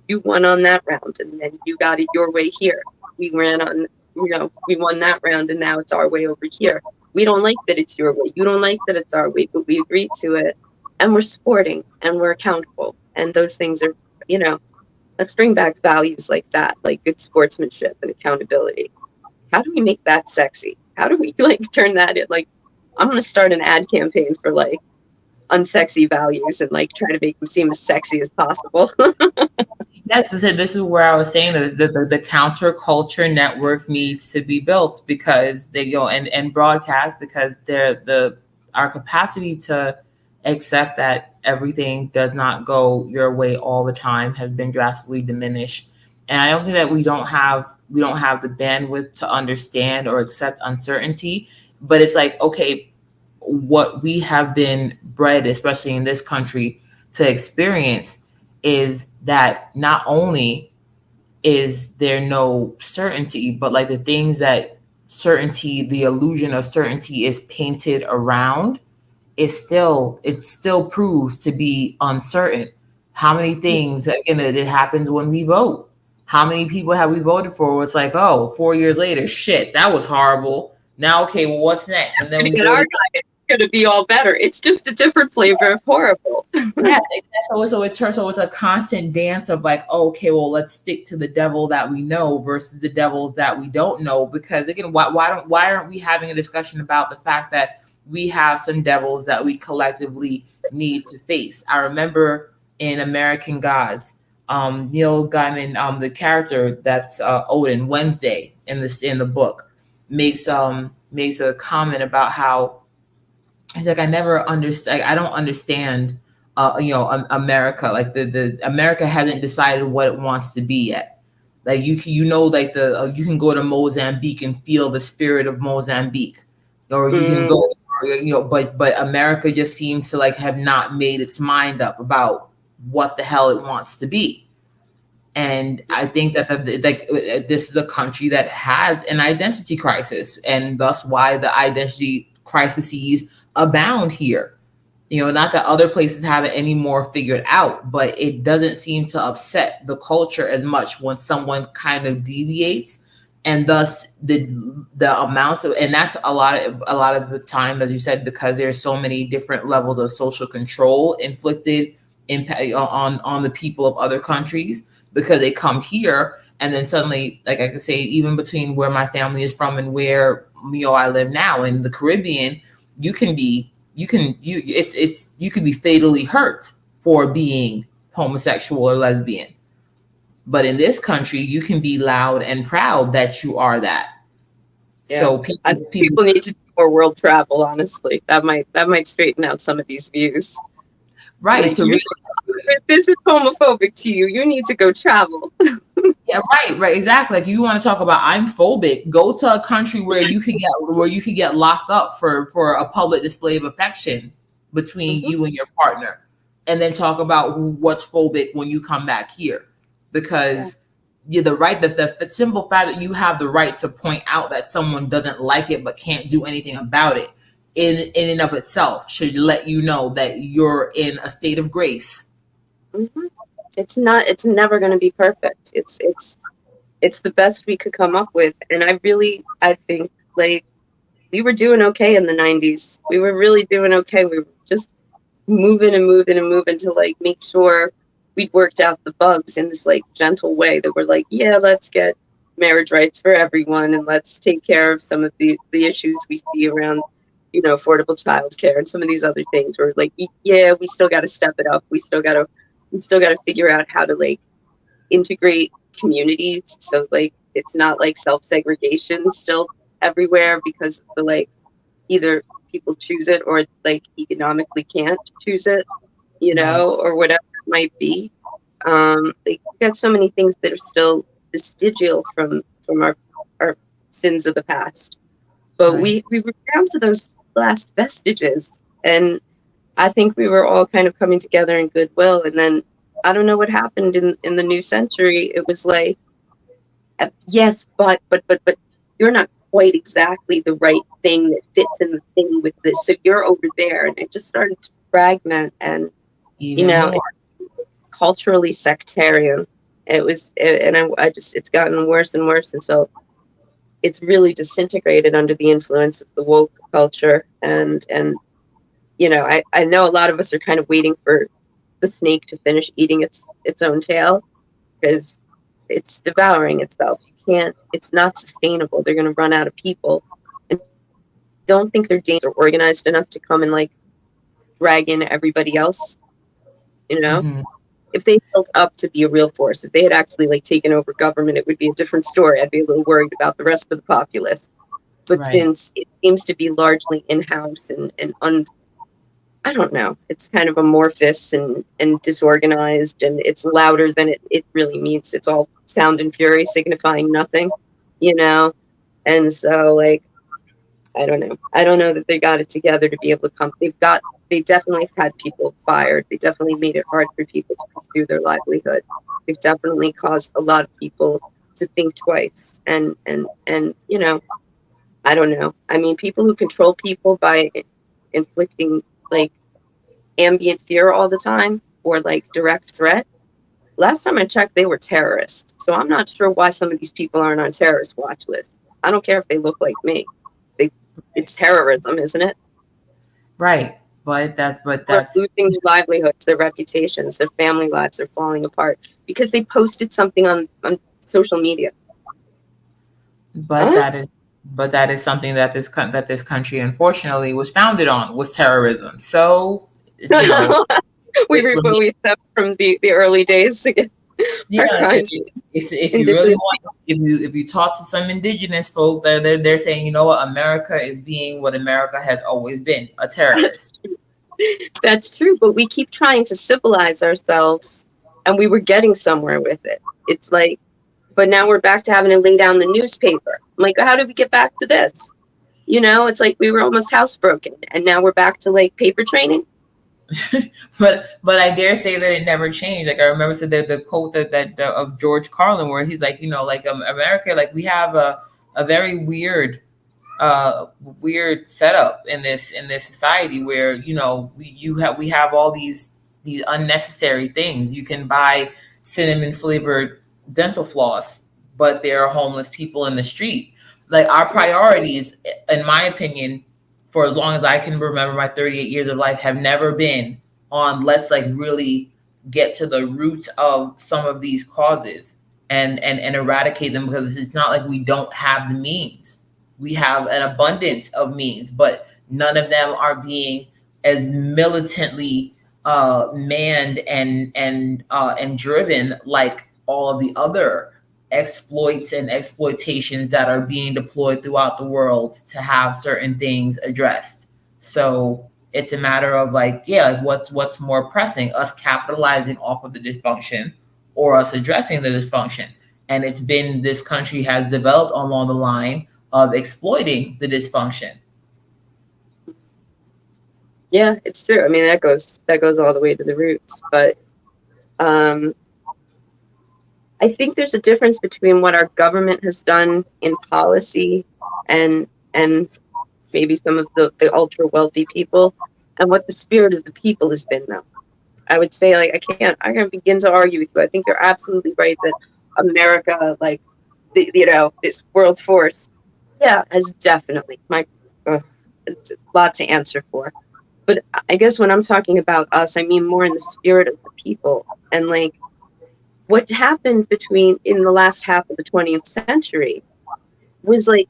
you won on that round and then you got it your way here. We won that round and now it's our way over here. We don't like that it's your way. You don't like that it's our way, but we agreed to it. And we're sporting and we're accountable. And those things are, let's bring back values like that, like good sportsmanship and accountability. How do we make that sexy? How do we like turn that in? Like, I'm going to start an ad campaign for like unsexy values and like try to make them seem as sexy as possible. Yes, this is where I was saying that the counterculture network needs to be built because they go and broadcast because our capacity to accept that everything does not go your way all the time has been drastically diminished. And I don't think that we don't have the bandwidth to understand or accept uncertainty. But it's like, okay, what we have been bred, especially in this country, to experience is that not only is there no certainty, but like the things that certainty, the illusion of certainty is painted around, it still proves to be uncertain. How many things again it happens when we vote? How many people have we voted for? It's like, oh, 4 years later, shit, that was horrible. Now, okay, well, what's next? And then we And our voted. diet is going to be all better. It's just a different flavor of horrible. Yeah, so it's a constant dance of like, oh, okay, well, let's stick to the devil that we know versus the devils that we don't know. Because again, why aren't we having a discussion about the fact that we have some devils that we collectively need to face? I remember in American Gods, Neil Gaiman, the character that's Odin Wednesday in the book, makes a comment about how it's like I never understand. I don't understand. America. Like the America hasn't decided what it wants to be yet. Like like you can go to Mozambique and feel the spirit of Mozambique, or you can Mm, go, but America just seems to like have not made its mind up about what the hell it wants to be. And I think that this is a country that has an identity crisis, and thus why the identity crises abound here. Not that other places have it any more figured out, but it doesn't seem to upset the culture as much when someone kind of deviates. And thus the amounts of, and that's a lot of the time, as you said, because there's so many different levels of social control inflicted impact on the people of other countries, because they come here and then suddenly, like I could say, even between where my family is from and where I live now in the Caribbean, you can be you can be fatally hurt for being homosexual or lesbian. But in this country, you can be loud and proud that you are that. Yeah, So I people, think people people need to do more world travel. Honestly, that might straighten out some of these views. right Like, to really, if this is homophobic to you, you need to go travel. yeah, right, exactly. Like, you want to talk about I'm phobic, go to a country where you could get locked up for a public display of affection between Hmm. you and your partner, and then talk about what's phobic when you come back here, Yeah. because you're the right that the simple fact that you have the right to point out that someone doesn't like it but can't do anything about it in and of itself should let you know that you're in a state of grace. Hmm. It's not. It's never going to be perfect. It's the best we could come up with, and I think, like, we were doing okay in the '90s. We were really doing okay. We were just moving and moving and moving to, like, make sure we'd worked out the bugs in this, like, gentle way that we're like, yeah, let's get marriage rights for everyone, and let's take care of some of the issues we see around, affordable childcare and some of these other things. We're like, yeah, we still got to step it up. We still got to figure out how to, like, integrate communities, so, like, it's not like self segregation still everywhere because of the, like, either people choose it or, like, economically can't choose it, Right, or whatever it might be. Like, we've got so many things that are still vestigial from our sins of the past, but right. we were down to those last vestiges, and I think we were all kind of coming together in goodwill, and then I don't know what happened in the new century. It was like, yes, but you're not quite exactly the right thing that fits in the thing with this. So you're over there, and it just started to fragment, and you Even know, more. culturally sectarian. And I just it's gotten worse and worse until it's really disintegrated under the influence of the woke culture, and I know a lot of us are kind of waiting for the snake to finish eating its own tail, because it's devouring itself. You can't. It's not sustainable. They're going to run out of people, and don't think their are organized enough to come and, like, drag in everybody else. You know, Hmm. if they built up to be a real force, if they had actually, like, taken over government, it would be a different story. I'd be a little worried about the rest of the populace. But Right. since it seems to be largely in house and I don't know. It's kind of amorphous and disorganized, and it's louder than it really means. It's all sound and fury signifying nothing, you know? And so, like, I don't know. I don't know that they got it together to be able to come. They definitely have had people fired. They definitely made it hard for people to pursue their livelihood. They've definitely caused a lot of people to think twice. And I don't know. I mean, people who control people by inflicting, like, ambient fear all the time or, like, direct threat. Last time I checked, they were terrorists. So I'm not sure why some of these people aren't on terrorist watch lists. I don't care if they look like me. They, it's terrorism, isn't it? Right. But People are that's losing their livelihoods, their reputations, their family lives are falling apart because they posted something on social media. but Huh? that is something that that this country unfortunately was founded on, was terrorism. So, you know, We step from the early days to get our yes, crimes if in you really different. want, if you talk to some indigenous folk, they're saying, you know what, America is being what America has always been, a terrorist. That's true, but we keep trying to civilize ourselves, and we were getting somewhere with it. It's like, but now we're back to having to lay down the newspaper. I'm like, how did we get back to this? It's like we were almost housebroken, and now we're back to, like, paper training. But I dare say that it never changed. Like, I remember the quote that of George Carlin, where he's like, like, America, like, we have a very weird weird setup in this society where we have all these unnecessary things. You can buy cinnamon flavored dental floss, but there are homeless people in the street. Like our priorities, in my opinion, for as long as I can remember my 38 years of life, have never been on let's like really get to the roots of some of these causes and eradicate them, because it's not like we don't have the means. We have an abundance of means, but none of them are being as militantly manned and driven like all of the other exploits and exploitations that are being deployed throughout the world to have certain things addressed. So it's a matter of like, yeah, like what's more pressing, us capitalizing off of the dysfunction or us addressing the dysfunction. And it's been, this country has developed along the line of exploiting the dysfunction. Yeah, it's true. I mean, that goes all the way to the roots. But I think there's a difference between what our government has done in policy and maybe some of the ultra wealthy people, and what the spirit of the people has been, though. I would say, like, I can't begin to argue with you. I think you're absolutely right that America, like, this world force, yeah, has definitely it's a lot to answer for. But I guess when I'm talking about us, I mean more in the spirit of the people. And like what happened in the last half of the 20th century was like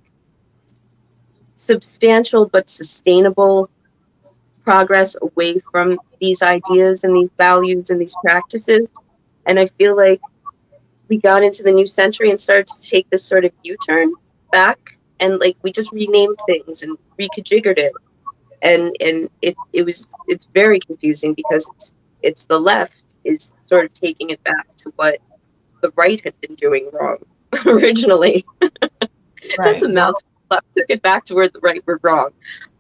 substantial but sustainable progress away from these ideas and these values and these practices. And I feel like we got into the new century and started to take this sort of U-turn back, and like we just renamed things and reconfigured it. And it's very confusing because it's the left is sort of taking it back to what the right had been doing wrong originally. That's a mouthful. Took it back to where the right were wrong.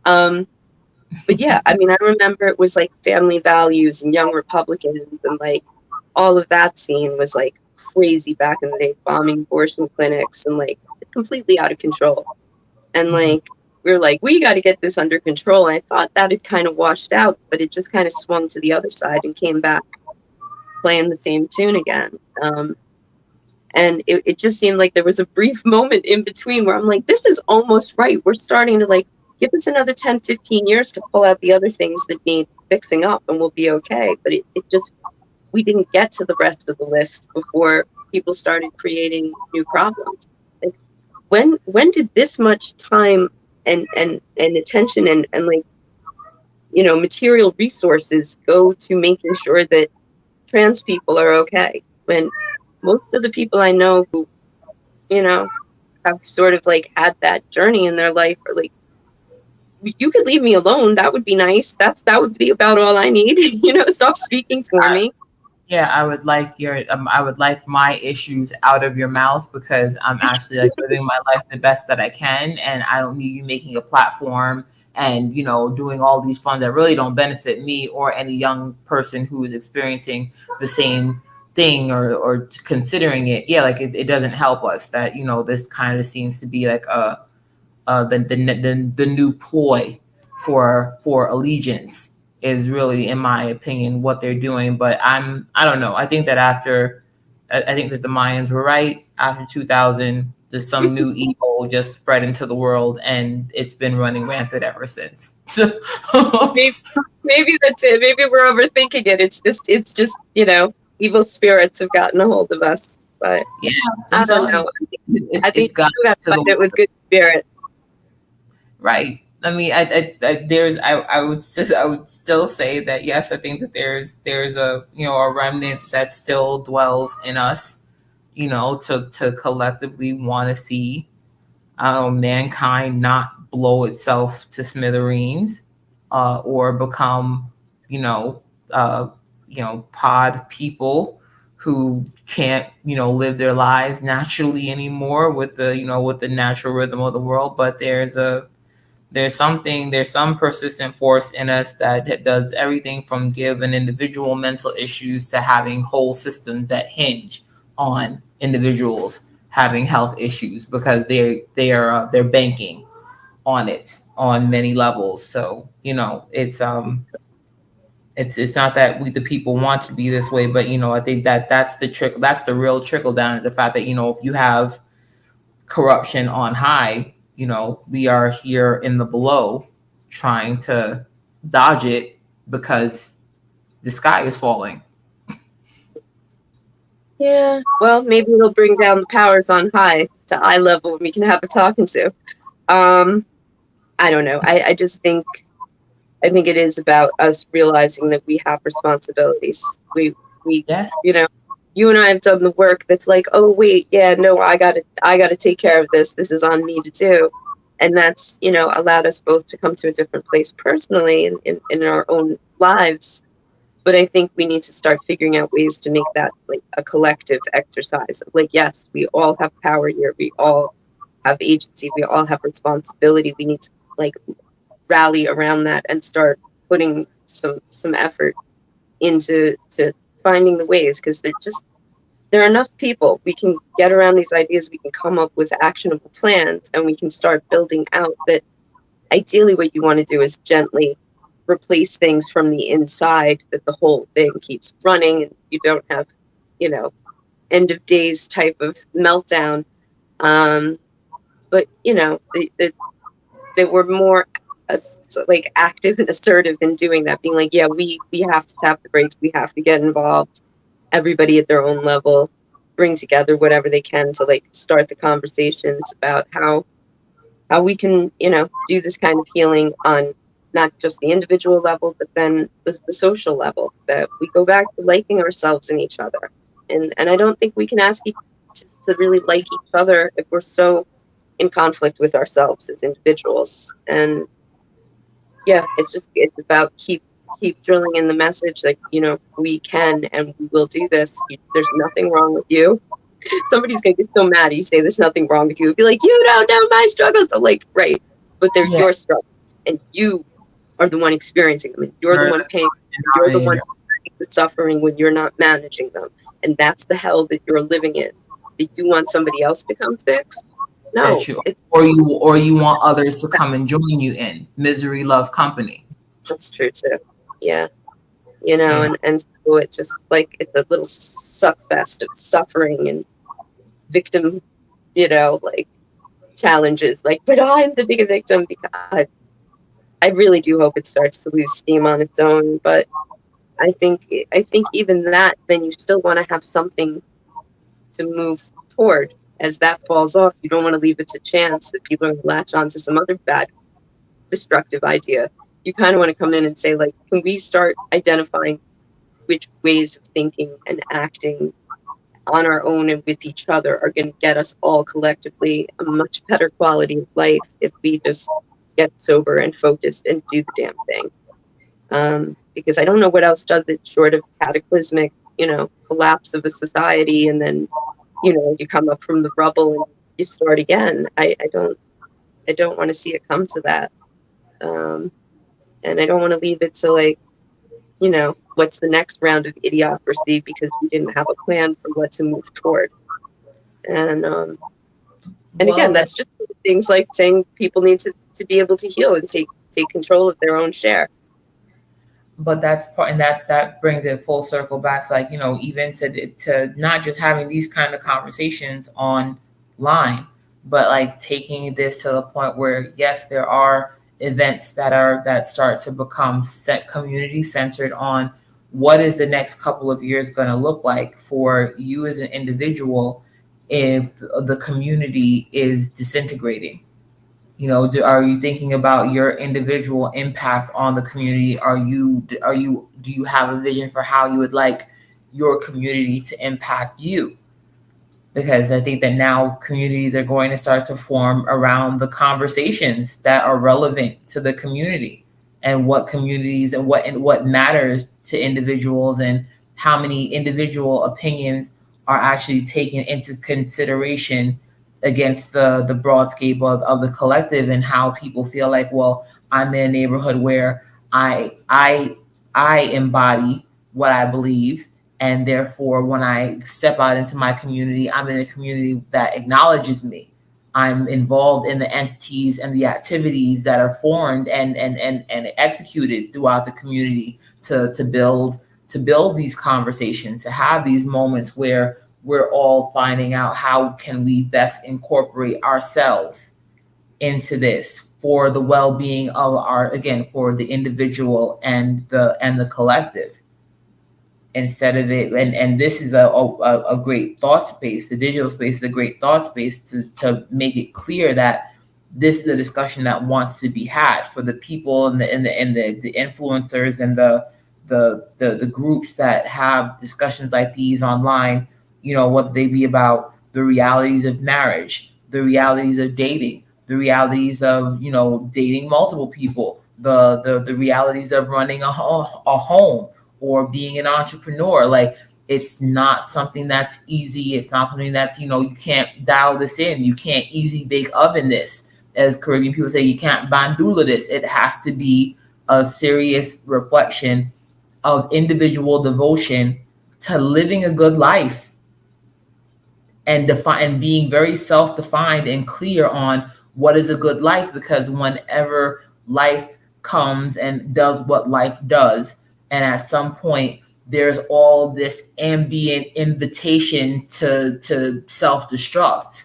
But yeah, I mean, I remember it was like family values and young Republicans, and like all of that scene was like crazy back in the day, bombing abortion clinics, and like it's completely out of control. And like we were like, we got to get this under control. And I thought that had kind of washed out, but it just kind of swung to the other side and came back playing the same tune again. And it just seemed like there was a brief moment in between where I'm like, this is almost right. We're starting to like, give us another 10, 15 years to pull out the other things that need fixing up and we'll be okay. But it just, we didn't get to the rest of the list before people started creating new problems. Like, when did this much time and attention and like, material resources go to making sure that trans people are okay? When most of the people I know who, have sort of like had that journey in their life are like, you could leave me alone. That would be nice. That would be about all I need. Stop speaking for me. Yeah, I would like I would like my issues out of your mouth, because I'm actually like living my life the best that I can, and I don't need you making a platform and doing all these funds that really don't benefit me or any young person who is experiencing the same thing or considering it. Yeah, like it doesn't help us that this kind of seems to be like the new ploy for allegiance is really, in my opinion, what they're doing. But I don't know. I think that the Mayans were right. After 2000, there's some new evil just spread into the world, and it's been running rampant ever since. So maybe that's it. Maybe we're overthinking it. It's just evil spirits have gotten a hold of us. But yeah, I don't know. I think you got to find it with good spirit. Right. I mean, I would still say that yes, I think that there's a a remnant that still dwells in us, to collectively want to see, mankind not blow itself to smithereens, or become, pod people who can't, live their lives naturally anymore with the natural rhythm of the world. But there's some persistent force in us that does everything from give an individual mental issues to having whole systems that hinge on individuals having health issues, because they're banking on it on many levels. So, it's not that we the people want to be this way, but I think that that's the real trickle down, is the fact that if you have corruption on high, we are here in the below trying to dodge it because the sky is falling. Yeah. Well, maybe it'll bring down the powers on high to eye level and we can have a talking to. Um, I don't know. I just think I think it is about us realizing that we have responsibilities. We Yes. you know, you and I have done the work that's like, oh wait, yeah, no, I gotta take care of this. This is on me to do. And that's, allowed us both to come to a different place personally in our own lives. But I think we need to start figuring out ways to make that like a collective exercise of like, yes, we all have power here. We all have agency. We all have responsibility. We need to like rally around that and start putting some effort into to finding the ways because there are enough people. We can get around these ideas. We can come up with actionable plans, and we can start building out that. Ideally, what you want to do is gently replace things from the inside, that the whole thing keeps running and you don't have, you know, end of days type of meltdown. Um, but they were more like active and assertive in doing that, being like, yeah, we have to tap the brakes, we have to get involved, everybody at their own level, bring together whatever they can to like start the conversations about how we can, do this kind of healing on not just the individual level, but then the social level, that we go back to liking ourselves and each other. And I don't think we can ask to really like each other if we're so in conflict with ourselves as individuals. And yeah, it's about keep drilling in the message that, we can and we will do this. There's nothing wrong with you. Somebody's gonna get so mad you say there's nothing wrong with you. It'd be like, you don't know my struggles. I'm like, right, but they're Yeah. your struggles, and you are the one experiencing them, and you're the one paying. You're the one the suffering when you're not managing them, and that's the hell that you're living in. That you want somebody else to come fix? No, That you it's or you want others to come and join you in. Misery loves company. that's true too. Yeah, Yeah. and so it's just like it's a little suck fest of suffering and victim, like challenges. Like, but I'm the bigger victim because I really do hope it starts to lose steam on its own. But I think even that, then you still want to have something to move toward. As that falls off, you don't want to leave it to chance that people are going to latch on to some other bad, destructive idea. You kind of want to come in and say, like, can we start identifying which ways of thinking and acting on our own and with each other are going to get us all collectively a much better quality of life if we just get sober and focused and do the damn thing. Because I don't know what else does it short of cataclysmic, collapse of a society, and then, you come up from the rubble and you start again. I don't want to see it come to that. And I don't want to leave it to like, what's the next round of idiocracy because we didn't have a plan for what to move toward. And again, that's just things like saying people need to be able to heal and take control of their own share. But that's part, and that brings it full circle back to, like, even to not just having these kind of conversations online, but like taking this to the point where, yes, there are events that start to become set community centered on what is the next couple of years going to look like for you as an individual if the community is disintegrating. Are you thinking about your individual impact on the community? Do you have a vision for how you would like your community to impact you? Because I think that now communities are going to start to form around the conversations that are relevant to the community, and what communities and what matters to individuals, and how many individual opinions are actually taken into consideration against the broad scape of the collective, and how people feel like, well, I'm in a neighborhood where I embody what I believe, and therefore when I step out into my community, I'm in a community that acknowledges me. I'm involved in the entities and the activities that are formed and executed throughout the community to build these conversations, to have these moments where we're all finding out how can we best incorporate ourselves into this for the well-being of our, again, for the individual and the collective, instead of it. And this is a great thought space. The digital space is a great thought space to make it clear that this is a discussion that wants to be had for the people and the influencers and the groups that have discussions like these online. You know, whether they be about the realities of marriage, the realities of dating, the realities of, you know, dating multiple people, the realities of running a home or being an entrepreneur. Like, it's not something that's easy. It's not something that's, you know, you can't dial this in. You can't easy bake oven this. As Caribbean people say, you can't bandula this. It has to be a serious reflection of individual devotion to living a good life and define and being very self-defined and clear on what is a good life. Because whenever life comes and does what life does, and at some point there's all this ambient invitation to self-destruct,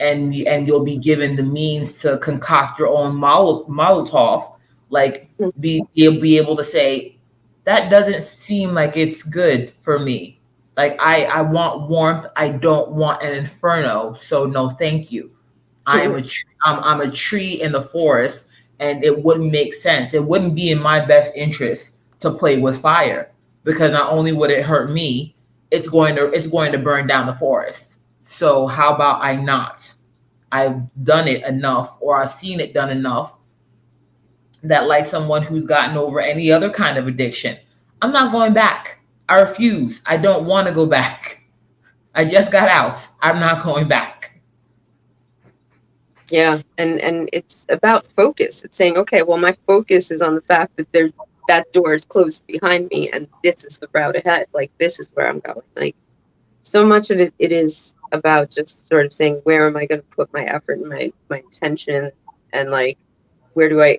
and you'll be given the means to concoct your own Molotov. Like, you'll be able to say, that doesn't seem like it's good for me. Like, I want warmth. I don't want an inferno. So no, thank you. I'm a tree in the forest, and it wouldn't make sense. It wouldn't be in my best interest to play with fire, because not only would it hurt me, it's going to burn down the forest. So how about I not? I've done it enough, or I've seen it done enough, that, like someone who's gotten over any other kind of addiction, I'm not going back. I refuse. I don't want to go back. I just got out. I'm not going back. Yeah, and it's about focus. It's saying, okay, well, my focus is on the fact that that door is closed behind me, and this is the route ahead. Like, this is where I'm going. Like, so much of it is about just sort of saying, where am I going to put my effort and my attention, and like, where do I,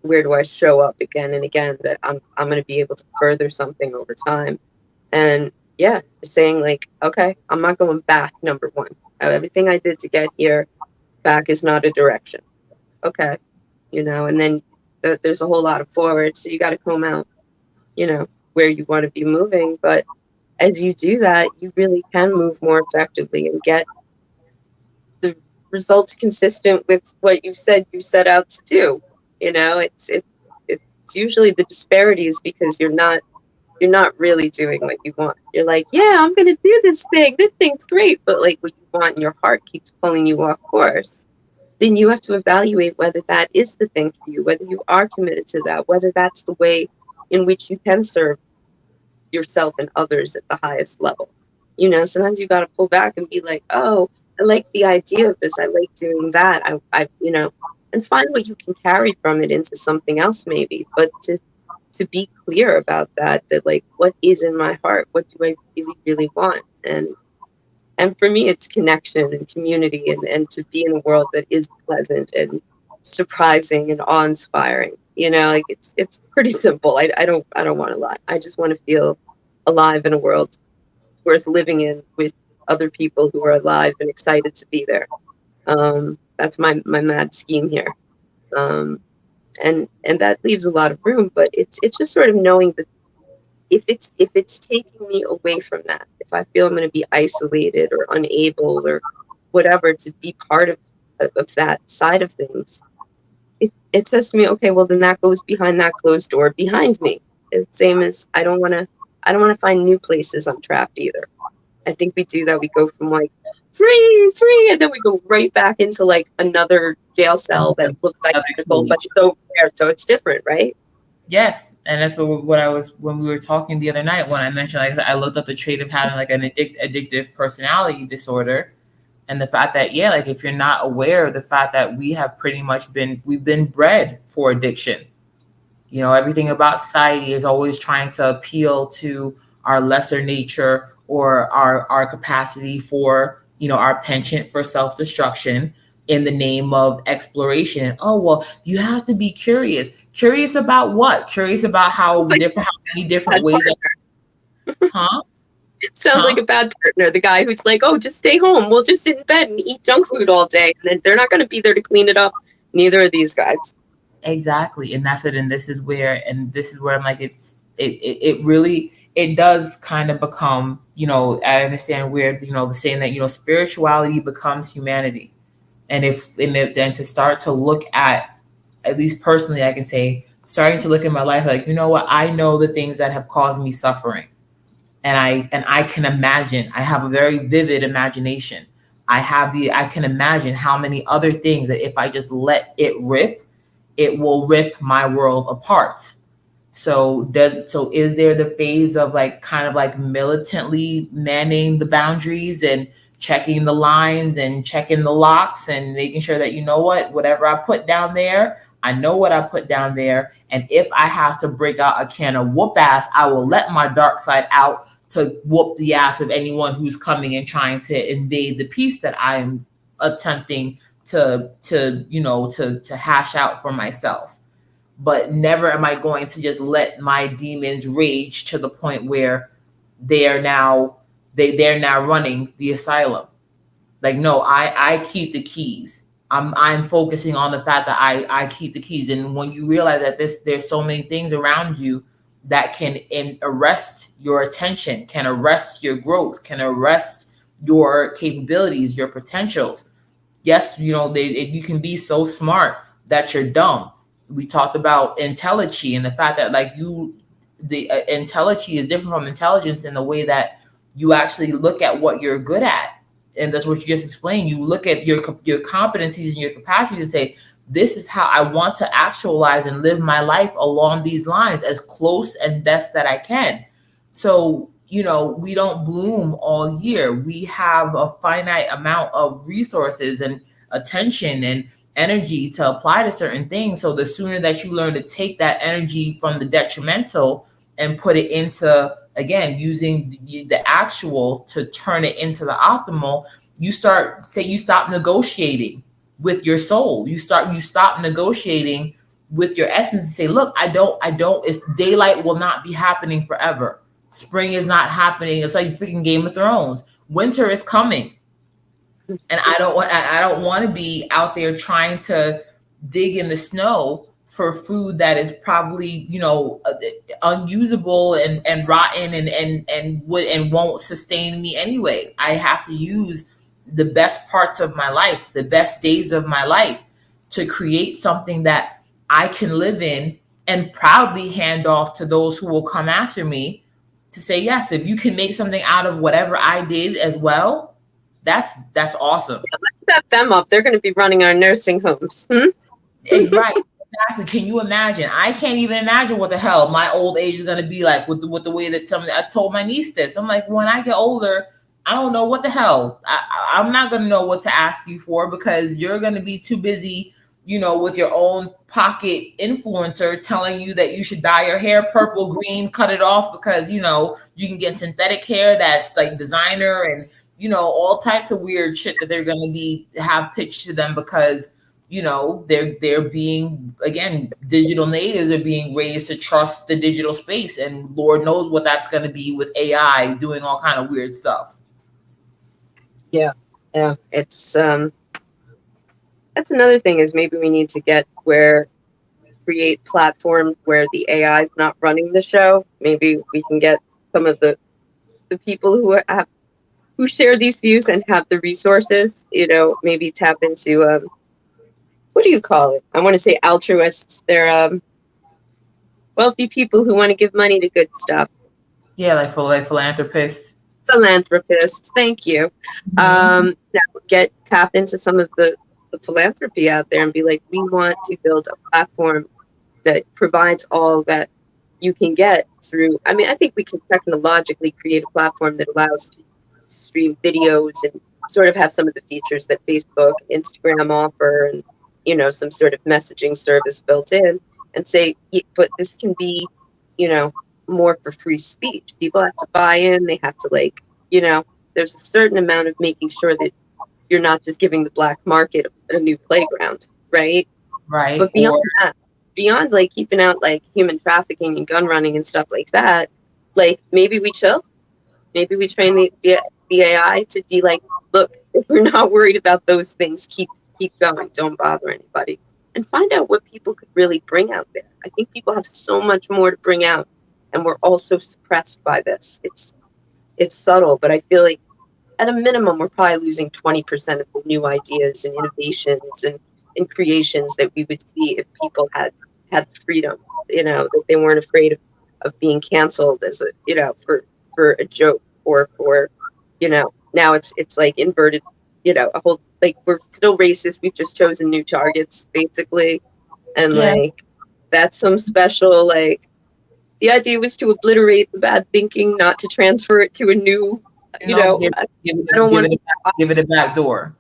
where do I show up again and again that I'm going to be able to further something over time. And yeah, saying like, okay, I'm not going back. Number one, everything I did to get here, back is not a direction. Okay, and then there's a whole lot of forward, so you got to comb out, where you want to be moving. But as you do that, you really can move more effectively and get the results consistent with what you said you set out to do. It's usually the disparities because you're not really doing what you want. You're like, yeah, I'm gonna do this thing. This thing's great, but like what you want in your heart keeps pulling you off course. Then you have to evaluate whether that is the thing for you, whether you are committed to that, whether that's the way in which you can serve yourself and others at the highest level. Sometimes you got to pull back and be like, oh, I like the idea of this. I like doing that. And find what you can carry from it into something else maybe. But to be clear about that like, what is in my heart? What do I really, really want? And for me, it's connection and community and to be in a world that is pleasant and surprising and awe-inspiring. Like it's pretty simple. I don't want to lie. I just want to feel alive in a world worth living in with other people who are alive and excited to be there. That's my mad scheme here. And that leaves a lot of room, but it's just sort of knowing that if it's taking me away from that, if I feel I'm going to be isolated or unable or whatever to be part of that side of things, it says to me, okay, well then that goes behind that closed door behind me. It's same as I don't want to find new places I'm trapped either. I think we do that. We go from like free, and then we go right back into like another jail cell that looks identical, but so rare. So it's different, right? Yes, and that's what I was when we were talking the other night, when I mentioned, like, I looked up the trait of having like an addictive personality disorder, and the fact that, yeah, like if you're not aware of the fact that we've been bred for addiction. Everything about society is always trying to appeal to our lesser nature or our capacity for our penchant for self-destruction in the name of exploration. And oh, well, you have to be curious. Curious about what? Curious about how Like different, how many different bad ways partner. huh? Sounds Huh? like a bad partner. The guy who's like, "Oh, just stay home. We'll just sit in bed and eat junk food all day," and then they're not going to be there to clean it up. Neither are these guys. Exactly. And that's it. And this is where I'm like, it really, it does kind of become, I understand where, the saying that, spirituality becomes humanity. And then to start to look at least personally, I can say, starting to look at my life, like, you know what, I know the things that have caused me suffering. And I can imagine, I have a very vivid imagination. I can imagine how many other things that if I just let it rip, it will rip my world apart. So is there the phase of like kind of like militantly manning the boundaries and checking the lines and checking the locks and making sure that, you know what, whatever I put down there, I know what I put down there. And if I have to break out a can of whoop ass, I will let my dark side out to whoop the ass of anyone who's coming and trying to invade the peace that I am attempting to hash out for myself. But never am I going to just let my demons rage to the point where they are now they're now running the asylum. Like, no, I keep the keys. I'm focusing on the fact that I keep the keys. And when you realize that there's so many things around you that can arrest your attention, can arrest your growth, can arrest your capabilities, your potentials. Yes, you can be so smart that you're dumb. We talked about intelligence and the fact that like the intelligence is different from intelligence in the way that you actually look at what you're good at, and that's what you just explained. You look at your competencies and your capacity to say, this is how I want to actualize and live my life along these lines as close and best that I can. So, we don't bloom all year. We have a finite amount of resources and attention and energy to apply to certain things. So the sooner that you learn to take that energy from the detrimental and put it into, again, using the actual to turn it into the optimal, you stop negotiating with your soul. You stop negotiating with your essence and say, look, I don't, it's daylight will not be happening forever. Spring is not happening. It's like freaking Game of Thrones. Winter is coming. And I don't want to be out there trying to dig in the snow for food that is probably, unusable and rotten and won't sustain me anyway. I have to use the best parts of my life, the best days of my life, to create something that I can live in and proudly hand off to those who will come after me, to say, yes, if you can make something out of whatever I did as well, that's awesome. Set them up. They're going to be running our nursing homes. Right. Exactly. Can you imagine? I can't even imagine what the hell my old age is going to be like with the way that I told my niece this. I'm like, when I get older, I don't know what the hell. I'm not going to know what to ask you for, because you're going to be too busy, with your own pocket influencer telling you that you should dye your hair purple, green, cut it off because, you can get synthetic hair that's like designer and, all types of weird shit that they're going to have pitched to them because, they're being, again, digital natives are being raised to trust the digital space, and Lord knows what that's going to be with AI doing all kind of weird stuff. Yeah, it's that's another thing, is maybe we need to create platforms where the AI is not running the show. Maybe we can get some of the people who share these views and have the resources, maybe tap into what do you call it? I want to say altruists. They're wealthy people who want to give money to good stuff. Yeah, like philanthropists. Philanthropists. Thank you. Mm-hmm. Tap into some of the philanthropy out there and be like, we want to build a platform that provides all that you can get through. I mean, I think we can technologically create a platform that allows to stream videos and sort of have some of the features that Facebook and Instagram offer, and some sort of messaging service built in, and say, but this can be, more for free speech. People have to buy in. They have to there's a certain amount of making sure that you're not just giving the black market a new playground, right? Right. But beyond Or that, beyond like keeping out like human trafficking and gun running and stuff like that, like maybe we chill. Maybe we train the AI to be like, look, if we're not worried about those things, keep going. Don't bother anybody. And find out what people could really bring out there. I think people have so much more to bring out, and we're also suppressed by this. It's subtle, but I feel like at a minimum, we're probably losing 20% of the new ideas and innovations and creations that we would see if people had freedom, that they weren't afraid of being canceled as a, for a joke or for, now it's like inverted, a whole, like we're still racist. We've just chosen new targets basically. And yeah, like, that's some special, like, the idea was to obliterate the bad thinking, not to transfer it to a new, give, I give it don't give want it to. give it a back door.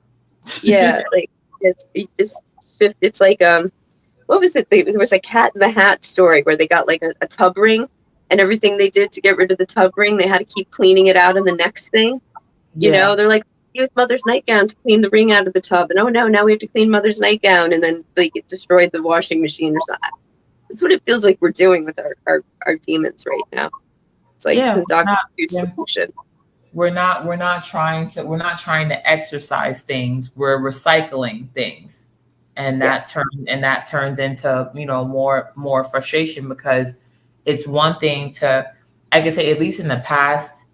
Yeah, like it just shift. It's like what was it? There was a Cat in the Hat story where they got like a tub ring, and everything they did to get rid of the tub ring, they had to keep cleaning it out in the next thing. Yeah. They're like, use mother's nightgown to clean the ring out of the tub, and oh no, now we have to clean mother's nightgown, and then like it destroyed the washing machine or something. That's what it feels like we're doing with our demons right now. It's like Yeah. some Dr. Yeah. solution. We're not trying to exercise things. We're recycling things. And Yeah, that turns into, more frustration, because it's one thing to, I can say, at least in the past,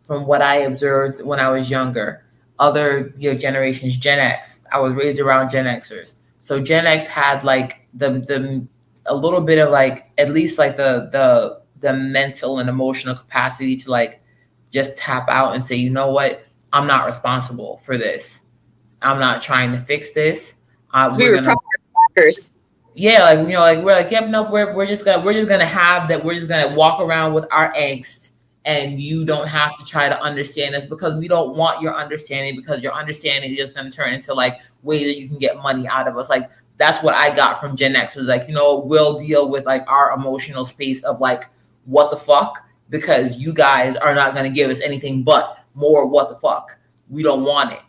from what I observed when I was younger, other generations, Gen X. I was raised around Gen Xers, so Gen X had like the a little bit of like, at least like the mental and emotional capacity to like just tap out and say, you know what, I'm not responsible for this. I'm not trying to fix this. so we We're were gonna, proper hackers. yeah, like, like we're like, yep, no, we're just gonna have that. We're just gonna walk around with our angst, and you don't have to try to understand us, because we don't want your understanding, because your understanding is just gonna turn into like ways that you can get money out of us. Like, that's what I got from Gen X, was like, we'll deal with like our emotional space of like, what the fuck, because you guys are not gonna give us anything but more what the fuck. We don't want it.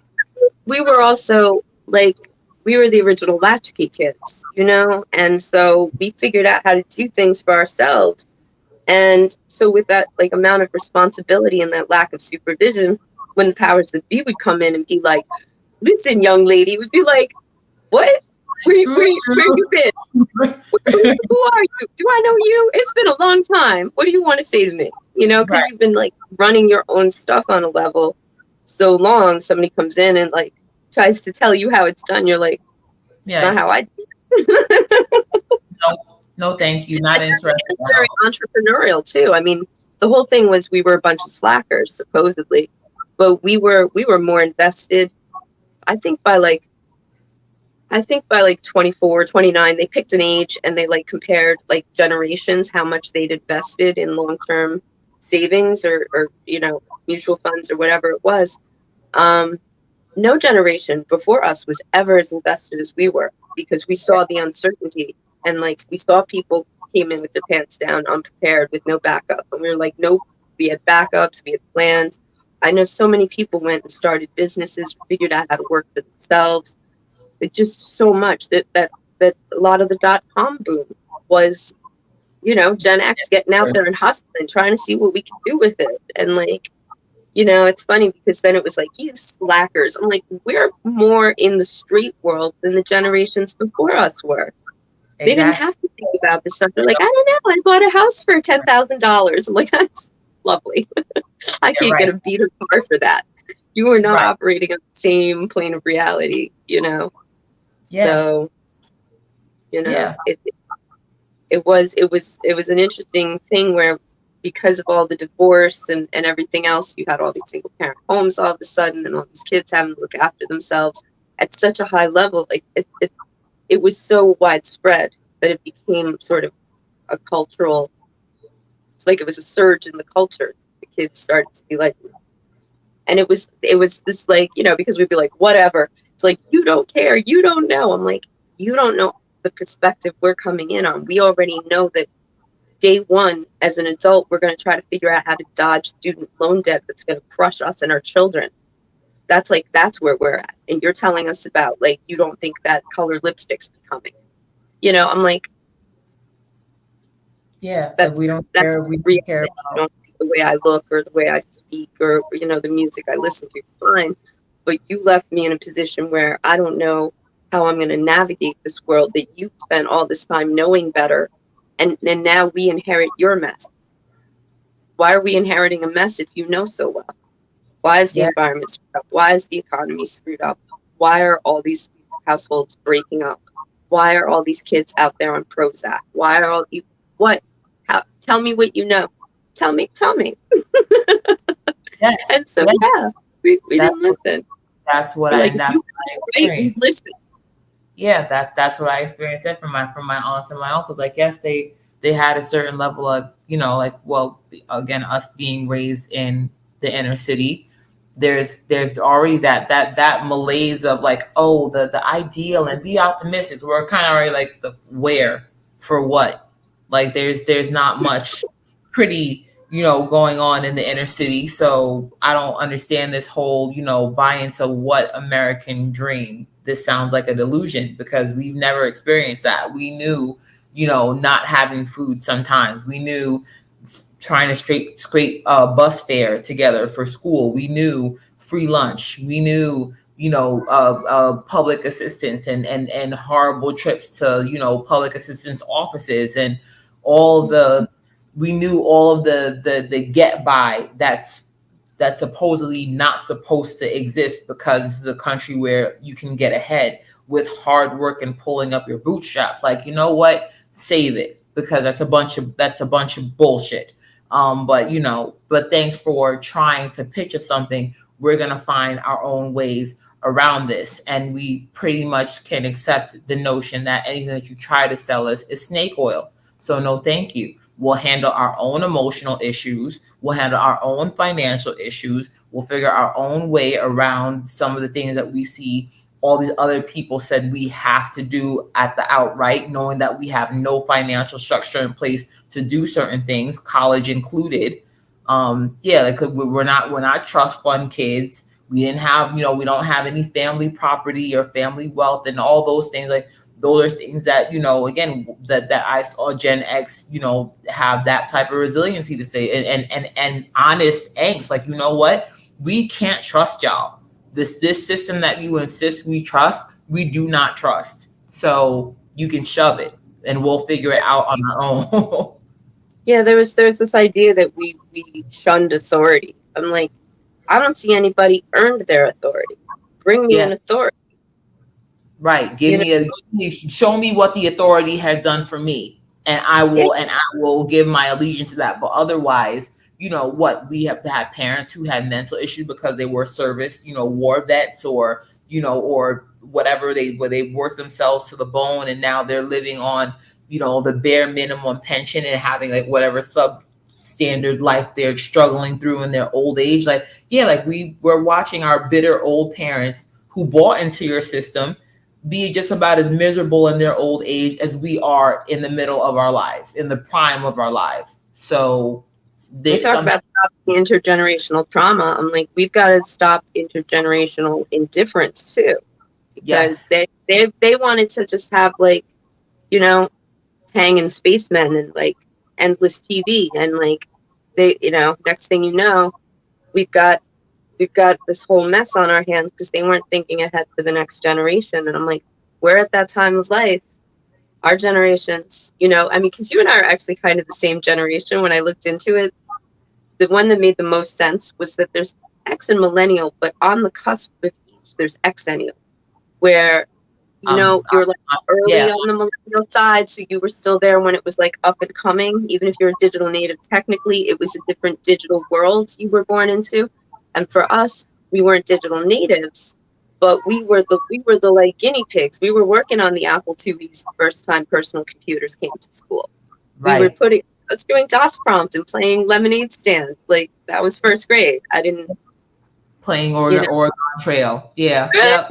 We were also like, we were the original latchkey kids, and so we figured out how to do things for ourselves. And so with that like amount of responsibility and that lack of supervision, when the powers that be would come in and be like, listen, young lady, we'd be like, what? Where you been? Who are you? Do I know you? It's been a long time. What do you want to say to me? Because Right. you've been like running your own stuff on a level so long. Somebody comes in and like tries to tell you how it's done. You're like, Yeah. not how I do it. No, no, thank you. Not interested It's at very all. entrepreneurial too. I mean, the whole thing was we were a bunch of slackers supposedly, but we were more invested. I think by like 24, 29, they picked an age and they like compared like generations, how much they'd invested in long-term savings or mutual funds or whatever it was. Um, no generation before us was ever as invested as we were, because we saw the uncertainty, and like we saw people came in with their pants down, unprepared, with no backup, and we were like, nope, we had backups, we had plans. I know so many people went and started businesses, figured out how to work for themselves. It just so much that a lot of the .com boom was, Gen X getting out there and hustling, trying to see what we could do with it. And like, it's funny because then it was like, you slackers. I'm like, we're more in the street world than the generations before us were. They didn't Exactly. have to think about this stuff. They're like, I don't know, I bought a house for $10,000. I'm like, that's lovely. I Yeah, can't right. get a beater car for that. You are not Right. operating on the same plane of reality, Yeah. So, Yeah. it was an interesting thing where, because of all the divorce and everything else, you had all these single parent homes all of a sudden, and all these kids having to look after themselves at such a high level. Like it was so widespread that it became sort of a cultural. It's like it was a surge in the culture. The kids started to be like, and it was this like, because we'd be like, whatever. It's like, you don't care, you don't know. I'm like, you don't know the perspective we're coming in on. We already know that day one, as an adult, we're going to try to figure out how to dodge student loan debt that's going to crush us and our children. That's where we're at. And you're telling us about, like, you don't think that color lipstick's becoming. I'm like, Yeah, like that's that's we don't care reality. You about. don't think the way I look or the way I speak or the music I listen to, fine. But you left me in a position where I don't know how I'm going to navigate this world that you spent all this time knowing better, and then now we inherit your mess. Why are we inheriting a mess if you know so well? Why is the Yeah, environment screwed up? Why is the economy screwed up? Why are all these households breaking up? Why are all these kids out there on Prozac? Why are all you what? Tell me what you know. Tell me. yes, And so yeah. yeah, we That's didn't listen. that's what We're I like, and that's you what I right, we experienced. listen. Yeah, that's what I experienced it from my aunts and my uncles. Like, yes, they had a certain level of, like, well, again, us being raised in the inner city, there's already that malaise of like, oh, the ideal and be optimistic. So we're kind of already like, the where for what? Like, there's not much pretty, going on in the inner city. So I don't understand this whole, buy into what American dream. This sounds like a delusion because we've never experienced that. We knew, not having food sometimes. We knew trying to scrape bus fare together for school. We knew free lunch. We knew, public assistance and horrible trips to, public assistance offices and all the we knew all of the get by that's supposedly not supposed to exist because this is a country where you can get ahead with hard work and pulling up your bootstraps. Like, you know what? Save it because that's a bunch of bullshit. But thanks for trying to picture something. We're gonna find our own ways around this, and we pretty much can accept the notion that anything that you try to sell us is snake oil. So no, thank you. We'll handle our own emotional issues. We'll handle our own financial issues. We'll figure our own way around some of the things that we see all these other people said we have to do at the outright, knowing that we have no financial structure in place to do certain things, college included. Yeah, like we're not trust fund kids. We didn't have, we don't have any family property or family wealth and all those things. Like, those are things that, again, that I saw Gen X, have that type of resiliency to say and honest angst. Like, you know what? We can't trust y'all. This system that you insist we trust, we do not trust. So you can shove it and we'll figure it out on our own. Yeah, there's this idea that we shunned authority. I'm like, I don't see anybody earned their authority. Bring me Yeah. an authority. Right. You know, Show me what the authority has done for me. yeah, And I will give my allegiance to that. But otherwise, what, we have had parents who had mental issues because they were service, war vets or, or whatever, where they worked themselves to the bone and now they're living on, the bare minimum pension and having like whatever substandard life they're struggling through in their old age. Like, yeah, like we're watching our bitter old parents who bought into your system be just about as miserable in their old age as we are in the middle of our lives, in the prime of our lives. So we there's talk some, about stopping intergenerational trauma. I'm like, we've got to stop intergenerational indifference too, because yes, they wanted to just have, like, you know, hanging spacemen and like endless TV and like next thing you know, we've got this whole mess on our hands because they weren't thinking ahead for the next generation. And I'm like, we're at that time of life. Our generations, I mean, because you and I are actually kind of the same generation. When I looked into it, the one that made the most sense was that there's X and millennial, but on the cusp of each, there's Xennial, where you're like early yeah, on the millennial side, so you were still there when it was like up and coming. Even if you're a digital native, technically it was a different digital world you were born into. And for us, we weren't digital natives, but we were the like guinea pigs. We were working on the Apple IIes the first time personal computers came to school. We were right. putting us doing DOS prompt and playing lemonade stands. Like, that was first grade. I didn't, Playing you know. Oregon Trail. Yeah, yep.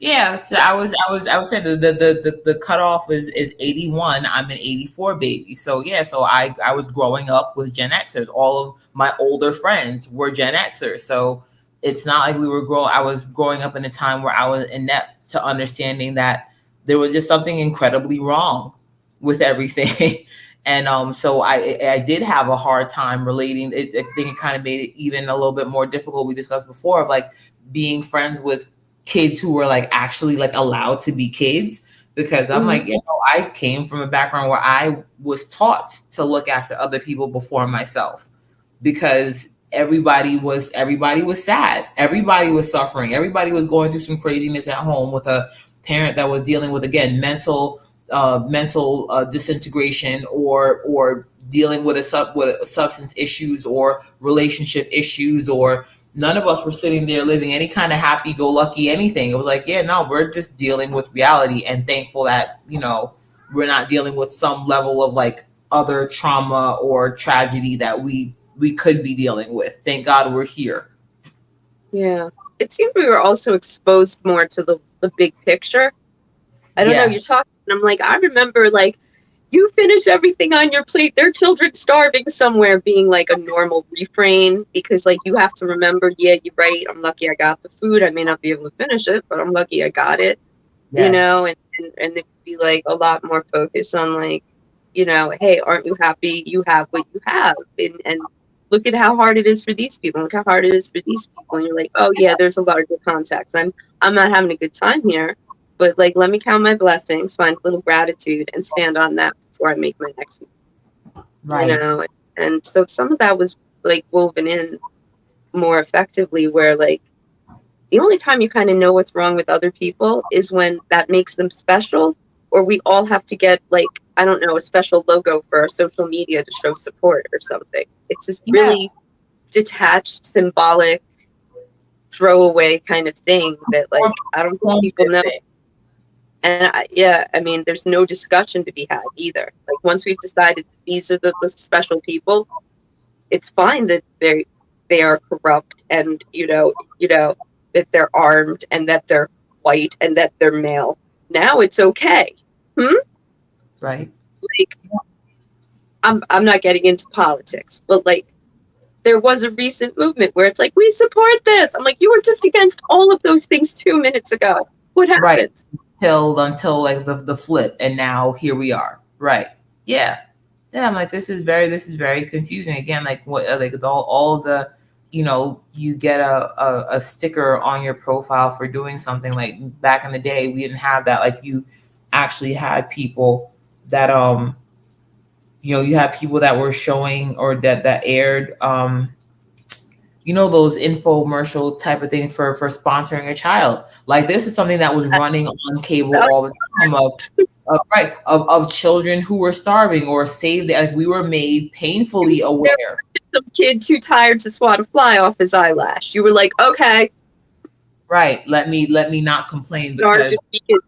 Yeah, so I was saying the cutoff is 81. I'm an 84 baby. So yeah, so I was growing up with Gen Xers. All of my older friends were Gen Xers. So it's not like I was growing up in a time where I was inept to understanding that there was just something incredibly wrong with everything. And so I did have a hard time relating. I think it kind of made it even a little bit more difficult. We discussed before of like being friends with kids who were like actually like allowed to be kids, because I'm Mhm. like, I came from a background where I was taught to look after other people before myself, because everybody was sad, everybody was suffering, everybody was going through some craziness at home with a parent that was dealing with, again, mental disintegration, or dealing with with substance issues or relationship issues, or none of us were sitting there living any kind of happy go lucky anything. It was like, yeah, no, we're just dealing with reality, and thankful that we're not dealing with some level of like other trauma or tragedy that we could be dealing with. Thank God we're here. Yeah. It seemed we were also exposed more to the big picture. I don't know, Yeah. you're talking, and I'm like, I remember, like, you finish everything on your plate, their children starving somewhere being like a normal refrain, because, like, you have to remember, yeah, you're right, I'm lucky I got the food. I may not be able to finish it, but I'm lucky I got it, Yes. and it would be like a lot more focus on, like, hey, aren't you happy you have what you have? And look at how hard it is for these people. Look how hard it is for these people. And you're like, oh yeah, there's a larger context. I'm not having a good time here, but, like, let me count my blessings, find a little gratitude, and stand on that before I make my next move. You Right. know, and so some of that was, like, woven in more effectively, where, like, the only time you kind of know what's wrong with other people is when that makes them special, or we all have to get, like, I don't know, a special logo for our social media to show support or something. It's this Yeah. really detached, symbolic, throwaway kind of thing that, Or like, I don't think people performative know. thing. And yeah, I mean, there's no discussion to be had either. Like, once we've decided that these are the special people, it's fine that they are corrupt, and that they're armed, and that they're white, and that they're male. Now it's okay. Hmm? Right. Like, I'm not getting into politics, but, like, there was a recent movement where it's like, we support this. I'm like, you were just against all of those things 2 minutes ago. What Right. happened? Until like the flip, and now here we are. Right. Yeah. Yeah. I'm like, this is very confusing. Again, like what, like all the, you get a sticker on your profile for doing something. Like back in the day, we didn't have that. Like you actually had people that you had people that were showing, or that aired, those infomercial type of things for sponsoring a child. Like this is something that was running on cable all the time, right, of children who were starving or saved. Like we were made painfully There aware. was some kid too tired to swat a fly off his eyelash. You were like, okay, Right. Let me not complain sorry because, to speak it.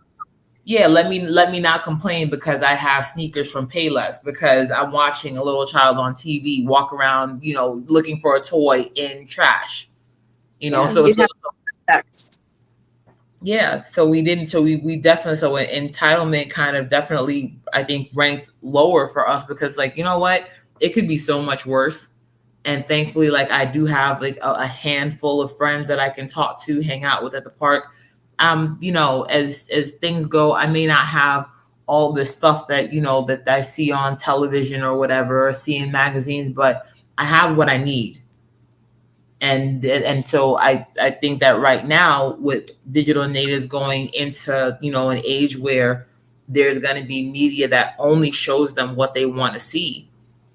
yeah, let me not complain because I have sneakers from Payless, because I'm watching a little child on TV walk around, looking for a toy in trash. Yeah, So you so have text. Yeah, so we definitely, so entitlement kind of definitely, I think, ranked lower for us, because like, you know what, it could be so much worse. And thankfully, like I do have like a handful of friends that I can talk to, hang out with at the park. As things go, I may not have all this stuff that that I see on television or whatever, or see in magazines, but I have what I need. And so I think that right now, with digital natives going into an age where there's going to be media that only shows them what they want to see,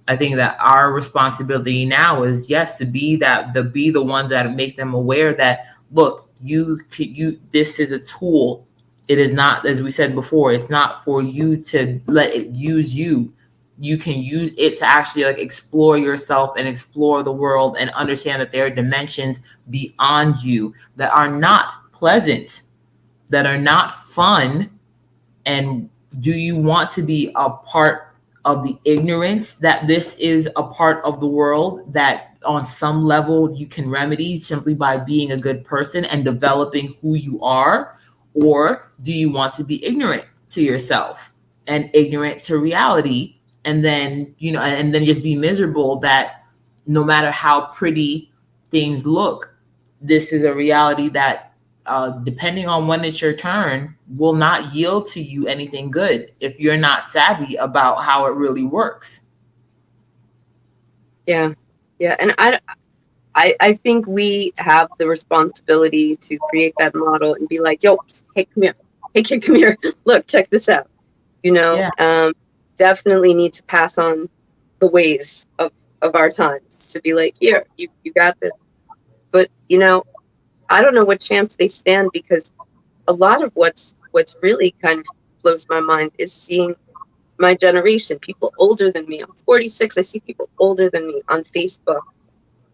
I think that our responsibility now is, yes, to be the ones that make them aware that, look, this is a tool. It is not, as we said before, it's not for you to let it use you. You can use it to actually like explore yourself and explore the world, and understand that there are dimensions beyond you that are not pleasant, that are not fun. And do you want to be a part of the ignorance that this is a part of the world that on some level you can remedy simply by being a good person and developing who you are? Or do you want to be ignorant to yourself and ignorant to reality, and then, and then just be miserable that no matter how pretty things look, this is a reality that, depending on when it's your turn, will not yield to you anything good if you're not savvy about how it really works. Yeah. Yeah. And I think we have the responsibility to create that model and be like, yo, hey, come here. Hey, kid, come here. Look, check this out. You know, Yeah. definitely need to pass on the ways of our times to be like, here, you got this. But, I don't know what chance they stand, because a lot of what's really kind of blows my mind is seeing my generation, people older than me. I'm 46. I see people older than me on Facebook,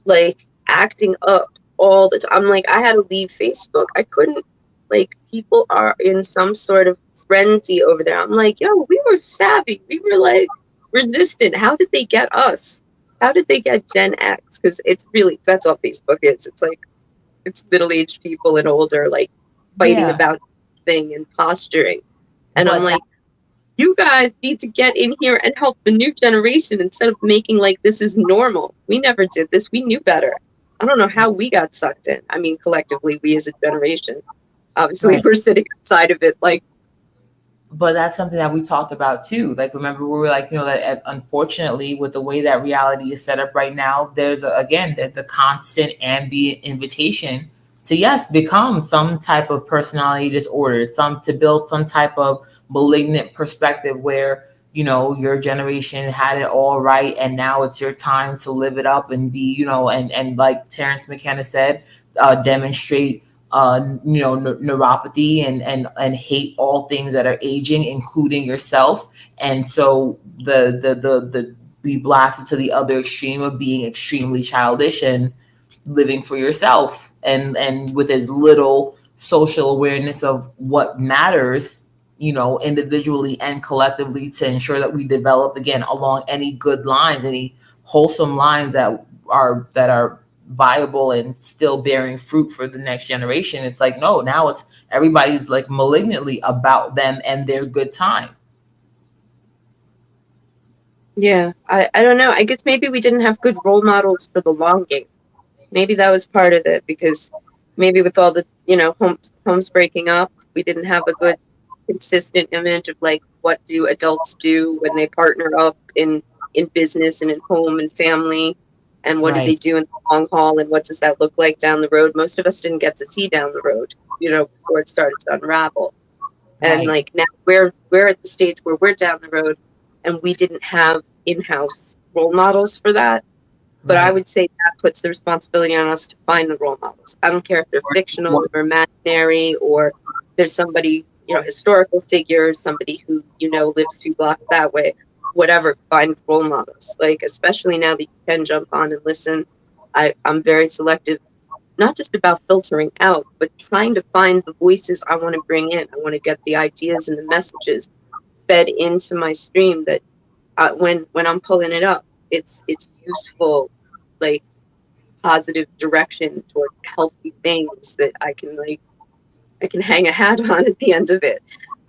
like acting up all the time. I'm like, I had to leave Facebook. I couldn't, like, people are in some sort of frenzy over there. I'm like, yo, we were savvy. We were like resistant. How did they get us? How did they get Gen X? Because it's really, that's all Facebook is. It's like, it's middle-aged people and older, like fighting Yeah. about thing and posturing. And I'm But that, like, you guys need to get in here and help the new generation instead of making like this is normal. We never did this. We knew better. I don't know how we got sucked in. I mean, collectively, we as a generation, obviously, right. we're sitting outside of it. Like, But that's something that we talked about too. Like, remember, we were like, that unfortunately, with the way that reality is set up right now, there's again the constant ambient invitation to, yes, become some type of personality disorder, some to build some type of malignant perspective where, your generation had it all right, and now it's your time to live it up and be, and like Terrence McKenna said, demonstrate, neuropathy, and hate all things that are aging, including yourself. And so the be blasted to the other extreme of being extremely childish and living for yourself, and with as little social awareness of what matters, individually and collectively, to ensure that we develop again along any good lines, any wholesome lines that are viable and still bearing fruit for the next generation. It's like, no, now it's everybody's like malignantly about them and their good time. yeah, I don't know. I guess maybe we didn't have good role models for the long game. Maybe that was part of it, because maybe with all the, homes breaking up, we didn't have a good consistent image of like, what do adults do when they partner up in business and in home and family, and what do they Right. do in the long haul, and what does that look like down the road? Most of us didn't get to see down the road, before it started to unravel. And Right. like now we're at the stage where we're down the road, and we didn't have in-house role models for that. But I Right. would say that puts the responsibility on us to find the role models. I don't care if they're fictional or imaginary, or there's somebody, historical figure, somebody who, lives 2 blocks that way, whatever, find role models. Like, especially now that you can jump on and listen, I'm very selective, not just about filtering out, but trying to find the voices I want to bring in. I want to get the ideas and the messages fed into my stream that, when I'm pulling it up, it's useful, like positive direction toward healthy things that I can hang a hat on at the end of it,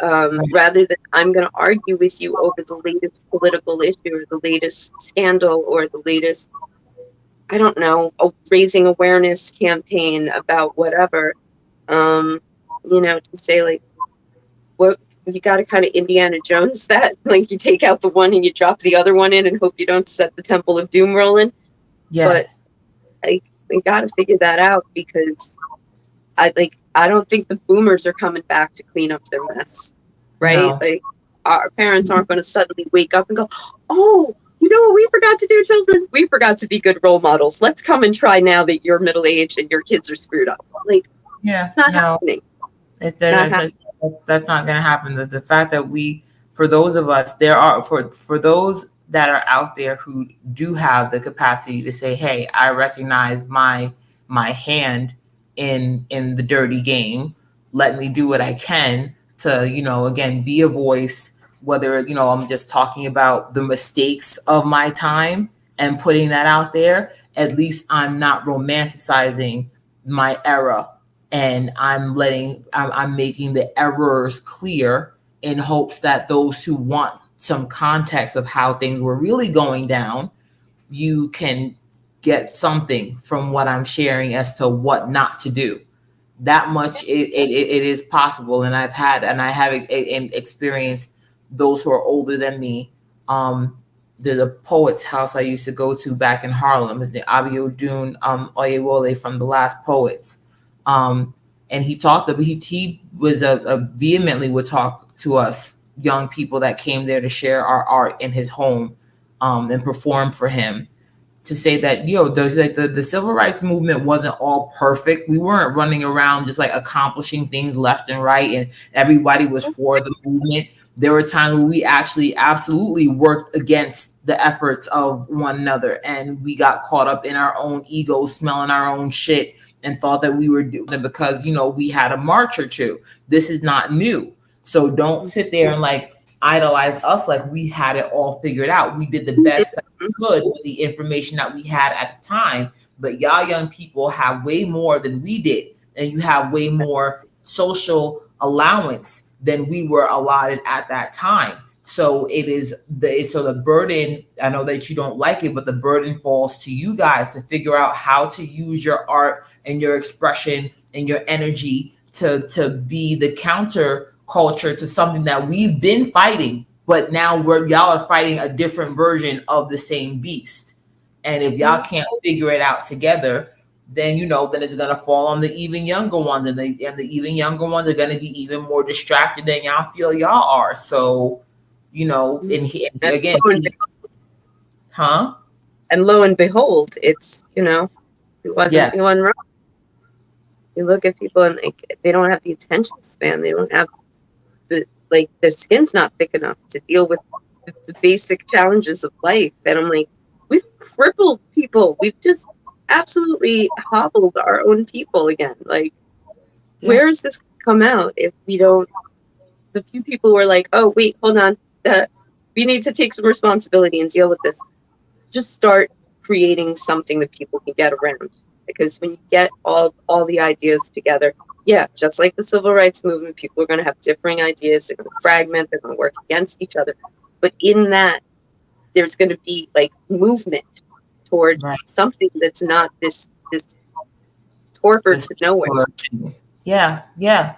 Right. rather than I'm going to argue with you over the latest political issue or the latest scandal or the latest, I don't know, a raising awareness campaign about whatever. Um, to say like, what, you got to kind of Indiana Jones that, like, you take out the one and you drop the other one in and hope you don't set the Temple of Doom rolling. But Yes. like, they got to figure that out, because I don't think the boomers are coming back to clean up their mess, right? No. Like, our parents aren't going to suddenly wake up and go, "Oh, you know what we forgot to do, children? We forgot to be good role models. Let's come and try now that you're middle aged and your kids are screwed up." Like, Yeah. it's not No. happening. It's Not there. happening. That's not going to happen. The fact that for those of us, there are for those that are out there who do have the capacity to say, "Hey, I recognize my hand in the dirty game. Let me do what I can to, again, be a voice." Whether, I'm just talking about the mistakes of my time and putting that out there, at least I'm not romanticizing my era, and I'm making the errors clear in hopes that those who want some context of how things were really going down, you can get something from what I'm sharing as to what not to do. That much it is possible, and I have experienced those who are older than me. The poet's house I used to go to back in Harlem is the Abiodun Oyewole from the Last Poets. And he talked about he was a vehemently would talk to us young people that came there to share our art in his home, and perform for him, to say that, there's like the civil rights movement wasn't all perfect. We weren't running around just like accomplishing things left and right and everybody was for the movement. There were times where we actually absolutely worked against the efforts of one another, and we got caught up in our own egos, smelling our own shit, and thought that we were doing it because we had a march or two. This is not new. So don't sit there and like idolize us like we had it all figured out. We did the best that we could with the information that we had at the time. But y'all young people have way more than we did, and you have way more social allowance than we were allotted at that time. So the burden, I know that you don't like it, but the burden falls to you guys to figure out how to use your art and your expression and your energy to be the counter culture to something that we've been fighting, but now y'all are fighting a different version of the same beast. And if y'all can't figure it out together, then then it's gonna fall on the even younger ones, and the even younger ones are gonna be even more distracted than y'all feel y'all are. So, and again, huh? And lo and behold, it's it wasn't anyone wrong. You look at people and they don't have the attention span. They don't have their skin's not thick enough to deal with the basic challenges of life. And I'm like, we've crippled people. We've just absolutely hobbled our own people again. Like, where is this come out if we don't? The few people who are like, oh wait, hold on, we need to take some responsibility and deal with this. Just start creating something that people can get around. Because when you get all the ideas together, just like the civil rights movement, people are going to have differing ideas. They're going to fragment. They're going to work against each other. But in that, there's going to be like movement toward something that's not this torpor to nowhere. Yeah.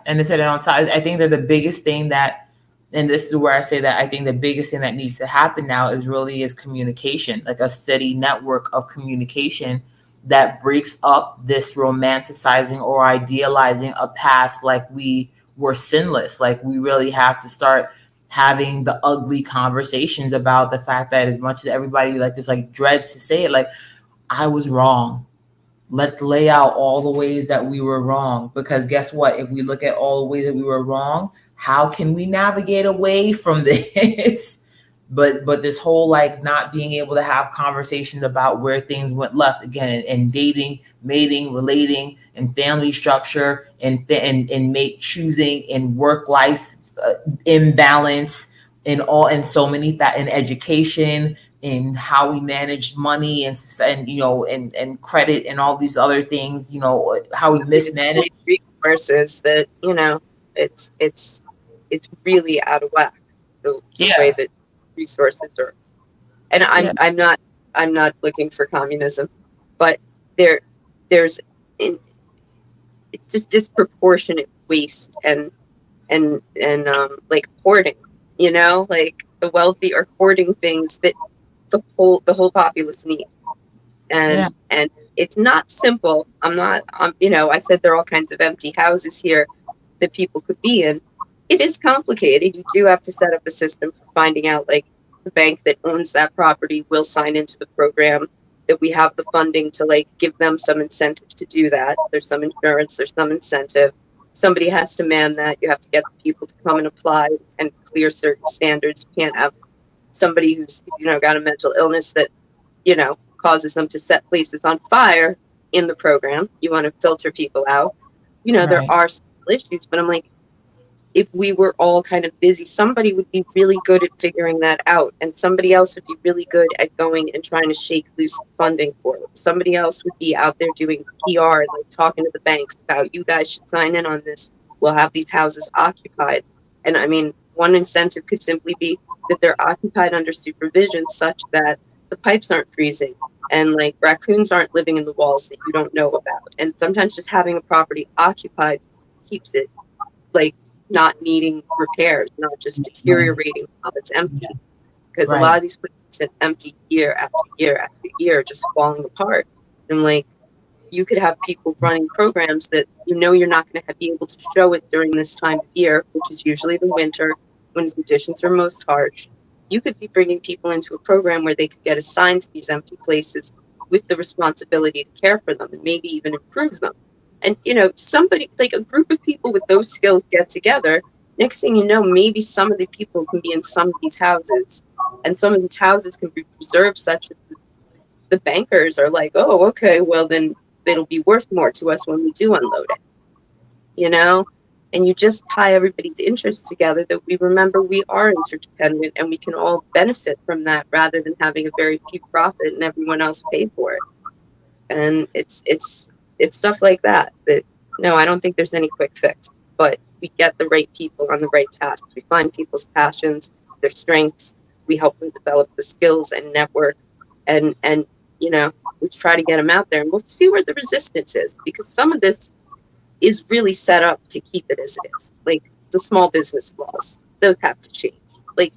And they said it on top. I think that the biggest thing that, and this is where I say that I think the biggest thing that needs to happen now is communication, like a steady network of communication that breaks up this romanticizing or idealizing a past like we were sinless. Like we really have to start having the ugly conversations about the fact that, as much as everybody dreads to say it, like, I was wrong. Let's lay out all the ways that we were wrong. Because guess what? If we look at all the ways that we were wrong, how can we navigate away from this? But this whole not being able to have conversations about where things went left again, and dating, mating, relating, and family structure, and mate choosing, and work life imbalance, and so many in education, in how we manage money, and credit, and all these other things, how we mismanage resources that it's really out of whack the way that resources are. And I'm not looking for communism, but there's it's just disproportionate waste and like hoarding, like the wealthy are hoarding things that the whole populace need. And it's not simple. I said there are all kinds of empty houses here that people could be in. It is complicated. You do have to set up a system for finding out, like, the bank that owns that property will sign into the program, that we have the funding to give them some incentive to do that. There's some insurance, there's some incentive. Somebody has to man that. You have to get people to come and apply and clear certain standards. You can't have somebody who's got a mental illness that causes them to set places on fire in the program. You want to filter people out. There are some issues, but I'm like, if we were all kind of busy, somebody would be really good at figuring that out, and somebody else would be really good at going and trying to shake loose funding for it. Somebody else would be out there doing PR, like talking to the banks about, you guys should sign in on this. We'll have these houses occupied. And I mean, one incentive could simply be that they're occupied under supervision such that the pipes aren't freezing and like raccoons aren't living in the walls that you don't know about. And sometimes just having a property occupied keeps it like not needing repairs, not just deteriorating while it's empty. Because a lot Right. of these places sit empty year after year after year, just falling apart. And like you could have people running programs that you're not going to be able to show it during this time of year, which is usually the winter when conditions are most harsh. You could be bringing people into a program where they could get assigned to these empty places with the responsibility to care for them and maybe even improve them. And somebody like a group of people with those skills get together. Next thing you know, maybe some of the people can be in some of these houses, and some of these houses can be preserved such that the bankers are like, oh, okay, well then it'll be worth more to us when we do unload it, you know? And you just tie everybody's interests together that we remember we are interdependent and we can all benefit from that rather than having a very few profit and everyone else pay for it. And it's stuff like that no, I don't think there's any quick fix, but we get the right people on the right tasks. We find people's passions, their strengths, we help them develop the skills and network, and we try to get them out there, and we'll see where the resistance is, because some of this is really set up to keep it as it is. Like the small business laws, those have to change. Like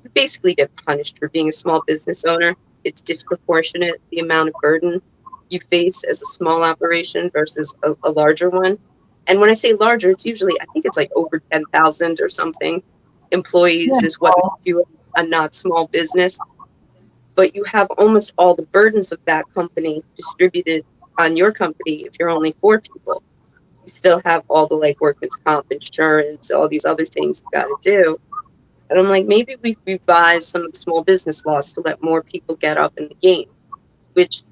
you basically get punished for being a small business owner. It's disproportionate the amount of burden you face as a small operation versus a larger one. And when I say larger, it's usually, I think it's like over 10,000 or something employees Yeah. is what makes you a not small business. But you have almost all the burdens of that company distributed on your company if you're only 4 people. You still have all the like workman's comp insurance, all these other things you got to do. And I'm like, maybe we revise some of the small business laws to let more people get up in the game, which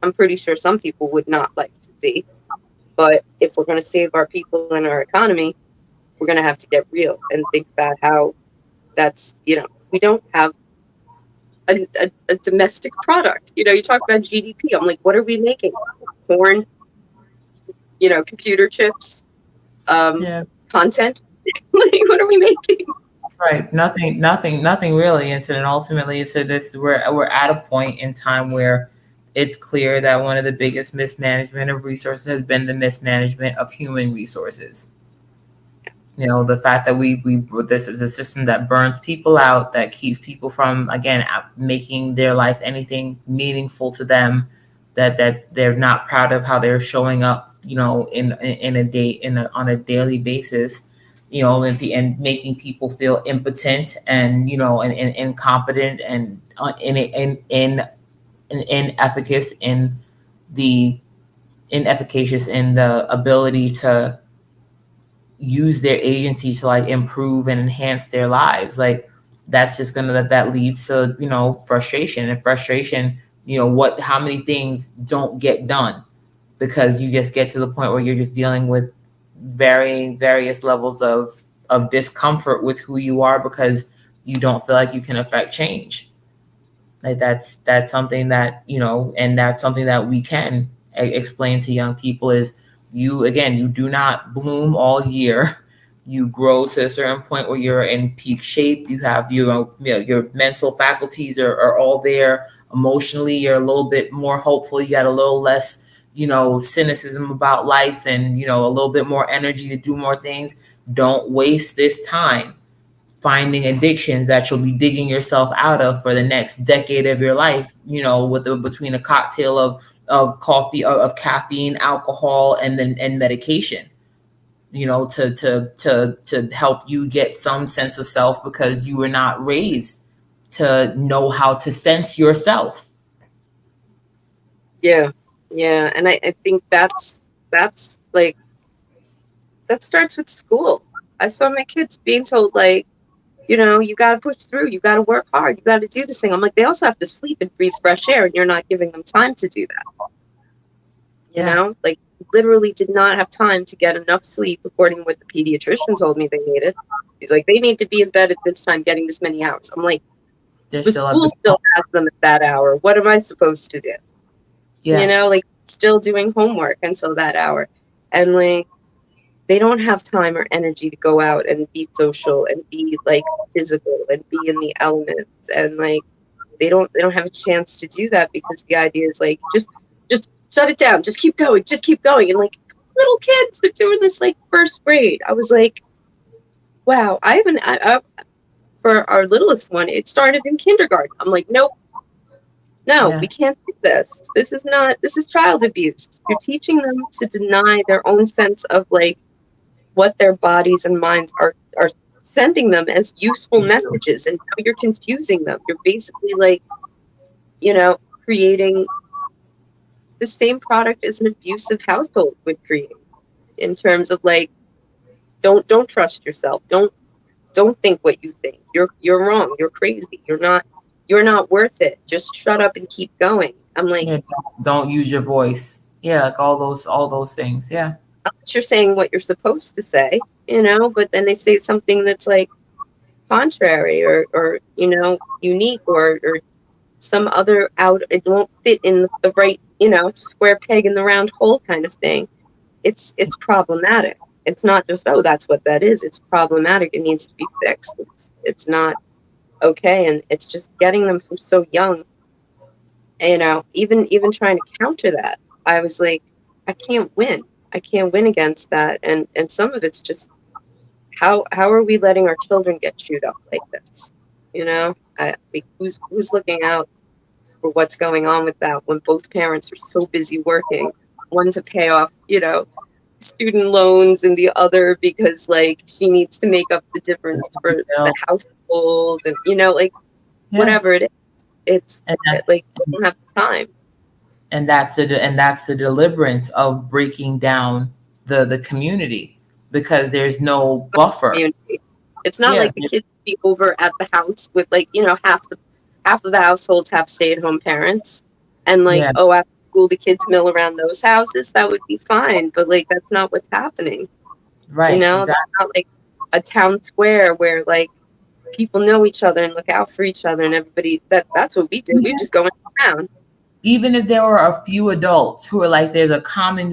I'm pretty sure some people would not like to see. But if we're going to save our people and our economy, we're going to have to get real and think about how that's, we don't have a domestic product. You talk about GDP. I'm like, what are we making? Corn, computer chips, Yeah. content. Like, what are we making? Right. Nothing really. And so then ultimately, so this we're at a point in time where it's clear that one of the biggest mismanagement of resources has been the mismanagement of human resources. The fact that we this is a system that burns people out, that keeps people from again making their life anything meaningful to them, that they're not proud of how they're showing up, in a day on a daily basis, at the end making people feel impotent and and incompetent and inefficacious the inefficacious in the ability to use their agency to like improve and enhance their lives. Like that's just gonna that leads to frustration, and frustration, how many things don't get done because you just get to the point where you're just dealing with varying various levels of discomfort with who you are because you don't feel like you can affect change. Like that's something that and that's something that we can explain to young people is you do not bloom all year. You grow to a certain point where you're in peak shape. You have your mental faculties are all there. Emotionally, you're a little bit more hopeful. You got a little less cynicism about life, and a little bit more energy to do more things. Don't waste this time finding addictions that you'll be digging yourself out of for the next decade of your life, between a cocktail of coffee, of caffeine, alcohol, and medication, to help you get some sense of self because you were not raised to know how to sense yourself. Yeah, yeah, and I think that's like that starts with school. I saw my kids being told like, you got to push through, you got to work hard, you got to do this thing. I'm like, they also have to sleep and breathe fresh air, and you're not giving them time to do that. Yeah. Like literally did not have time to get enough sleep according to what the pediatrician told me they needed. He's like, they need to be in bed at this time, getting this many hours. I'm like, They're the still at school the still has them at that hour. What am I supposed to do? yeah. Like still doing homework until that hour. And like, they don't have time or energy to go out and be social and be like physical and be in the elements. And like, they don't have a chance to do that because the idea is like, just shut it down. Just keep going. Just keep going. And like, little kids, they're doing this like first grade. I was like, wow, I haven't, for our littlest one, it started in kindergarten. I'm like, nope, no, Yeah. we can't do this. This is child abuse. You're teaching them to deny their own sense of like what their bodies and minds are sending them as useful messages, and now you're confusing them. You're basically like, creating the same product as an abusive household would create in terms of like, don't trust yourself. Don't think what you think. You're wrong. You're crazy. You're not worth it. Just shut up and keep going. I'm like, Yeah. Don't use your voice. Yeah, like all those things. Yeah. you're saying what you're supposed to say, but then they say something that's like contrary or unique or some other out, it won't fit in the right, square peg in the round hole kind of thing. It's problematic. It's not just, oh, that's what that is. It's problematic. It needs to be fixed. It's not okay. And it's just getting them from so young, even trying to counter that. I was like, I can't win. I can't win against that. And some of it's just how are we letting our children get chewed up like this? Like, who's looking out for what's going on with that when both parents are so busy working, one to pay off, student loans and the other because like she needs to make up the difference for the household and like Yeah. whatever it is. It's And that, like they don't have time. and that's the deliverance of breaking down the community because there's no buffer. Community. It's not Yeah. like the kids be over at the house with like, half of the households have stay-at-home parents, and like, Yeah. oh, after school the kids mill around those houses. That would be fine, but like that's not what's happening. Right. That's Exactly. not like a town square where like people know each other and look out for each other and everybody. That's what we did. We just go around. Even if there were a few adults who are like, there's a common,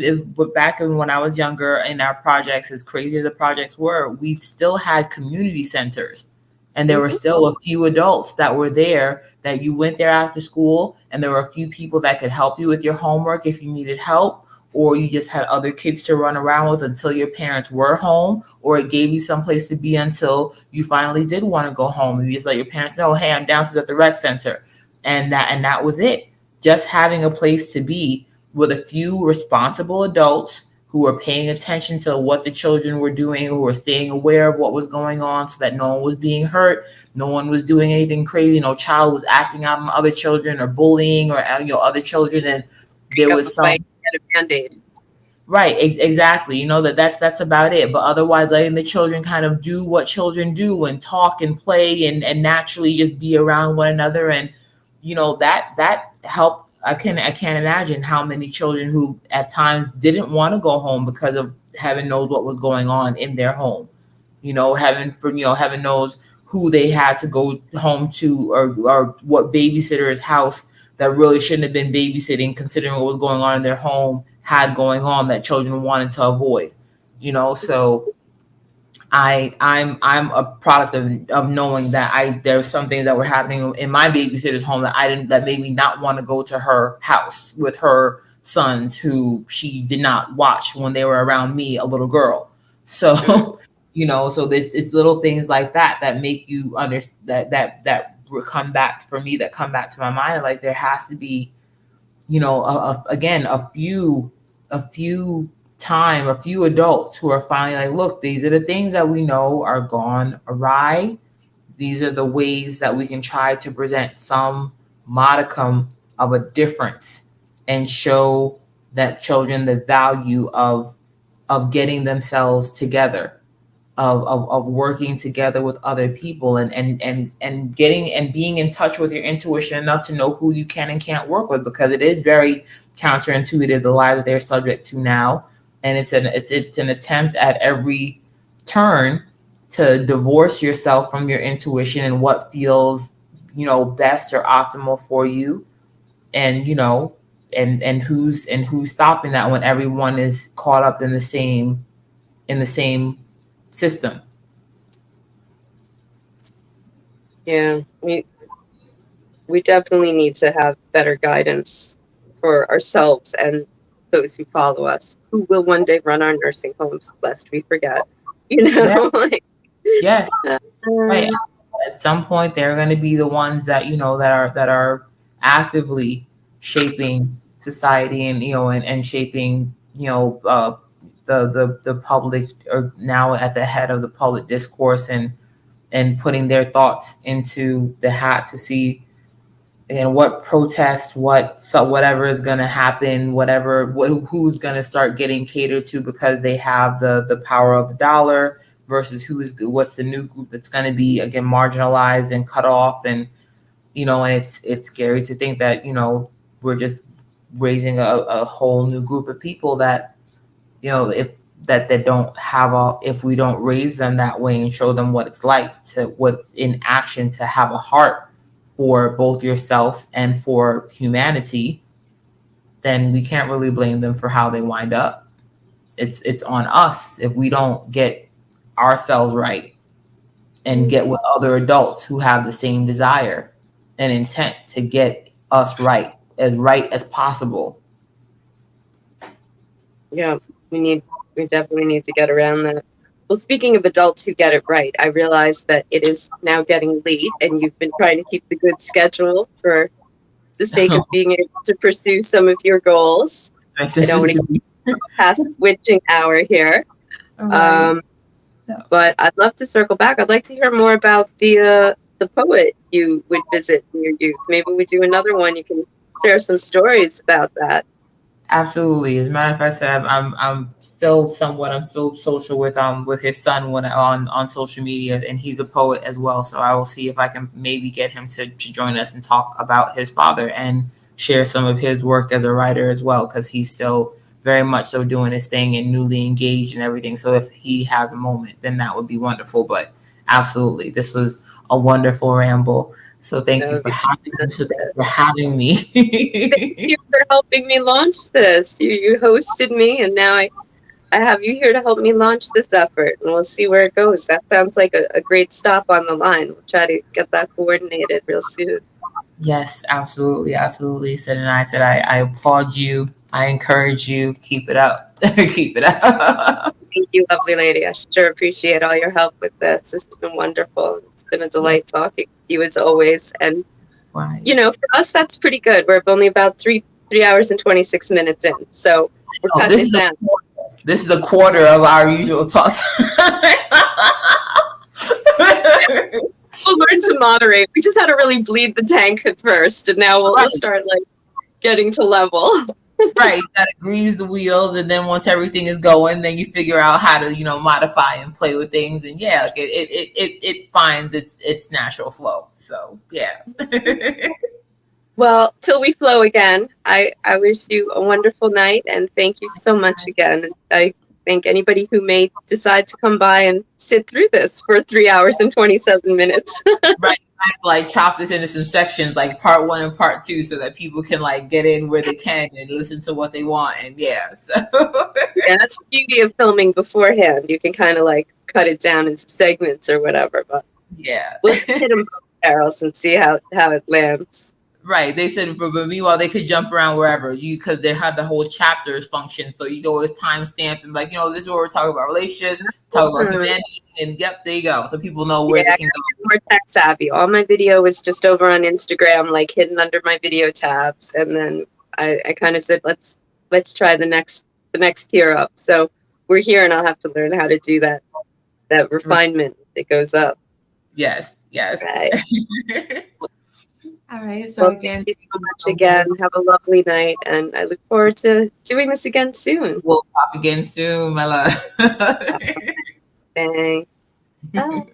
back when I was younger in our projects, as crazy as the projects were, we still had community centers. And there were Mm-hmm. still a few adults that were there that you went there after school. And there were a few people that could help you with your homework if you needed help, or you just had other kids to run around with until your parents were home, or it gave you someplace to be until you finally did want to go home. You just let your parents know, hey, I'm downstairs at the rec center. And that was it. Just having a place to be with a few responsible adults who were paying attention to what the children were doing, who were staying aware of what was going on so that no one was being hurt, no one was doing anything crazy, no child was acting out on other children or bullying or other children, and Pick there up a was fight some. and get a band-aid. Right, exactly. That's about it. But otherwise, letting the children kind of do what children do and talk and play and naturally just be around one another, and that helped. I can't imagine how many children who at times didn't want to go home because of heaven knows what was going on in their home. Heaven knows who they had to go home to, or what babysitter's house that really shouldn't have been babysitting, considering what was going on in their home had going on that children wanted to avoid. So I'm a product of knowing that there's some things that were happening in my babysitter's home that made me not want to go to her house with her sons who she did not watch when they were around me, a little girl. So so it's little things like that make you understand that come back for me, that come back to my mind. Like, there has to be, again, a few adults who are finally like, look, these are the things that we know are gone awry. These are the ways that we can try to present some modicum of a difference and show that children the value of getting themselves together, of working together with other people, and getting and being in touch with your intuition enough to know who you can and can't work with, because it is very counterintuitive, the lies that they're subject to now. And it's an attempt at every turn to divorce yourself from your intuition and what feels, best or optimal for you. And who's stopping that when everyone is caught up in the same system. Yeah, we definitely need to have better guidance for ourselves and those who follow us, who will one day run our nursing homes, lest we forget. Yeah. Like, Yes. uh, Right. At some point, they're going to be the ones that that are actively shaping society, and and shaping, the public, or now at the head of the public discourse, and putting their thoughts into the hat to see, and what protests, whatever is going to happen, who's going to start getting catered to because they have the power of the dollar, versus what's the new group that's going to be, again, marginalized and cut off. And and it's scary to think that we're just raising a whole new group of people that, if that don't have if we don't raise them that way and show them what it's like, to what's in action, to have a heart for both yourself and for humanity, then we can't really blame them for how they wind up. It's on us if we don't get ourselves right and get with other adults who have the same desire and intent to get us right as possible. yeah, we definitely need to get around that. Well, speaking of adults who get it right, I realize that it is now getting late, and you've been trying to keep the good schedule for the sake of being able to pursue some of your goals. I don't want to get past witching hour here. Right. But I'd love to circle back. I'd like to hear more about the poet you would visit in your youth. Maybe we do another one. You can share some stories about that. Absolutely. As a matter of fact, I'm still social with his son when on social media, and he's a poet as well. So I will see if I can maybe get him to join us and talk about his father and share some of his work as a writer as well, because he's still very much so doing his thing and newly engaged and everything. So if he has a moment, then that would be wonderful. But absolutely, this was a wonderful ramble. So thank you for having me. Thank you for helping me launch this. You hosted me, and now I have you here to help me launch this effort, and we'll see where it goes. That sounds like a great stop on the line. We'll try to get that coordinated real soon. Yes, absolutely, absolutely. I applaud you. I encourage you. Keep it up. Keep it up. Thank you, lovely lady. I sure appreciate all your help with this. This has been wonderful. It's been a delight talking with you as always. And Right. for us, that's pretty good. We're only about 3 hours and 26 minutes in, so we're cutting it down. This is a quarter of our usual talk. We'll learn to moderate. We just had to really bleed the tank at first, and now we'll start like getting to level. Right, you gotta grease the wheels, and then once everything is going, then you figure out how to modify and play with things, and it finds its natural flow. So yeah. Well, till we flow again, I wish you a wonderful night, and thank you so much again. I thank anybody who may decide to come by and sit through this for 3 hours and 27 minutes. Right. Like chop this into some sections, like part 1 and part 2, so that people can like get in where they can and listen to what they want. And so. Yeah, that's the beauty of filming beforehand. You can kind of like cut it down into segments or whatever. But we'll hit them barrels and see how it lands. Right. They said, but meanwhile, they could jump around wherever because they had the whole chapters function. So you go with timestamp and like, this is where we're talking about relationships, talk about humanity, and there you go. So people know where they can go. More tech savvy. All my video was just over on Instagram, like hidden under my video tabs. And then I kind of said, let's try the next tier up. So we're here, and I'll have to learn how to do that refinement that goes up. Yes. Right. All right. So again, thank you so much again. Have a lovely night, and I look forward to doing this again soon. We'll talk again soon, my love. Thanks. Bye.